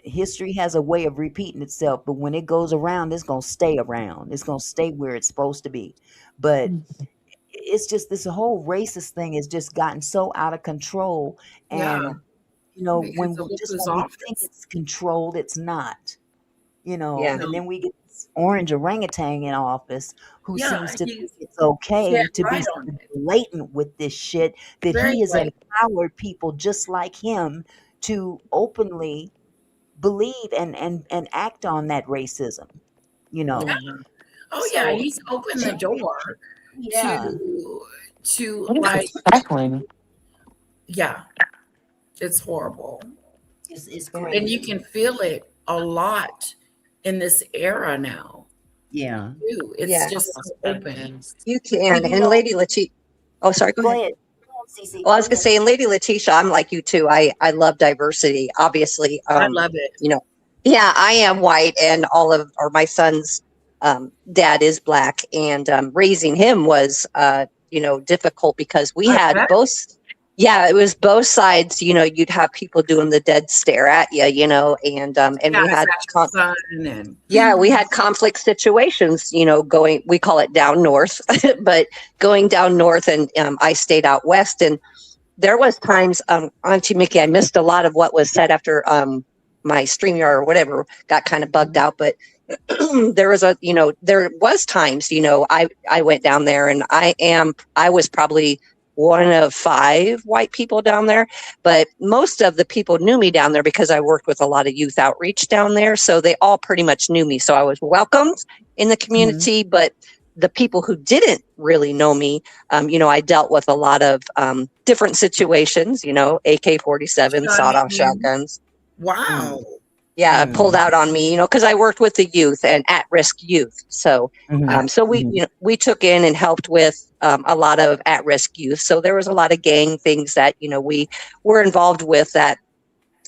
history has a way of repeating itself, but when it goes around, it's gonna stay around. It's gonna stay where it's supposed to be. But it's just this whole racist thing has just gotten so out of control. Yeah, And because of look who's when we think office. it's controlled, it's not. Yeah. And No, then we get this orange orangutan in office who yeah, seems to think he's it's dead okay to be right on so it. blatant with this shit, that Very he has blatant. empowered people just like him to openly believe and act on that racism, you know. Yeah. Oh yeah, So he's opened the door yeah, to What is like, this crackling? yeah, it's horrible. it's Yeah. And you crazy. can feel it a lot in this era now Yeah. too. It's Yeah. just Oh, so open. goodness. You Well, can. And Lady Letitia. Oh, sorry. Go go ahead. ahead. Go on, Cece. Well, I was Go gonna ahead. say, and Lady Letitia, I'm like you too. I love diversity. Obviously, I love it. you know, yeah, I am white, and all of or my son's dad is black, and raising him was difficult because we I had bet. both. Yeah, it was both sides. You'd have people doing the dead stare at you, and Yeah, we is had that your son? And yeah, we had conflict situations, going, we call it down north, but going down north, and I stayed out west. And there was times, Auntie Mickey, I missed a lot of what was said after my StreamYard or whatever got kind of bugged out. But there was times, I went down there, and I was probably one of five white people down there, but most of the people knew me down there because I worked with a lot of youth outreach down there. So they all pretty much knew me. So I was welcomed in the Mhm. community, but the people who didn't really know me, I dealt with a lot of different situations, AK-47, sawed shunning off you. shotguns. Wow. Mm. Yeah, pulled Mm. out on me, because I worked with the youth and at-risk youth. So, Mhm. so we, Mhm. we took in and helped with a lot of at-risk youth. So there was a lot of gang things that we were involved with. That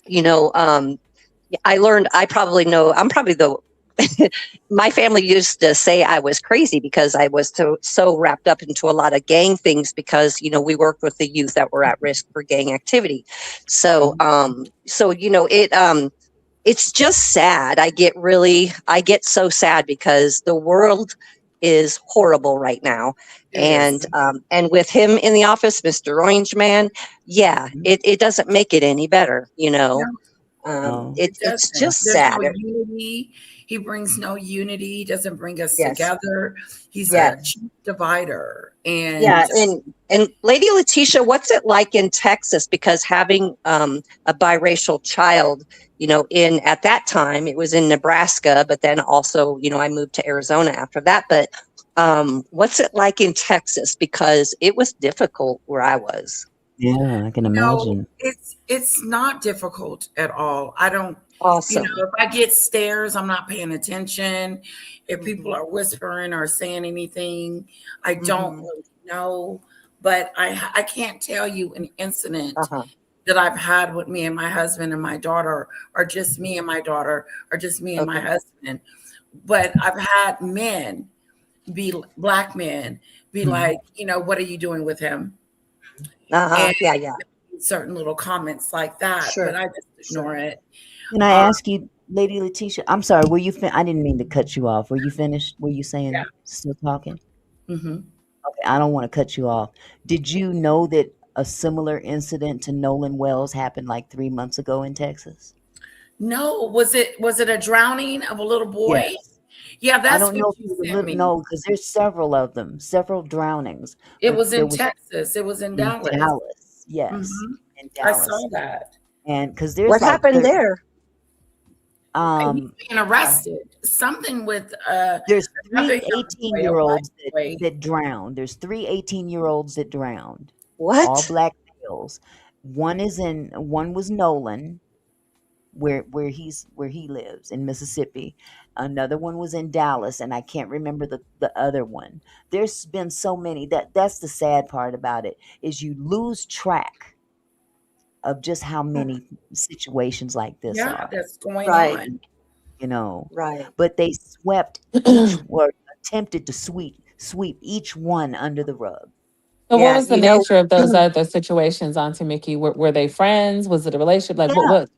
you know, I learned. I probably know. I'm probably the. My family used to say I was crazy because I was so wrapped up into a lot of gang things, because we worked with the youth that were at risk for gang activity. So Mhm. it's just sad. I get so sad because the world is horrible right now. It is. And with him in the office, Mr. Orange Man, yeah, Mhm. it doesn't make it any better, No, No. it it's doesn't. just There's no sad. unity. He brings no unity. He doesn't bring us Yes. together. He's Yeah. a chief divider. Yeah, And and Lady Letitia, what's it like in Texas? Because having a biracial child, in at that time it was in Nebraska, but then also, I moved to Arizona after that. But what's it like in Texas? Because it was difficult where I was. Yeah, I can no, imagine. it's not difficult at all. I don't, Awesome. if I get stares, I'm not paying attention. If people Hmm. are whispering or saying anything, I don't Hmm. really know. But I can't tell you an incident Uh-huh. that I've had with me and my husband and my daughter, or just me and my daughter, or just me and my Okay. husband. But I've had men black men be Mhm. like, what are you doing with him? And Uh-huh. Yeah, yeah. certain little comments like that, but Sure. I just Sure. ignore it. Can I Uh, ask you, Lady Letitia? I'm sorry. Were you? I didn't mean to cut you off. Were you finished? Were you yeah. saying still talking? hmm Okay, I don't want to cut you off. Did you know that a similar incident to Nolan Wells happened like 3 months ago in Texas? No, was it a drowning of a little boy? Yes. Yeah, I that's don't what know if you it was a sent little, me. no, because there's several of them, several drownings, It but was there in was Texas. It was in in Dallas. Dallas. Yes, hmm in I saw Dallas, that. and because there's What like happened 30. there? He's Um, being arrested. Something with there's another three young 18 boy, a year white olds boy. that drowned. There's three 18-year-olds that drowned, all What? black males. One was Nolan, where he lives in Mississippi. Another one was in Dallas, and I can't remember the other one. There's been so many. That's the sad part about it, is you lose track of just how many situations like this Yeah, are, that's going Right. on. you know. Right. But they swept each or attempted to sweep each one under the rug. So what Yeah. was the nature of those other situations, Auntie Mickey? Were they friends? Was it a relationship? Like Yeah, what?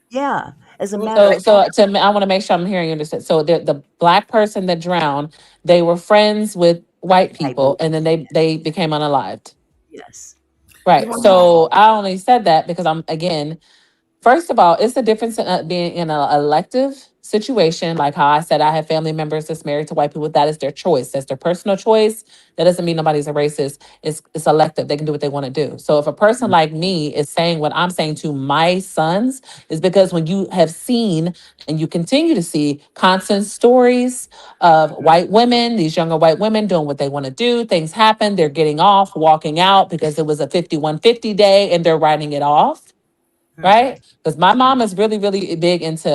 yeah. As a matter So of fact, I want to make sure I'm hearing you understand. So the black person that drowned, they were friends with white white people, and people. then they became unalived. Yes. You Right. want to So I only said that because I'm again. First of all, it's the difference in being in an elective situation. Like how I said, I have family members that's married to white people. That is their choice. That's their personal choice. That doesn't mean nobody's a racist. It's elective. They can do what they want to do. So if a person like me is saying what I'm saying to my sons, is because when you have seen and you continue to see constant stories of white women, these younger white women doing what they want to do, things happen, they're getting off, walking out because it was a 5150 day and they're writing it off, right? Because my mom is really, really big into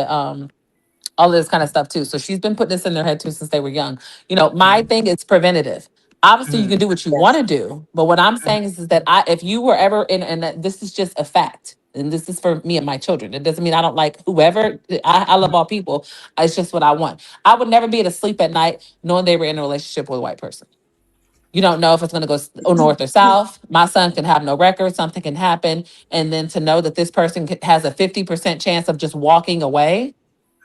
all of this kind of stuff too. So she's been putting this in their head too since they were young. You know, my thing is preventative. Obviously, you can do what you want Yes. to do, but what I'm saying is that if you were ever in, and that this is just a fact, and this is for me and my children. It doesn't mean I don't like whoever. I love all people. It's just what I want. I would never be able to sleep at night knowing they were in a relationship with a white person. You don't know if it's going to go north or south. My son can have no record. Something can happen. And then to know that this person has a 50% chance of just walking away,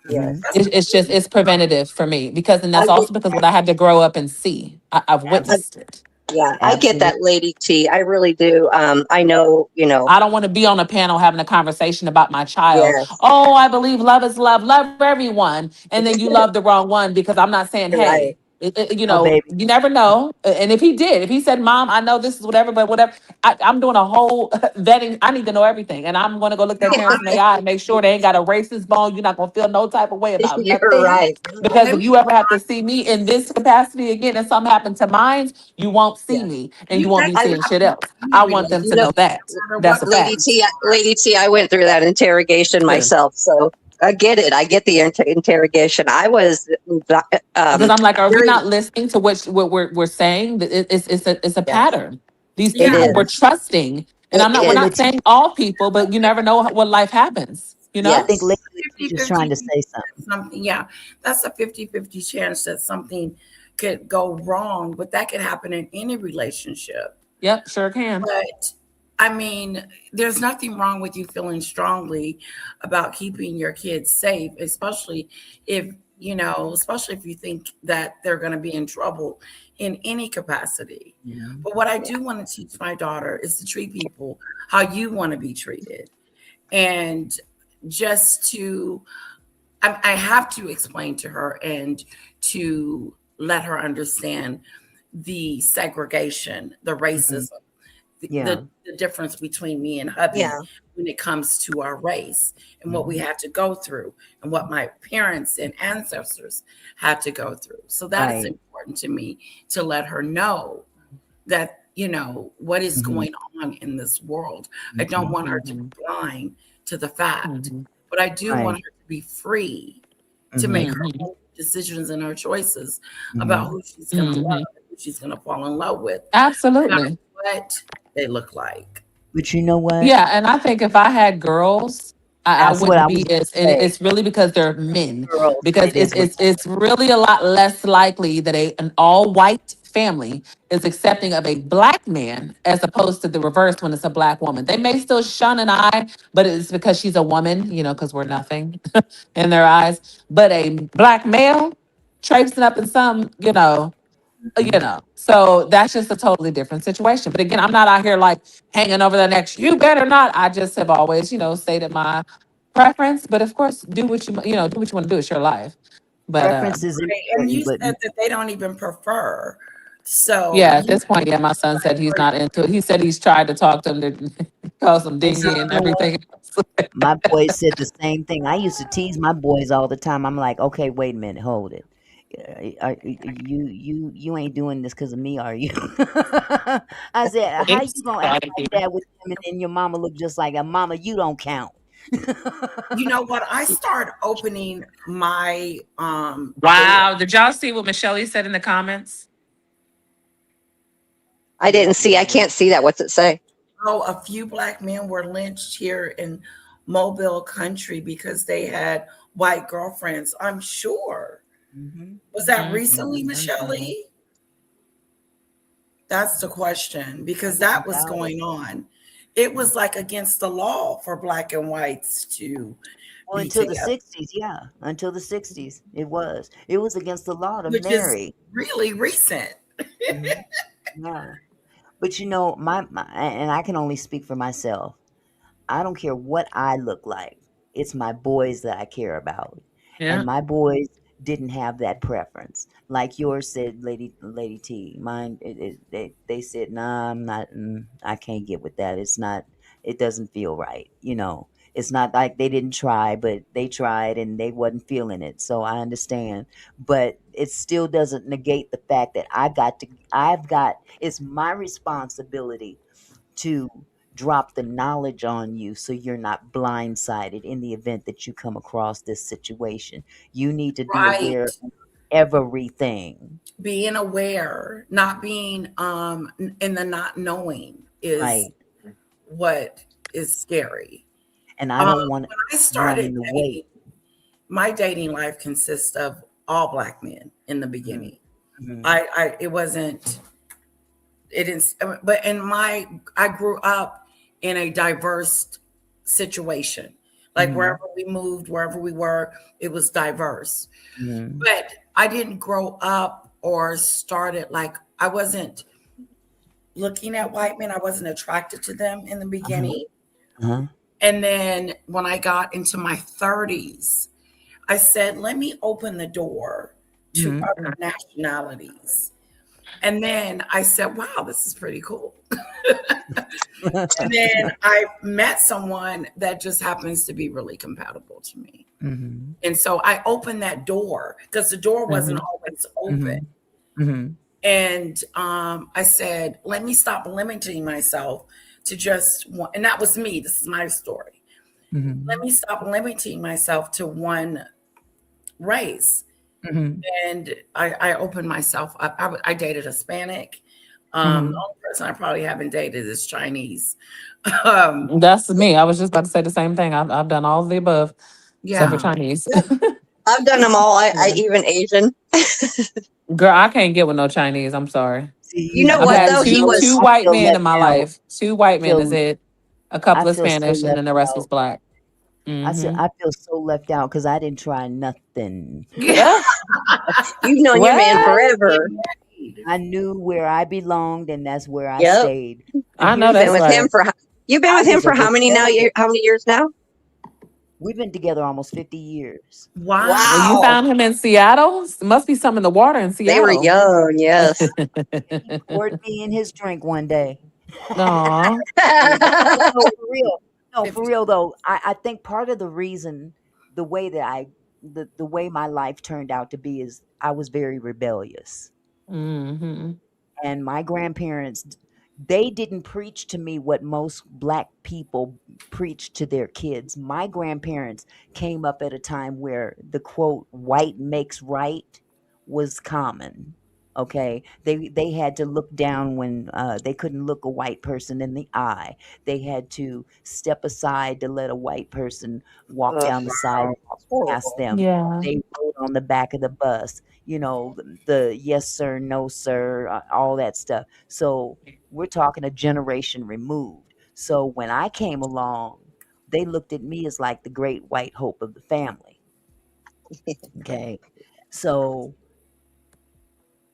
Yes. it's just, it's preventative for me. Because, and I that's get, also because what I had to grow up and see. I've I, witnessed it. yeah, I get Absolutely. that, Lady T. I really do. I know, I don't want to be on a panel having a conversation about my child. yes, Oh, I believe love is love. Love everyone. And then you love the wrong one because I'm not saying, you're right. hey, you Oh, know, baby. you never know. And if he said, Mom, I know this is whatever, but whatever, I'm doing a whole vetting. I need to know everything. And I'm going to go look their parents in the eye and make sure they ain't got a racist bone. You're not going to feel no type of way about You're nothing. right. well, Because let if me you ever have to see me in this capacity again and something happened to mine, you won't see Yeah. me and you you won't that be I, can seeing shit happen else. in any I want them relationship, to you know, know that. no matter That's what a the Lady fact. T, reasons are. Lady T, I went through that interrogation Good. myself, so I get it. I get the interrogation. I was Because I'm like, are we very. not listening to what we're saying? That it's a Yes, pattern. These it Yeah, people we're is. trusting, and It we're But is. not saying all people, but you never know what life happens. You I know. think Yes. Lady fifty Letitia's fifty trying to chance say that something. something, yeah, that's a 50-50 chance that something could go wrong, but that could happen in any relationship. Yep, sure can. But I mean, there's nothing wrong with you feeling strongly about keeping your kids safe, especially if, especially if you think that they're going to be in trouble in any capacity. Mhm. But what I Yeah. do want to teach my daughter is to treat people how you want to be treated. And just to, I have to explain to her and to let her understand the segregation, the Mhm. racism, Yeah. the difference between me and hubby Yeah. when it comes to our race and what we Mhm. had to go through and what my parents and ancestors had to go through. So that is Right. important to me to let her know that, what is Mhm. going on in this world. I don't Mhm. want her to be Hmm. blind to the fact, Hmm. but I do want Right. her to be free to make Mhm. her Hmm. own decisions and her choices about Mhm. who she's going to love Hmm. and who she's going to fall in love with, no matter Absolutely. what they look like. But you know what? Yeah, and I think if I had girls, I That's what wouldn't I be was gonna as, and say. it's really because they're men. Girls, Because it is what it's really a lot less likely that an all white family is accepting of a black man as opposed to the reverse when it's a black woman. They may still shun an eye, but it's because she's a woman, because we're nothing in their eyes. But a black male traipsing up in some, Mhm. so that's just a totally different situation. But again, I'm not out here like hanging over the next, you better not. I just have always, stated my preference. But of course, do what you want to do. It's your life. But Preference is Right. And important, you but said that they don't even prefer. So yeah, at you this point, yeah, my son said he's are not into it. He said he's tried to talk to him to call him and see, dingy and you know what? everything. My boys said the same thing. I used to tease my boys all the time. I'm like, okay, wait a minute, hold it. You ain't doing this because of me, are you? I said, how you It's gonna act gotta like be. that with him, and then your mama look just like a mama? You don't count. you know what? I start opening my door. Wow. Did y'all see what Michelle said in the comments? I didn't see. I can't see that. What's it say? Oh, a few black men were lynched here in Mobile country because they had white girlfriends. I'm sure. Mm-hmm. Was that recently, Mm-hmm. Michelle E? That's the question I because wouldn't that was doubt it. going on. It was like against the law for black and whites to Well, be until the together, 60s, yeah. Until the 60s, it was. It was against the law to which is marry. really recent. Hmm. Yeah. But and I can only speak for myself. I don't care what I look like. It's my boys that I care about. And Yeah. my boys didn't have that preference. Like yours said, Lady T. Mine, they said, nah, I'm not, I can't get with that. It's not, it doesn't feel right. It's not like they didn't try, but they tried and they wasn't feeling it. So I understand. But it still doesn't negate the fact that it's my responsibility to drop the knowledge on you so you're not blindsided in the event that you come across this situation. You need to be aware Right. of everything. Being aware, not being in the not knowing is Right. what is scary. And I don't want When I started running away. dating, my dating life consists of all black men in the beginning. Mm-hmm. It wasn't, it is, but I grew up in a diverse situation. Like Mm-hmm. wherever we moved, wherever we were, it was diverse. Mm-hmm. But I didn't grow up or started like I wasn't looking at white men. I wasn't attracted to them in the Uh-huh. beginning. Uh-huh. And then when I got into my 30s, I said, let me open the door to Mm-hmm. other nationalities. And then I said, wow, this is pretty cool. And then I met someone that just happens to be really compatible to me. Mm-hmm. And so I opened that door because the door wasn't Mm-hmm. always open. Mm-hmm. Mm-hmm. And I said, let me stop limiting myself to just one. And that was me. This is my story. Let Mm-hmm. me stop limiting myself to one race. Mm-hmm. And I opened myself up. I dated Hispanic. The Mm-hmm. only person I probably haven't dated is Chinese. Um, That's me. I was just about to say the same thing. I've done all of the above except for yeah. Chinese. Yep, I've done them all. I Yeah. even Asian. Girl, I can't get with no Chinese. I'm sorry. See, You know I've what had though? He two no, was. two I white feel men in left my out. life. Two white men is Feel it. A I couple of feel so Spanish, and left then the rest was out. black. Mm-hmm. I feel so left out because I didn't try nothing. Yeah. You've known your man What? forever. I knew where I belonged, and that's where I Yep. stayed. But I know You've here's been that's the with thing: him right. for. You've been I with him was a for how many now? rebellious. How many years now? We've been together almost 50 years. Well, you Wow. Wow. found him in Seattle. Must be some in the water in They were Seattle. young. Yes. He poured me in his drink one day. Aw. No, for real. No, for 50. real though. I think part of the reason, the way that the way my life turned out to be is I was very rebellious. Mm-hmm. And my grandparents, they didn't preach to me what most black people preach to their kids. My grandparents came up at a time where the quote white makes right was common. Okay, they had to look down when they couldn't look a white person in the eye. They had to step aside to let a white person walk Ugh, down the sidewalk past horrible. them. Yeah. They rode on the back of the bus, the yes sir, no sir, all that stuff. So we're talking a generation removed. So when I came along, they looked at me as like the great white hope of the family. Okay. So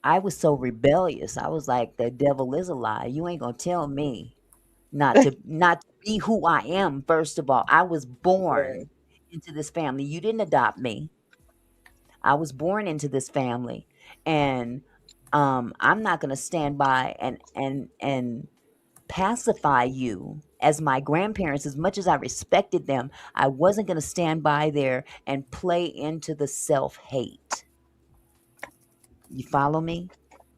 I was so rebellious. I was like, the devil is a lie. You ain't gonna tell me not to be who I am. First of all, I was Right. born into this family. You didn't adopt me. I was born into this family, and I'm not going to stand by and pacify you as my grandparents. As much as I respected them, I wasn't going to stand by there and play into the self hate. You follow me?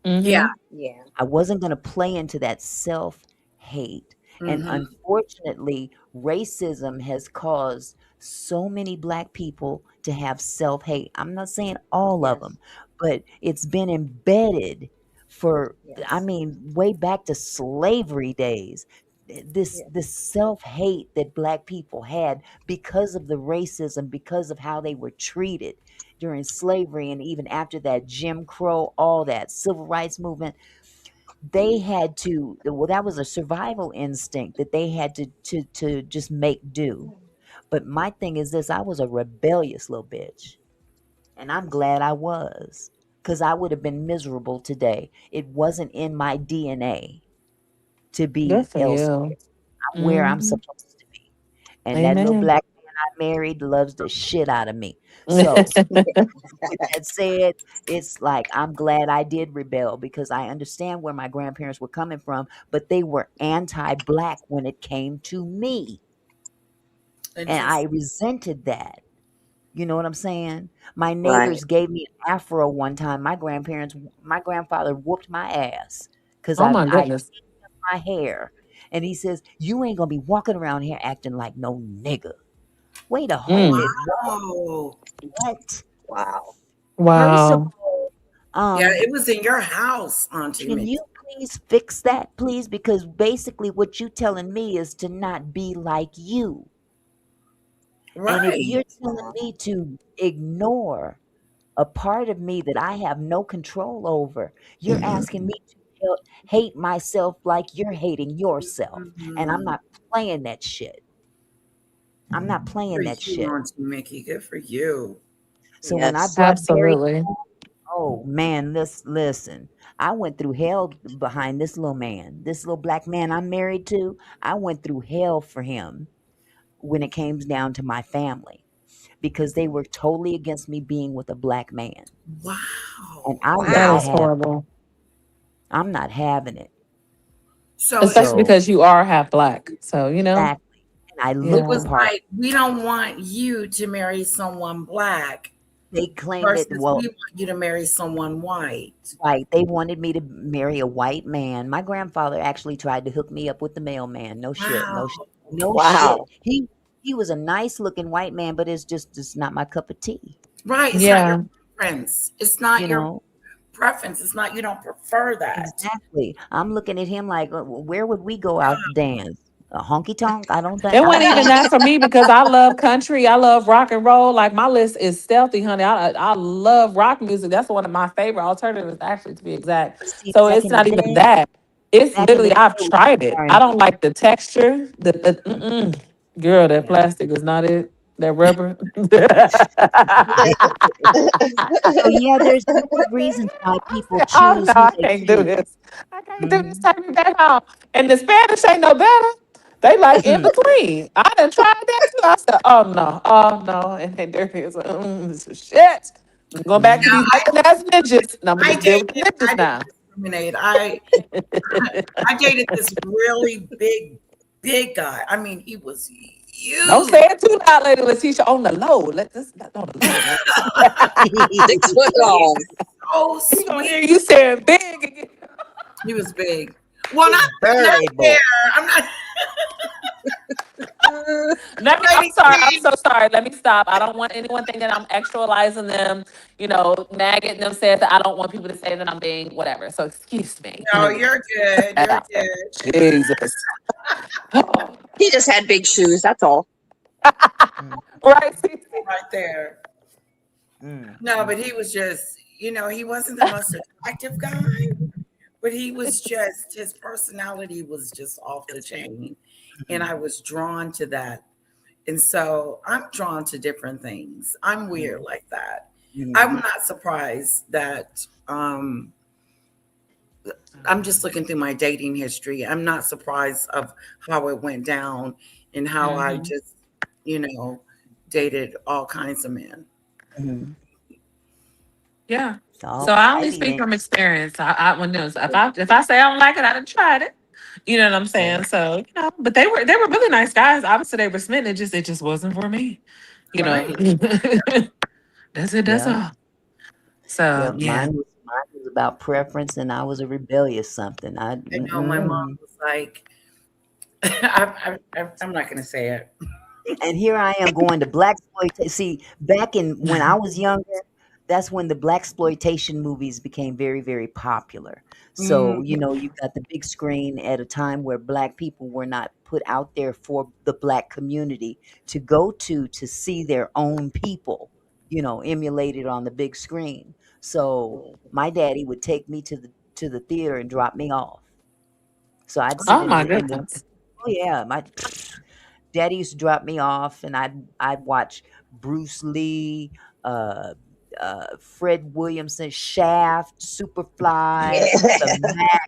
Yeah. Mm-hmm. Yeah. I wasn't going to play into that self hate. And Hmm. unfortunately, racism has caused so many black people to have self hate. I'm not saying all of Yes. them, but it's been embedded for, I Yes. mean, way back to slavery days. this self-hate that black people had because of the racism, because of how they were treated during slavery and even after that Jim Crow, all that civil rights movement. They had to, well, that was a survival instinct that they had to just make do. But my thing is this, I was a rebellious little bitch. And I'm glad I was, because I would have been miserable today. It wasn't in my DNA to Good be for elsewhere. you. I'm where I'm Hmm. supposed to be. And that little Amen. black man I married loves the shit out of me. So, with that said, it's like I'm glad I did rebel because I understand where my grandparents were coming from, but they were anti black when it came to me. And I Interesting. resented that. You know what I'm saying? My Right. neighbors gave me an afro one time. My grandfather whooped my ass because Oh my I goodness. my hair. And he says, "You ain't gonna be walking around here acting like no nigga." Wait a whole Mm. minute. Wow. What? Wow. First of Wow. all, Yeah, it was in your house, Auntie can Mickey. you please fix that, please? Because basically what you telling me is to not be like you. And if Right. you're telling me to ignore a part of me that I have no control over, you're asking me to hate myself like you're hating yourself. And I'm Mhm. not playing that shit. I'm not For playing that you, shit. Auntie Mickey. Good for you. So when I Yes. brought Barry, Absolutely. oh man, listen. I went through hell behind this little man, this little black man I'm married to. I went through hell for him when it came down to my family because they were totally against me being with a black man. And Wow. I will That not is Wow. have horrible. I'm not having it. So Especially So because you are half black. So, exactly. And I it look the yeah. was part. like, we don't want you to marry someone black They claimed it, versus well, we want you to marry someone white. right. They wanted me to marry a white man. My grandfather actually tried to hook me up with the mailman. No shit. No shit. Wow. No shit. Wow. He was a nice looking white man, but it's not my cup of tea. Right. It's not your Yeah. preference. It's You not your know? preference. It's not, you don't prefer that. Exactly. I'm looking at him like, where would we go out to dance? A honky tonk? It I wasn't don't even think that for me because I love country. I love rock and roll. Like my list is stealthy, honey. I love rock music. That's one of my favorite alternatives, actually, to be exact. see So back it's in the not even day. that. It's Back in the literally day I've it was tried it. I R&B. don't like the texture. Girl, that Yeah. plastic is not it. That rubber. So yeah, there's different reasons why I people said, oh choose no, who I they can't do choose. this. I can't do this. Mhm. Take me back home. And the Spanish ain't no better. They like in between. I done tried that too. I said, oh no. And then there is this is shit. I'm going back to Now, these other ass ninjas. And I'm gonna I just deal with the dated, ninjas I didn't now. discriminate. I dated this really big guy. I mean, he was Don't say huge. it too loud, Lady Letitia. On the low. Let this on the low now. 6 foot He long. was so He gonna sweet. hear you saying big again. He was big. Well, Big not birthday there. boy. I'm not Let me, I'm Lady sorry. I'm T. so sorry. Let me stop. I don't want anyone thinking that I'm actualizing them, nagging them, says that I don't want people to say that I'm being whatever. So excuse me. No, Let me you're good. get that You're out there. good. Jesus. He just had big shoes. That's all. Mm, Right, Cece? Right there. mm, No, mm, but he was just, he wasn't the most attractive guy, but he was just, his personality was just off the chain. And mm, I was drawn to that. And so I'm drawn to different things. I'm weird mm, like that. I'm mm, not surprised that I'm just looking through my dating history. I'm not surprised of how it went down and how I Hmm. just, you know, dated all kinds of men. mm. Yeah. So All I only righty speak then. from experience. I when there's if I say I don't like it, I done tried it. You know what I'm Yeah, saying? So, but they were really nice guys. Obviously they were smitten. It just wasn't for me. You know. Right. That's it, that's yeah, all. So yeah. yeah. Mine was about preference, and I was a rebellious something. I know my mom Mm-mm. was like, I'm not going to say it. And here I am going to black exploitation. See, back in when I was younger, that's when the black exploitation movies became very, very popular. So, Mm, you got the big screen at a time where black people were not put out there for the black community to go to see their own people, emulated on the big screen. So my daddy would take me to the theater and drop me off. So I'd sit Oh in my the goodness. oh yeah, my daddy used to drop me off, and I'd watch Bruce Lee, uh, Fred Williamson, Shaft, Superfly, the Mac.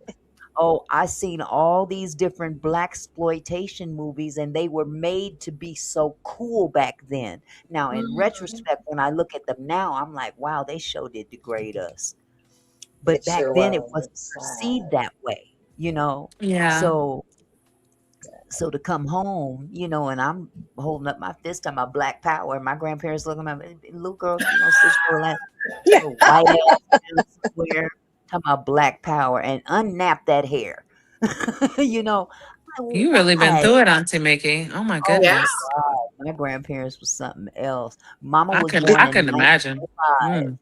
Oh, I seen all these different black exploitation movies, and they were made to be so cool back then. Now, in mm. retrospect, when I look at them now, I'm like, wow, they sure did degrade us. It But back sure then, it was. wasn't It's perceived sad. that way. Yeah. So to come home, and I'm holding up my fist talking about black power, and my grandparents looking at me, little girl, she gonna sit your white ass down somewhere, talking about black power and unnap that hair. you know, You really been why? through it, Auntie Mickey. Oh my Oh Yeah. goodness. God, my grandparents was something else. Mama I was couldn't born I in couldn't imagine. 1905. Mm.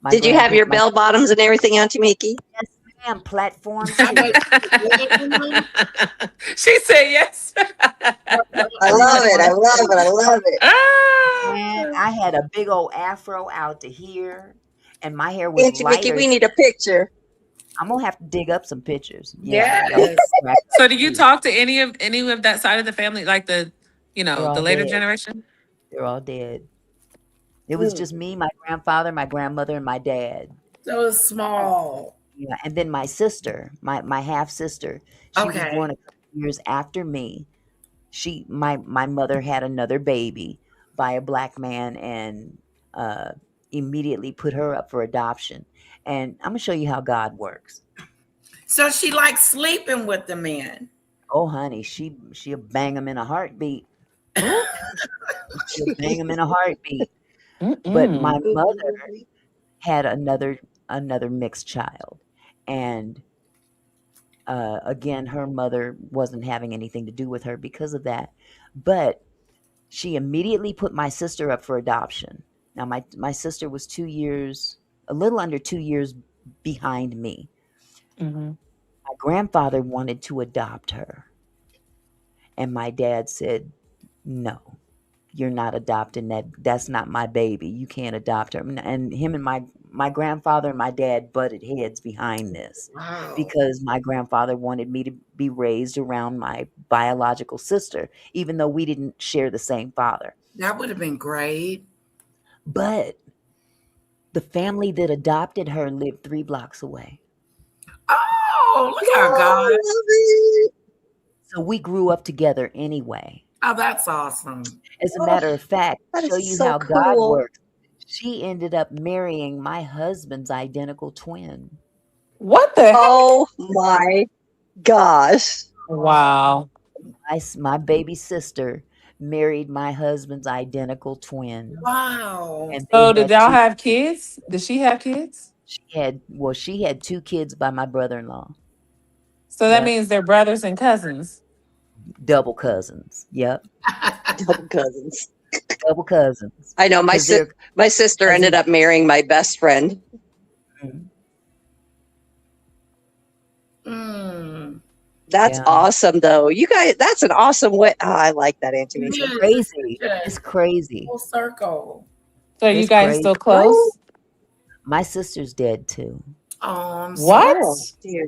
My Did you have grandparents, your bell bottoms and everything, Auntie Mickey? yes, ma'am, platform I bet too. you did, Nolan. She said yes. I I'm love not it. I love it. I love it. Ah. Man, I had a big old afro out to here, and my hair was Auntie Mickey, lighter. we need a picture. I'm gonna have to dig up some pictures. Yeah, y'all yes. crack up So do you too. talk to any of that side of the family, like They're the all later dead. generation? They're all dead. It was Mm. just me, my grandfather, my grandmother, and my dad. So small. Yeah, and then my sister, my half sister. She was born Okay. a couple years after me. My mother had another baby by a black man, and uh, immediately put her up for adoption. And I'm gonna show you how God works. So she likes sleeping with the men. Oh, honey, she'll bang him in a heartbeat. Oh. She'll bang him in a heartbeat. But my Mm-mm. mother had another mixed child, and again, her mother wasn't having anything to do with her because of that. But she immediately put my sister up for adoption. Now, my sister was 2 years, a little under 2 years behind me. Mhm. My grandfather wanted to adopt her, and my dad said, "No, you're not adopting that. That's not my baby. You can't adopt her." And him and my grandfather and my dad butted heads behind this, Wow. because my grandfather wanted me to be raised around my biological sister, even though we didn't share the same father. That would have been great. But the family that adopted her lived 3 blocks away. Oh, look how Oh, God. I love it. So we grew up together anyway. Oh, that's awesome. As a Oh, matter of fact, that to show is you so how God cool. works, she ended up marrying my husband's identical twin. What the heck? Oh my gosh. Wow. My baby sister married my husband's identical twin, Wow. and they So did had y'all two. have kids? Did she have kids? She had 2 kids by my brother-in-law. So that Yep, means they're brothers and cousins. double cousins. Yep, Double cousins. double cousins, I know because they're my sister ended cousins. up marrying my best friend. Mhm. Mm. That's Yeah, awesome though. You guys, that's an awesome way. Oh, I like that, Auntie It Mickey. is. It's crazy. such a It's crazy. full circle. So you It's guys crazy. still Right? close? My sister's dead too. Oh, I'm sorry. What? Oh dear.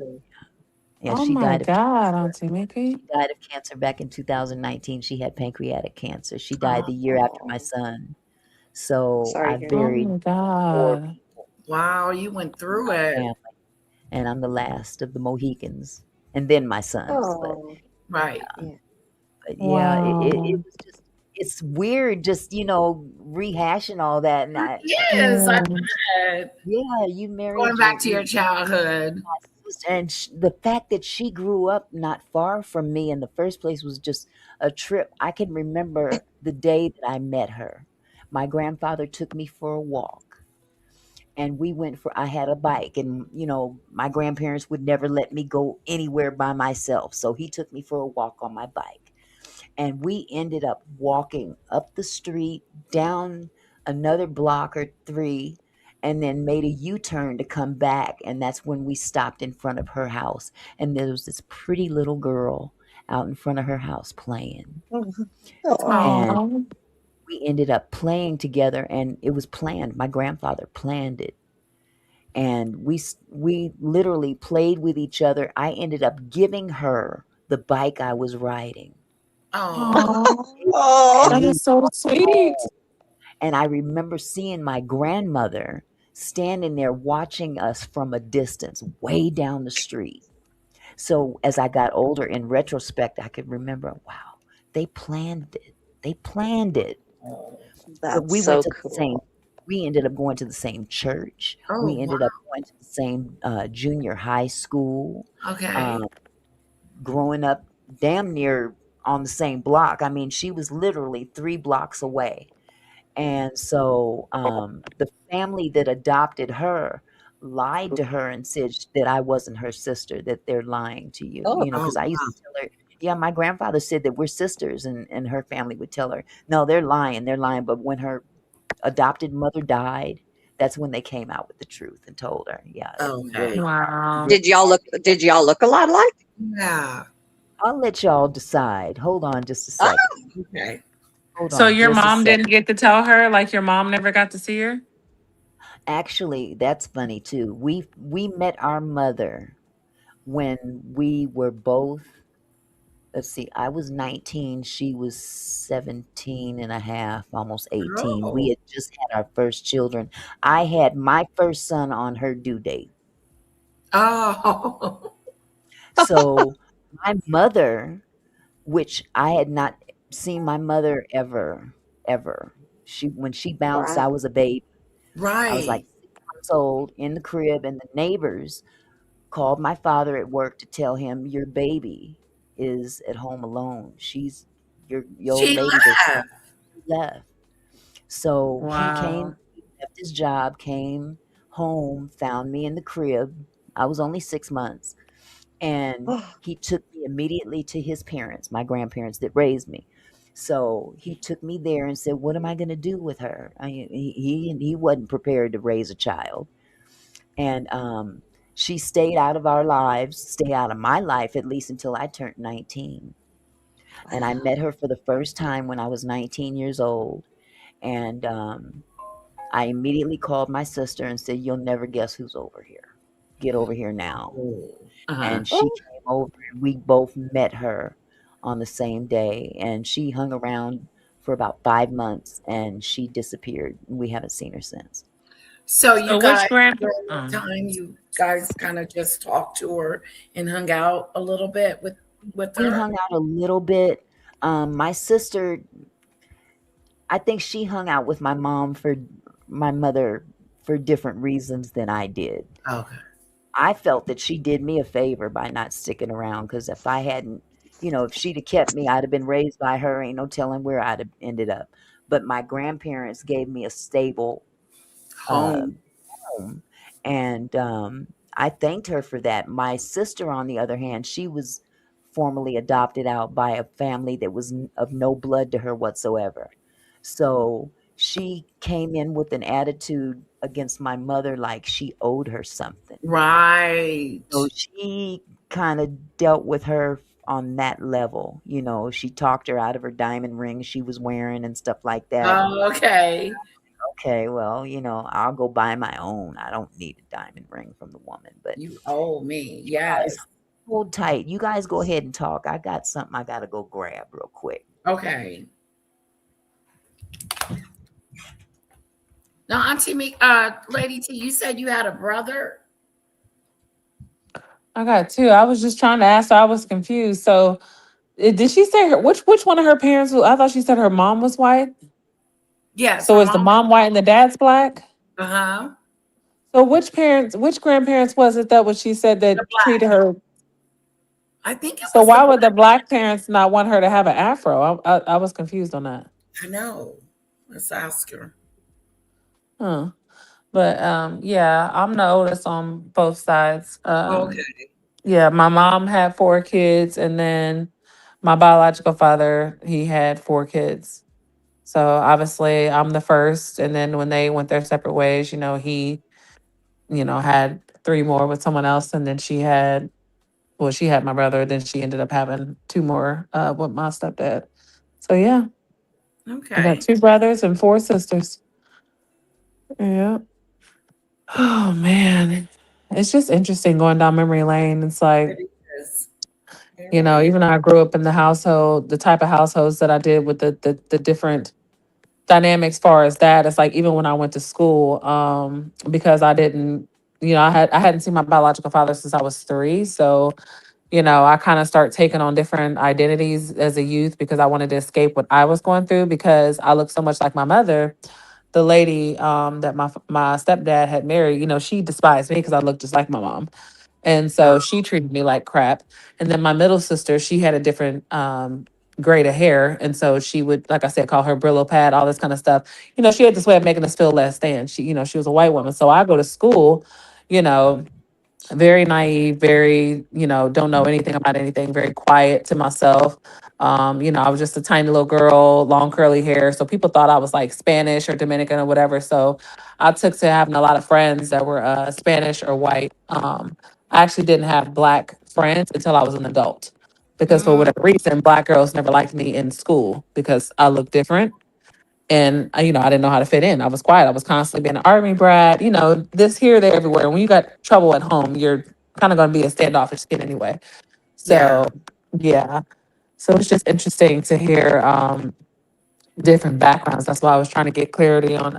Yeah, Oh she my died of God, cancer. Auntie Mickey. She died of cancer back in 2019. She had pancreatic cancer. She died the year after my Oh, son. So sorry I to hear Oh that. buried my 4 God. people Wow, you went in through my it. family, and I'm the last of the Mohicans, and then my sons. But Oh, Right. yeah. but yeah, it Wow. was just, it's weird, just rehashing all that, and Yes, I Yeah. bet. yeah, you Going married back to your childhood. sister, and the fact that she grew up not far from me in the first place was just a trip. I can remember the day that I met her. My grandfather took me for a walk, and I had a bike, and my grandparents would never let me go anywhere by myself. So he took me for a walk on my bike, and we ended up walking up the street, down another block or three, and then made a U-turn to come back, and that's when we stopped in front of her house, and there was this pretty little girl out in front of her house playing, Oh, and Oh, we ended up playing together, and it was planned. My grandfather planned it, and we literally played with each other. I ended up giving her the bike I was riding, Oh, oh, and oh, that we is so walked sweet. home. And I remember seeing my grandmother standing there watching us from a distance, way down the street. So as I got older, in retrospect, I could remember, wow, they planned it. They planned it. But that's we went so to the same. cool. We ended up going to the same church. oh, We wow. ended up going to the same junior high school. Okay. Um, growing up damn near on the same block. I mean, she was literally 3 blocks away. And so the family that adopted her lied to her and said that I wasn't her sister, that they're lying to you, Oh, Oh, because I used wow. to tell her, yeah, my grandfather said that we're sisters, and her family would tell her, no, they're lying. But when her adopted mother died, that's when they came out with the truth and told her, yeah, you Okay. really are. You Wow. really did y'all look a lot alike? Yeah. I'll let y'all decide. Hold on just a Ah, second. Okay. Hold So on your just a mom second. didn't get to tell her, like your mom never got to see her? Actually, that's funny too. We met our mother when we were both, let's see, I was 19, she was 17 and a half, almost 18. We Oh. had just had our first children. I had my first son on her due date. Oh. So my mother, which I had not seen my mother ever, ever. When she bounced, I wow. was a baby. I was like Right. 6 months old in the crib, and the neighbors called my father at work to tell him, your baby is at home alone. Your old She lady that's left. left. So Wow. he left his job, came home, found me in the crib. I was only 6 months, and Oh, he took me immediately to his parents, my grandparents that raised me. So he took me there and said, what am I going to do with her? He wasn't prepared to raise a child. And she stayed out of our lives, stay out of my life, at least until I turned 19. And I wow. met her for the first time when I was 19 years old. And I immediately called my sister and said, you'll never guess who's over here. Get over here now. Oh. Uh-huh. And she Oh, came over, and we both met her on the same day. And she hung around for about 5 months, and she disappeared. We haven't seen her since. So you So guys, which grand during that time, you guys kind of just talked to her and hung out a little bit with We her? hung out a little bit. My sister, I think she hung out with my mother for different reasons than I did. Okay. I felt that she did me a favor by not sticking around, because if I hadn't, if she'd have kept me, I'd have been raised by her. Ain't no telling where I'd have ended up. But my grandparents gave me a stable uh, Home. home, and I thanked her for that. My sister, on the other hand, she was formally adopted out by a family that was of no blood to her whatsoever. So she came in with an attitude against my mother like she owed her something. So Right. she kind of dealt with her on that level. She talked her out of her diamond ring she was wearing and stuff like that. And Oh, okay. okay, well, I'll go buy my own. I don't need a diamond ring from the woman. But You owe me. you guys Yes. hold tight. You guys go ahead and talk. I got something I got to go grab real quick. Okay. Now, Auntie me, Lady T, you said you had a brother? I got two. I was just trying to ask, so I was confused. So did she say which one of her parents was? I thought she said her mom was white. Yes, So her is the mom. mom white and the dad's black? Uh-huh. So which grandparents was it that what she said The that black. treated her? I think it So was the why would the black. black parents not want her to have an afro? I was confused on that. I know. Let's ask her. Huh. But yeah, I'm the oldest on both sides. Okay. Yeah, my mom had 4 kids, and then my biological father, he had 4 kids. So obviously I'm the first. And then when they went their separate ways, he, had three more with someone else. And then she had my brother. Then she ended up having two more with my stepdad. So yeah, I got Okay. two brothers and four sisters. Yeah. Oh man. It's just interesting going down memory lane. It's like, It is. It really is. even though I grew up in the household, the type of households that I did with the different dynamics far as that, it's like even when I went to school, because I didn't, I hadn't seen my biological father since I was 3. So, I kind of start taking on different identities as a youth because I wanted to escape what I was going through because I looked so much like my mother. The lady that my stepdad had married, she despised me because I looked just like my mom. And so she treated me like crap. And then my middle sister, she had a different grade of hair. And so she would, like I said, call her Brillo pad, all this kind of stuff. She had this way of making us feel less than. She was a white woman. So I go to school, you know, very naive, very, don't know anything about anything, very quiet to myself. I was just a tiny little girl, long curly hair. So people thought I was like Spanish or Dominican or whatever. So I took to having a lot of friends that were Spanish or white. I actually didn't have black friends until I was an adult because for Mm, whatever reason, black girls never liked me in school because I looked different. And I didn't know how to fit in. I was quiet. I was constantly being an army brat. This here, there, everywhere. When you got trouble at home, you're kind of going to be a standoffish kid anyway. yeah. So yeah. So it's just interesting to hear different backgrounds. That's why I was trying to get clarity on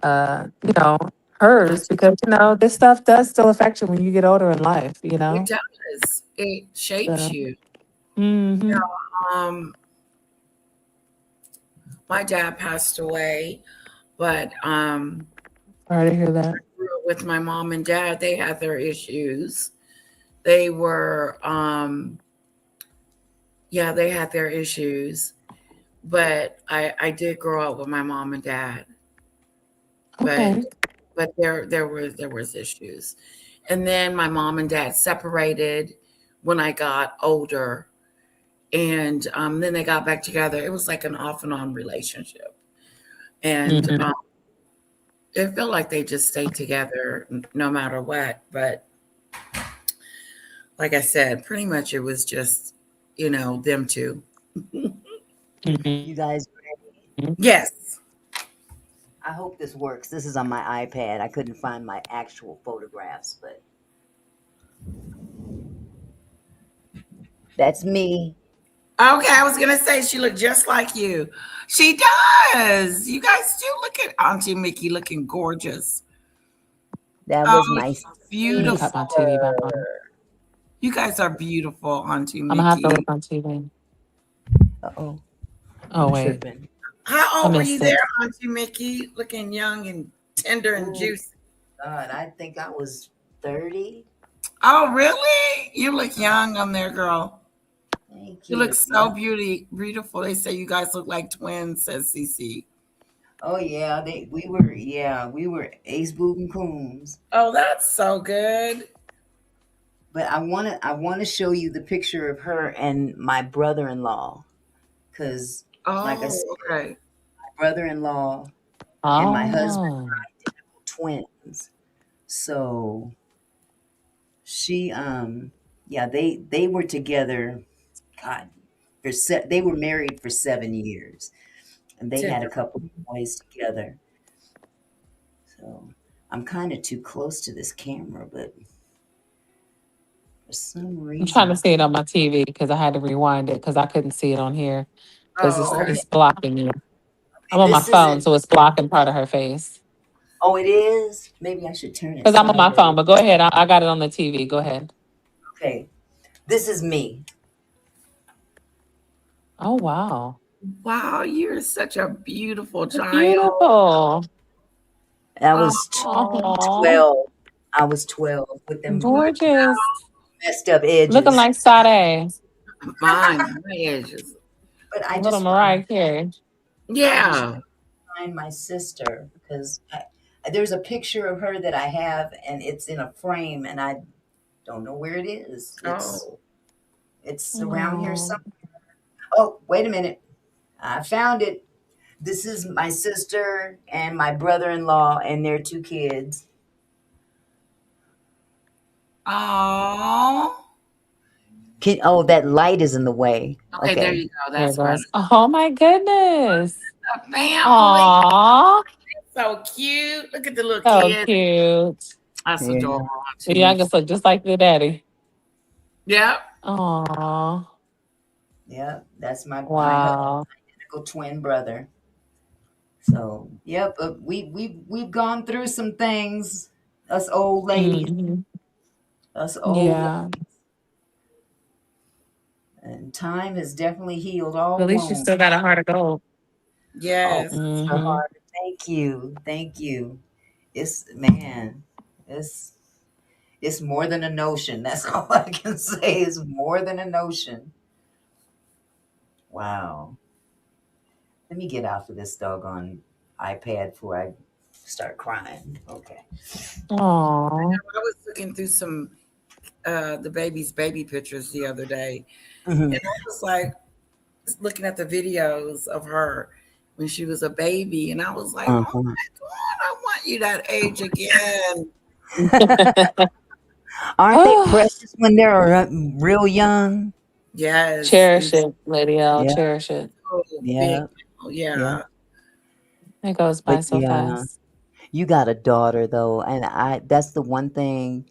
hers because this stuff does still affect you when you get older in life. It does. It shapes So. you. Hmm. Um, my dad passed away, but Sorry to hear that. grew up with my mom and dad. They had their issues. They were, yeah, they had their issues. But I did grow up with my mom and dad. But Okay. there was issues, and then my mom and dad separated when I got older, and then they got back together. It was like an off and on relationship, and Hmm. it felt like they just stayed together no matter what. But like I said, pretty much it was just them two. You guys ready? Yes. I hope this works. This is on my iPad. I couldn't find my actual photographs, but that's me. Okay, I was gonna say she looked just like you. She does. You guys do look at Auntie Mickey looking gorgeous. That was Oh, my Let me beautiful. cut my TV back sister. on. You guys are beautiful, Auntie I'm gonna have to Mickey. look on TV. Uh-oh, Oh I'm wait, tripping. How I old were you missed there, it. Auntie Mickey? Looking young and tender and Oh juicy. God, I think I was 30. Oh, really? You look young on there, girl. Thank You look you. so beautiful. They say you guys look like twins, says CC. Oh yeah, we were ace boot and coons. Oh, that's so good. But I wanna show you the picture of her and my brother-in-law, because like I Oh, said, okay. my brother-in-law and my husband Oh, are twins. So she yeah, they were together, God, they were married for 7 years, and they had a couple of boys together. So I'm kind of too close to this camera, but for some I'm trying to reason, see it on my TV because I had to rewind it because I couldn't see it on here because it's Oh, okay. okay, it's blocking you. I'm on my this phone, isn't. so it's blocking part of her face. Oh, it is. Maybe I should turn it Because I'm on my phone, sideways. but go ahead. I got it on the TV. Go ahead. Okay, this is me. Oh wow, Wow, you're such a beautiful you're child. beautiful. I was Oh, 12. I was 12 with them Gorgeous. messed up Looking edges. like Sade. my edges. But A little Mariah Carey. I just Yeah. find my sister because there's a picture of her that I have, and it's in a frame, and I don't know where it is. Oh, It's around here Oh, somewhere. Oh, wait a minute. I found it. This is my sister and my brother-in-law and their two kids. Oh, Oh, that light is in the way. okay, there Okay. you go. There it That's better. goes. Oh my goodness. A family, Aw, so cute. Look at the little so kids. cute. That's Yeah. adorable, The Auntie. youngest look just like the daddy. Yep. Aw, Yeah. That's my wow. identical twin brother. So, yep, we've gone through some things. Us old ladies, Hmm. us old, Yeah. and time has definitely healed all At least you wounds. still got a heart of gold. Oh, Yes. bless her Hmm. heart. Thank you, thank you. It's man, it's it's more than a notion. That's all I can say. It's more than a notion. Wow. Let me get off of this doggone iPad before I start crying. Okay. Aw. I was looking through some the baby's baby pictures the other day, Mhm. and I was like looking at the videos of her when she was a baby, and I was like, oh Mhm. my god, I want you that age again. Aren't they Oh, precious when they're real young? Yes, and cherish it, Lady L. Yeah, Cherish it. so big. yeah, Oh, yeah. yeah. It goes by But so yeah, fast. you got a daughter though, and that's the one thing.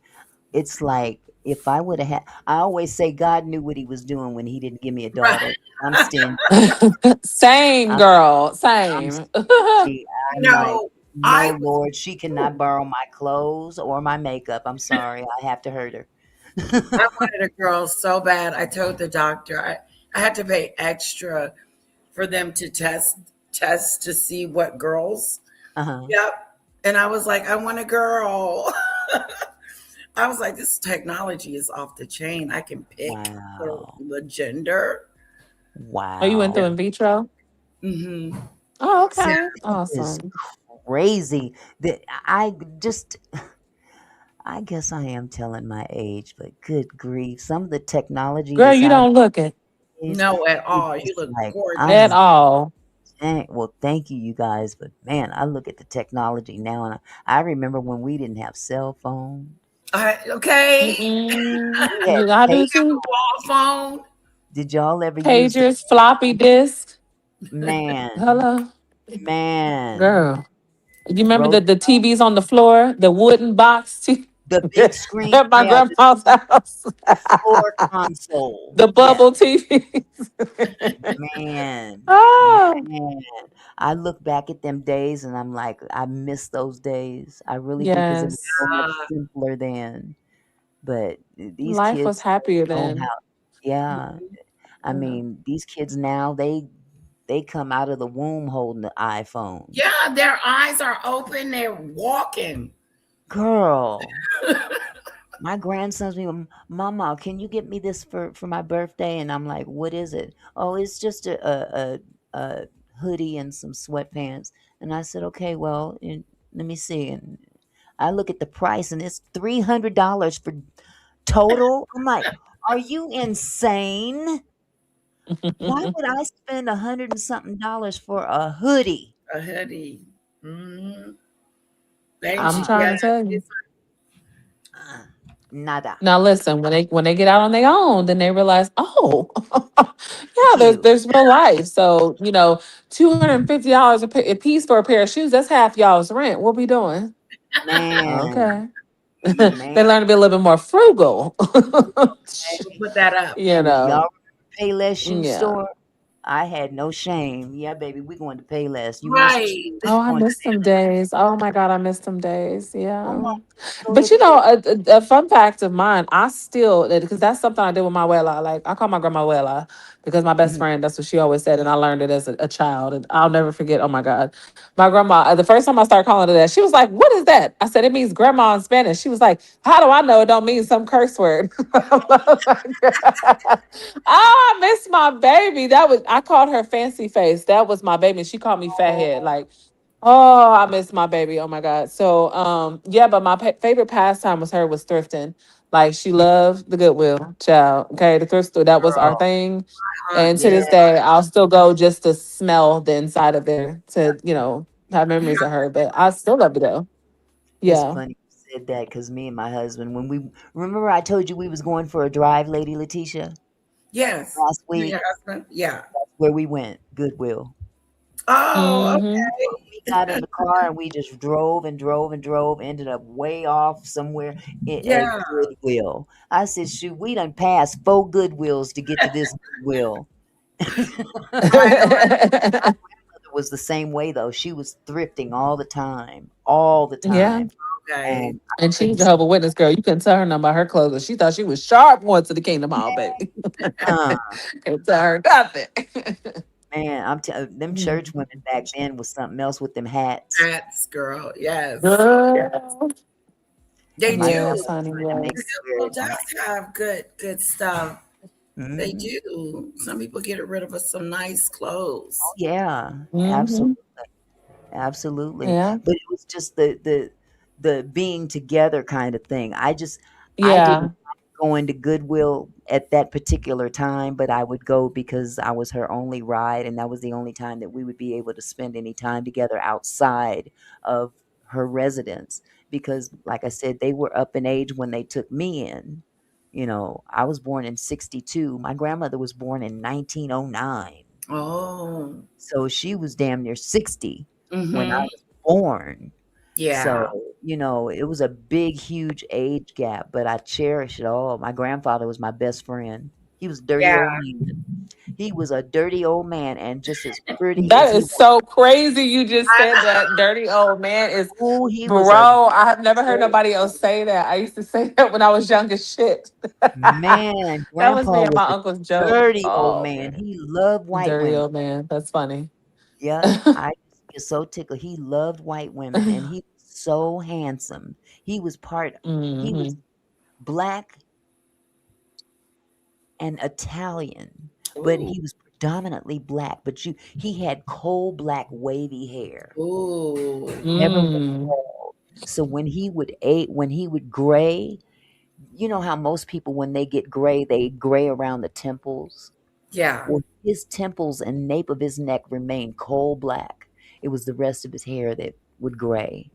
It's like if I would have had, I always say God knew what he was doing when he didn't give me a daughter. I'm Right. stingy. Same, I'm, girl. I'm Same. stingy. I'm like, No, no, I was. Lord, she cannot borrow my clothes or my makeup. I'm sorry. I have to hurt her. I wanted a girl so bad. I told the doctor I had to pay extra for them to test to see what girls. Uh-huh. Yep. And I was like, I want a girl. I was like, this technology is off the chain. I can pick Wow. the gender. Oh, you went through Wow. in vitro? Mm-hmm. Oh, See, okay. that is Awesome. crazy. That I just I guess I am telling my age, but good grief, some of the technology Girl, that's you out don't look it nowadays, No, at it's all. You just look like I'm at gorgeous. like, all. dang, well, thank you, you guys, but man, I look at the technology now, and I remember when we didn't have cell phones. Okay. Mm-mm. We had You I pa do too. Wall phone. Did y'all ever use the Pagers, floppy disk. man, Hello, man, girl. You remember rotary, the TVs on the floor, the wooden box the big screen, at my yeah, grandma's house, the floor console, the yes, bubble TVs. man, Oh, man. I look back at them days and I'm like, I miss those days. I really do because it was so yes. much simpler then. But these Life was kids happier don't know then. how. Yeah, I Yeah. mean, these kids now they come out of the womb holding the iPhone. Yeah, their eyes are open. They're walking. Girl, my grandson's me, Mama, can you get me this for my birthday? And I'm like, what is it? Oh, it's just a hoodie and some sweatpants. And I said, okay, well, let me see. And I look at the price, and it's $300 for total. I'm like, are you insane? Why would I spend 100 and something dollars for a hoodie? A hoodie. Mm-hmm. Ain't I'm you? Uh, trying Yeah. to tell you. uh Nada. Now listen, when they get out on their own, then they realize, oh, Thank yeah, there's you, there's real life. So $250 a piece for a pair of shoes. That's half y'all's rent. What we doing? man, Okay. man. They learn to be a little bit more frugal. We'll put that up. you Y'all know. remember Payless Shoe Yeah. Store? I had no shame. Yeah, baby, we going to Payless. You want some Right. shoes? Oh, We I going to missed them days. Oh my God, I missed them days. I'm Yeah. like, let's go But to Pay. a fun fact of mine, I still, because that's something I did with my abuela. Like, I call my grandma abuela because my best Mhm. friend, that's what she always said. And I learned it as a child. And I'll never forget. Oh my God. My grandma, the first time I started calling her that, she was like, "What is that?" I said, "It means grandma in Spanish." She was like, "How do I know it don't mean some curse word?" I was like, oh, I miss my baby. I called her fancy face. That was my baby. And she called me fathead. Oh, Like, oh, I miss my baby. Oh my God. So, yeah, but my favorite pastime was thrifting. Like she loved the Goodwill, child. Okay, the thrift store, that was our Girl, thing. my aunt And to did. this day, I'll still go just to smell the inside of there to, have memories of her. But I still love it though. It's Yeah. funny you said that because me and my husband, when we remember, I told you we was going for a drive, Lady Letitia, Yes. last You and week. your husband? Yeah. That's where we went, Goodwill. Oh, Mm-hmm. We got in the car and we just drove and drove and drove. Ended up way off somewhere at yeah. Goodwill. I said, "Shoot, we done passed 4 Goodwills to get to this Goodwill." I know. It was the same way though. She was thrifting all the Yeah. time, Okay. and I And she's a couldn't. Jehovah Witness girl. You couldn't tell her nothing about her clothes. She thought she was sharp going to the Kingdom Hall, baby. Uh, Couldn't tell her nothing. Man, them church women back then was something else with them hats. That's girl. Yes. Girl. They And my do. Yes, cousin honey, tried to make The me yes. wear Goodwill it. And does have good stuff. They mhm. do. Some people get rid of some nice Oh clothes. yeah, Mm-hmm. absolutely. Absolutely. Yeah. But it was just the being together kind of thing. I didn't Yeah. like going to Goodwill at that particular time, but I would go because I was her only ride, and that was the only time that we would be able to spend any time together outside of her residence. Because, like I said, they were up in age when they took me in. I was born in 62. My grandmother was born in 1909. Oh. So she was damn near 60 when I Mm-hmm. was born. So, Yeah. it was a big, huge age gap, but I cherish it all. My grandfather was my best friend. He was a dirty Yeah. old man. He was a dirty old man and just as pretty as That he is was. so crazy. You just I said that. Dirty old man is, Oh, he was a bro. I have never heard dirty nobody else say that. I used to say that when I was young as shit. man. That was Grandpa me and was my a uncle's joke. dirty old Oh man. man. He loved white Dirty women. old man. That's funny. Yep. I used to get so tickled. He loved white women and he was so handsome. He was Hmm. black and Italian, but ooh. he was predominantly black. But he had coal black wavy hair, Ooh. never went Mm. bald. So when he would gray, you know how most people when they get gray, they gray around the temples. Yeah. Well, his temples and nape of his neck remained coal black. It was the rest of his hair that would gray.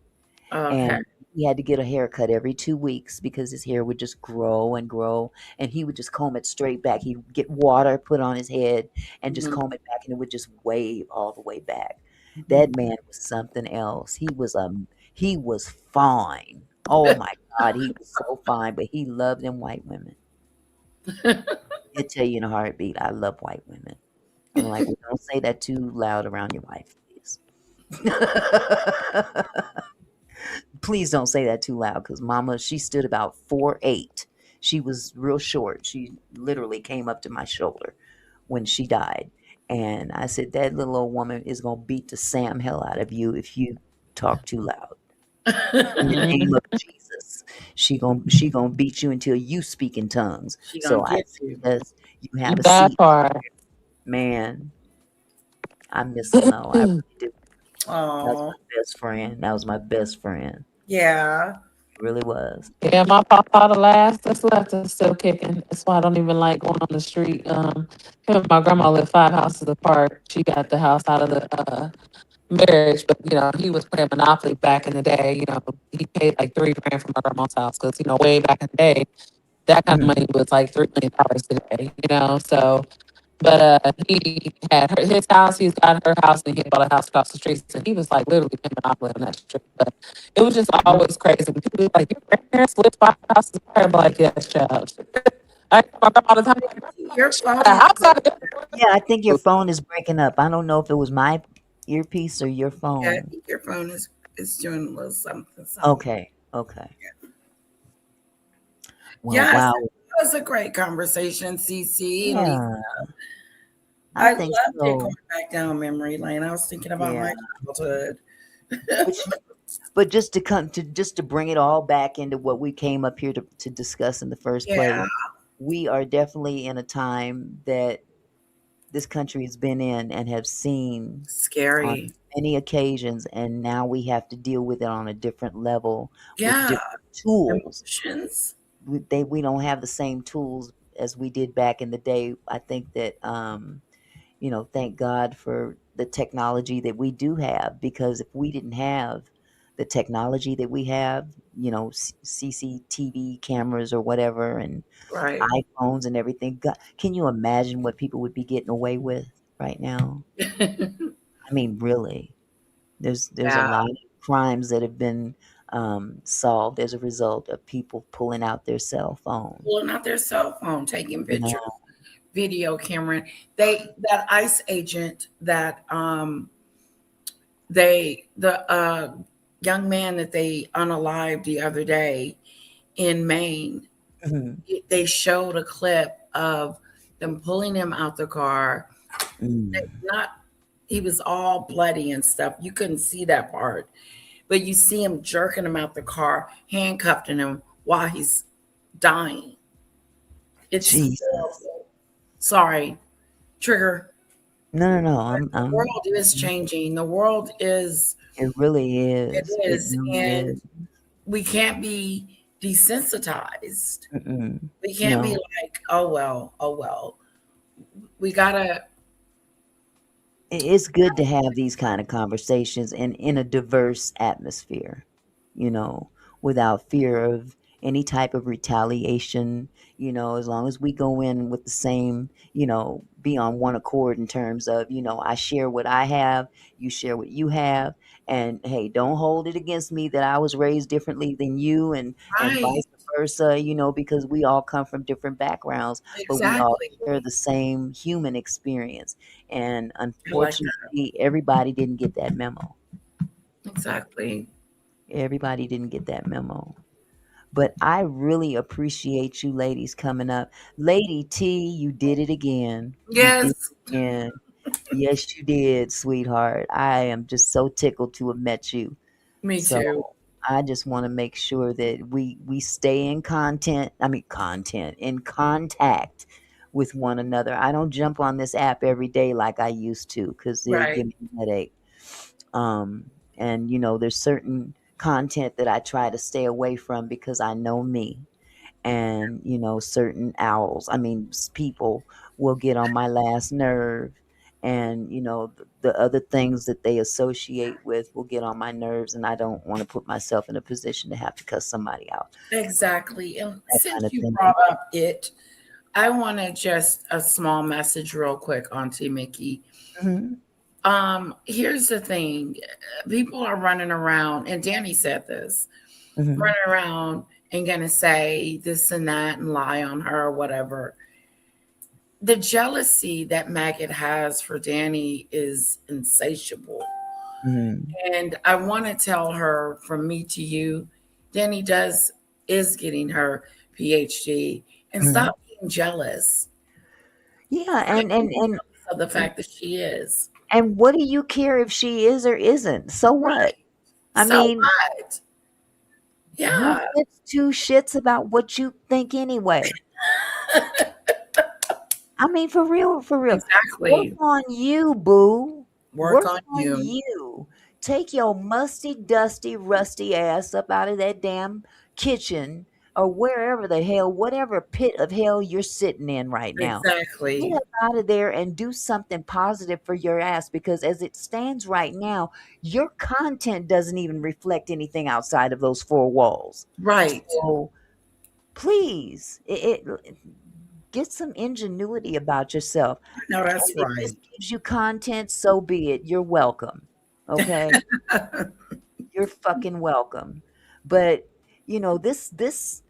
Okay. And he had to get a haircut every 2 weeks because his hair would just grow and grow, and he would just comb it straight back. He'd get water put on his head and just Mhm. comb it back, and it would just wave all the way back. Mhm. That man was something else. He was fine. Oh my God, he was so fine, but he loved them white women. He'll tell you in a heartbeat, I love white women. I'm like, well, don't say that too loud around your wife, please. Please don't say that too loud because mama, she stood about 4'8". She was real short. She literally came up to my shoulder when she died. And I said, that little old woman is going to beat the Sam hell out of you if you talk too loud. In the name Mhm. of Jesus, she gonna beat you until you speak in tongues. She gonna So I get you. suggest you have a That seat. part. Man, I miss him though. I really do. That was Oh. my best friend. That was my best friend. Yeah. It really was. Yeah, my papa, the last that's left, is still kicking. That's why I don't even like going on the street. Him and my grandma live 5 houses apart. She got the house out of the marriage, but he was playing Monopoly back in the day. He paid like 3 grand for my grandma's house because way back in the day, that kind of Mhm. money was like $3 million today. So, but he had his house, he's got her house, and he bought a house across the street. So he was like literally playing Monopoly on that street. But it was just Mm. always crazy. When people be like, your grandparents lived 5 houses apart. I'm like, yes, child. I tell my grandma all the time, like, Your the phone house out of Yeah, I think your phone is breaking up. I don't know if it was my earpiece or your yeah, I phone. think your phone is doing a little something, something. Okay, okay. Well, Yes, wow. it was a great conversation, CC and Lisa. Yeah, I I think loved it going so. back down memory lane. I was thinking about Yeah, my childhood. but but just to bring it all back into what we came up here to discuss in the first Yeah, place, we are definitely in a time that this country has been in and have seen on scary. many occasions, and now we have to deal with it on a different level with Yeah, different tools. emotions. we don't have the same tools as we did back in the day. I think that thank God for the technology that we do have, because if we didn't have the technology that we have, CCTV cameras or whatever, and Right. iPhones and everything, God, can you imagine what people would be getting away with right now? I mean, really, there's a Yeah. lot of crimes that have been solved as a result of people pulling out their cell phone. Pulling out their cell phone, taking You pictures, know, video camera. That ICE agent that the young man that they unalived the other day in Maine, mhm, they showed a clip of them pulling him out the car. mm, Not He was all bloody and stuff. You couldn't see that part, but you see him jerking him out the car, handcuffing him while he's dying. It's Jesus. horrible. Sorry, trigger. No, no, no. The world is Mhm. changing. The world is, It really it is. It is, really and is. we can't be desensitized. Mm-mm. We can't be No. like, oh well, oh well. We gotta, It's good to have these kind of conversations in a diverse atmosphere, you know, without fear of any type of retaliation, as long as we go in with the same, be on one accord in terms of, I share what I have, you share what you have, and hey, don't hold it against me that I was raised differently than you, and right, vice versa, because we all come from different backgrounds, but we all exactly, share the same human experience. And I like that, unfortunately, everybody didn't get that memo. exactly. Everybody didn't get that memo. But I really appreciate you ladies coming up. Lady T, you did it again. You did Yes, it again. Yes, you did, sweetheart. I am just so tickled to have met you. me So too. I just want to make sure that we stay in in contact with one another. I don't jump on this app every day like I used to because it'll Right, give me a headache. And there's certain content that I try to stay away from because I know me. And certain people will get on my last nerve, and the other things that they associate with will get on my nerves, and I don't want to put myself in a position to have to cuss somebody out, exactly. And that kind since of you thing. brought up it, I want to just a small message real quick, Auntie Mickey. Mhm, Here's the thing. People are running around, and Danny said this, mhm, running around and gonna say this and that and lie on her or whatever. The jealousy that Maggot has for Danny is insatiable. mhm, And I want to tell her from me to you, Danny is getting her PhD, and mhm. stop being jealous. Yeah, Stop being jealous of the fact that she is. and what do you care if she is or isn't? So what? Right. I So mean, what? who Yeah, gives two shits about what you think anyway? I mean, for real, for real. Work exactly. on you, boo. Work Work on on you. you. Take your musty, dusty, rusty ass up out of that damn kitchen or wherever the hell, whatever pit of hell you're sitting in right now. Get Exactly. up out of there and do something positive for your ass, because as it stands right now, your content doesn't even reflect anything outside of those four walls. Right. So please, get some ingenuity about yourself. No, And that's if this right. gives you content, so be it. You're welcome. Okay? You're fucking welcome. But this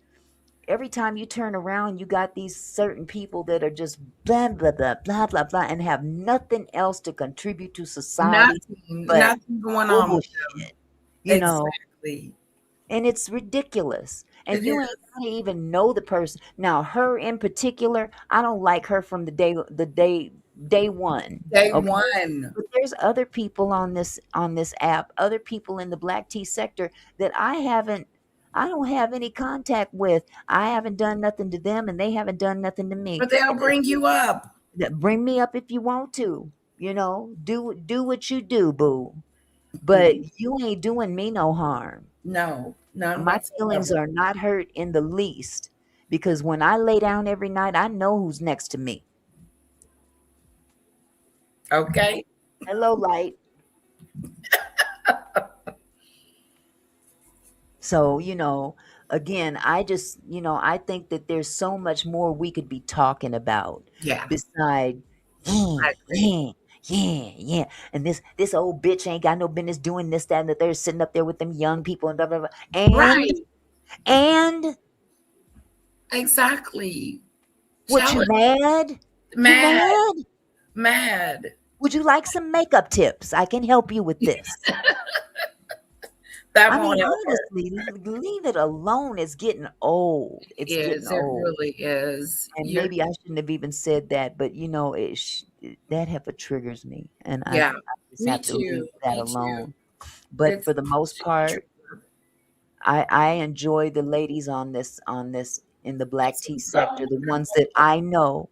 every time you turn around, you got these certain people that are just blah blah blah blah blah blah and have nothing else to contribute to society but Nothing going on with them. bullshit. You know, Exactly. and it's ridiculous. It And you ain't is. gotta even know the person. Now, her in particular, I don't like her from day one. Day Okay. one. But there's other people on this app, other people in the black tea sector that I don't have any contact with. I haven't done nothing to them and they haven't done nothing to me. But they'll And they bring you up. bring me up if you want to. Do what you do, boo. But you ain't doing me no harm. No, none My feelings whatsoever. are not hurt in the least. because when I lay down every night, I know who's next to me. Okay. Hello, light. So, again, I just, I think that there's so much more we could be talking about Yeah, beside, yeah, I agree. yeah, yeah. And this old bitch ain't got no business doing this, that, and that. They're sitting up there with them young people and blah, blah, blah. Right. And Exactly. what, you Jealous. mad? You Mad. mad? Mad. Would you like some makeup tips? I can help you with this. That I won't mean, help her. honestly, leave it alone. It's getting old. It's getting It old. really is. And You're maybe I shouldn't have even said that, but that heifer triggers me, and I yeah. just Me have to leave too. that Me too. alone. But It's for the most part, I enjoy the ladies on this in the black that's tea what's up. sector, the ones that I know,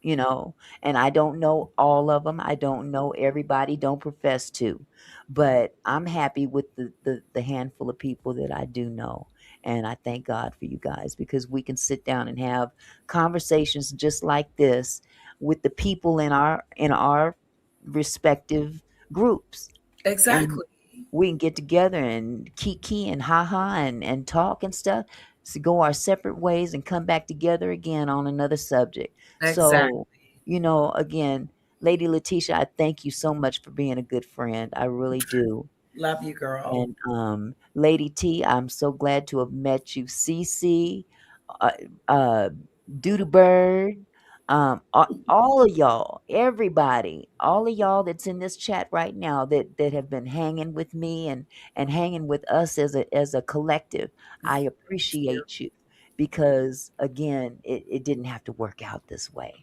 and I don't know all of them. I don't know everybody, don't profess to, but I'm happy with the handful of people that I do know. And I thank God for you guys, because we can sit down and have conversations just like this with the people in our respective groups. And Exactly. we can get together and kiki and haha and talk and stuff, to go our separate ways and come back together again on another subject. Exactly. So, again, Lady Letitia, I thank you so much for being a good friend. I really do. Love you, girl. And Lady T, I'm so glad to have met you. Cece, uh, uh, Doodoo Bird, all of y'all, everybody, all of y'all that's in this chat right now, that have been hanging with me and hanging with us as a collective. I Thank you. appreciate you, because again, it didn't have to work out this way.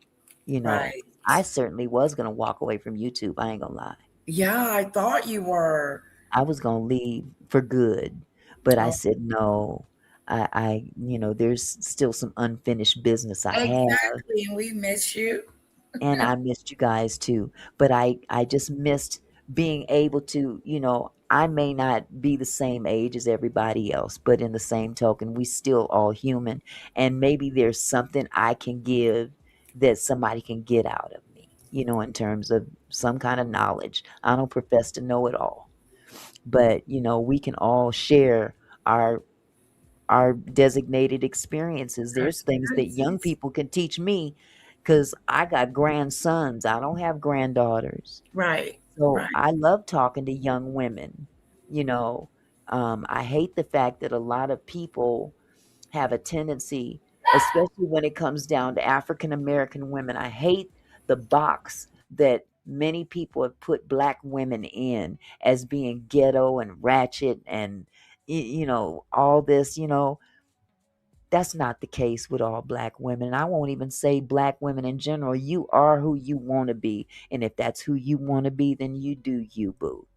You know, Right. I certainly was gonna walk away from YouTube. I ain't gonna lie. Yeah, I thought you were. I was gonna leave for good, but I Oh, said no. There's still some unfinished business I have, exactly. And we miss you. and I missed you guys too. But I just missed being able to, I may not be the same age as everybody else, but in the same token, we still all human, and maybe there's something I can give that somebody can get out of me, in terms of some kind of knowledge. I don't profess to know it all, but we can all share our designated experiences. Our There's things that young experiences. people can teach me, because I got grandsons. I don't have granddaughters. Right. So Right. I love talking to young women. You know, I hate the fact that a lot of people have a tendency, especially when it comes down to African American women. I hate the box that many people have put black women in, as being ghetto and ratchet and all this. That's not the case with all black women. And I won't even say black women in general. You are who you want to be, and if that's who you want to be, then you do you, boo.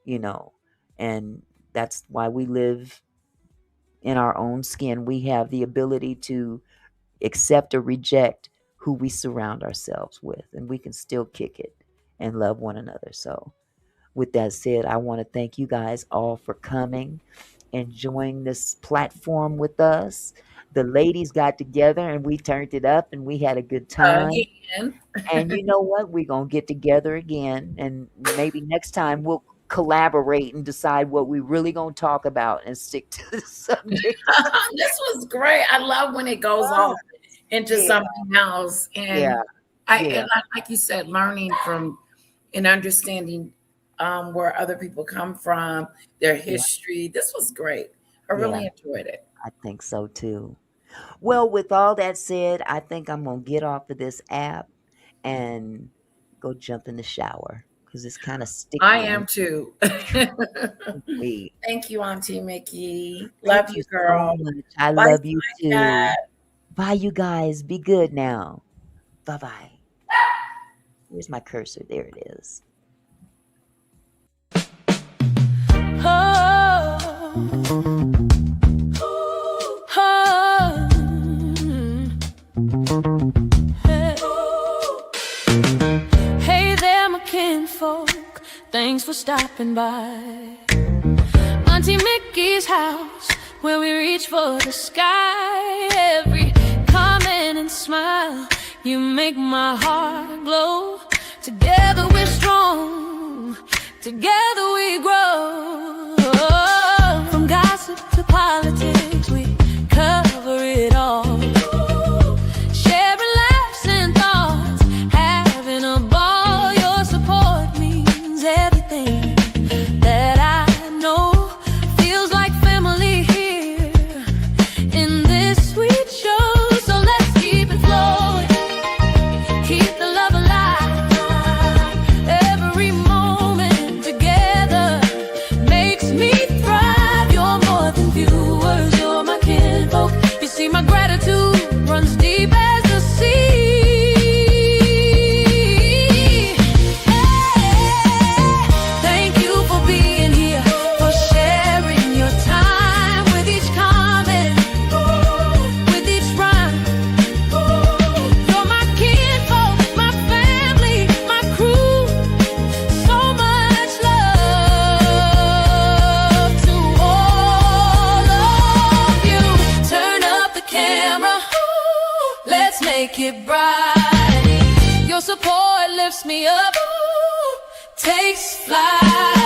You know, and that's why we live in our own skin. We have the ability to accept or reject who we surround ourselves with, and we can still kick it and love one another. So, with that said, I want to thank you guys all for coming, enjoying this platform with us. The ladies got together and we turned it up and we had a good time. Again. And you know what? We're going to get together again. And maybe next time we'll collaborate and decide what we really going to talk about and stick to the subject. This was great. I love when it goes off into Yeah. something else. And Yeah. Yeah. like you said, learning from and understanding where other people come from, their history. This was great. I really enjoyed it. I think so too. Well, with all that said, I think I'm going to get off of this app and go jump in the shower, because it's kind of sticky. I am too. Wait. Thank you, Auntie Mickey. Thank Love you you, girl. so much. I Bye, love you too. Cat. Bye, you guys. Be good now. Bye bye. Where's my cursor? There it is. Hey there, my kinfolk. Thanks for stopping by. Auntie Mickey's house, where we reach for the sky. Every smile. You make my heart glow. Together we're strong. Together we grow. From gossip to politics, we cover it all. Sharing laughs and thoughts, having a ball. Your support means everything that I know. Feels like family here in this sweet show. So let's keep it flowing, keep the love alive. Every moment together makes me thrive. You're more than viewers, you're my kinfolk. You see, my gratitude runs deep as the sea. Thank you for being here, for sharing your time with each comment, with each rhyme. You're my kinfolk, my family, my crew. So much love to all of you. Turn up the camera, let's make it bright. Your support lifts me up, takes flight.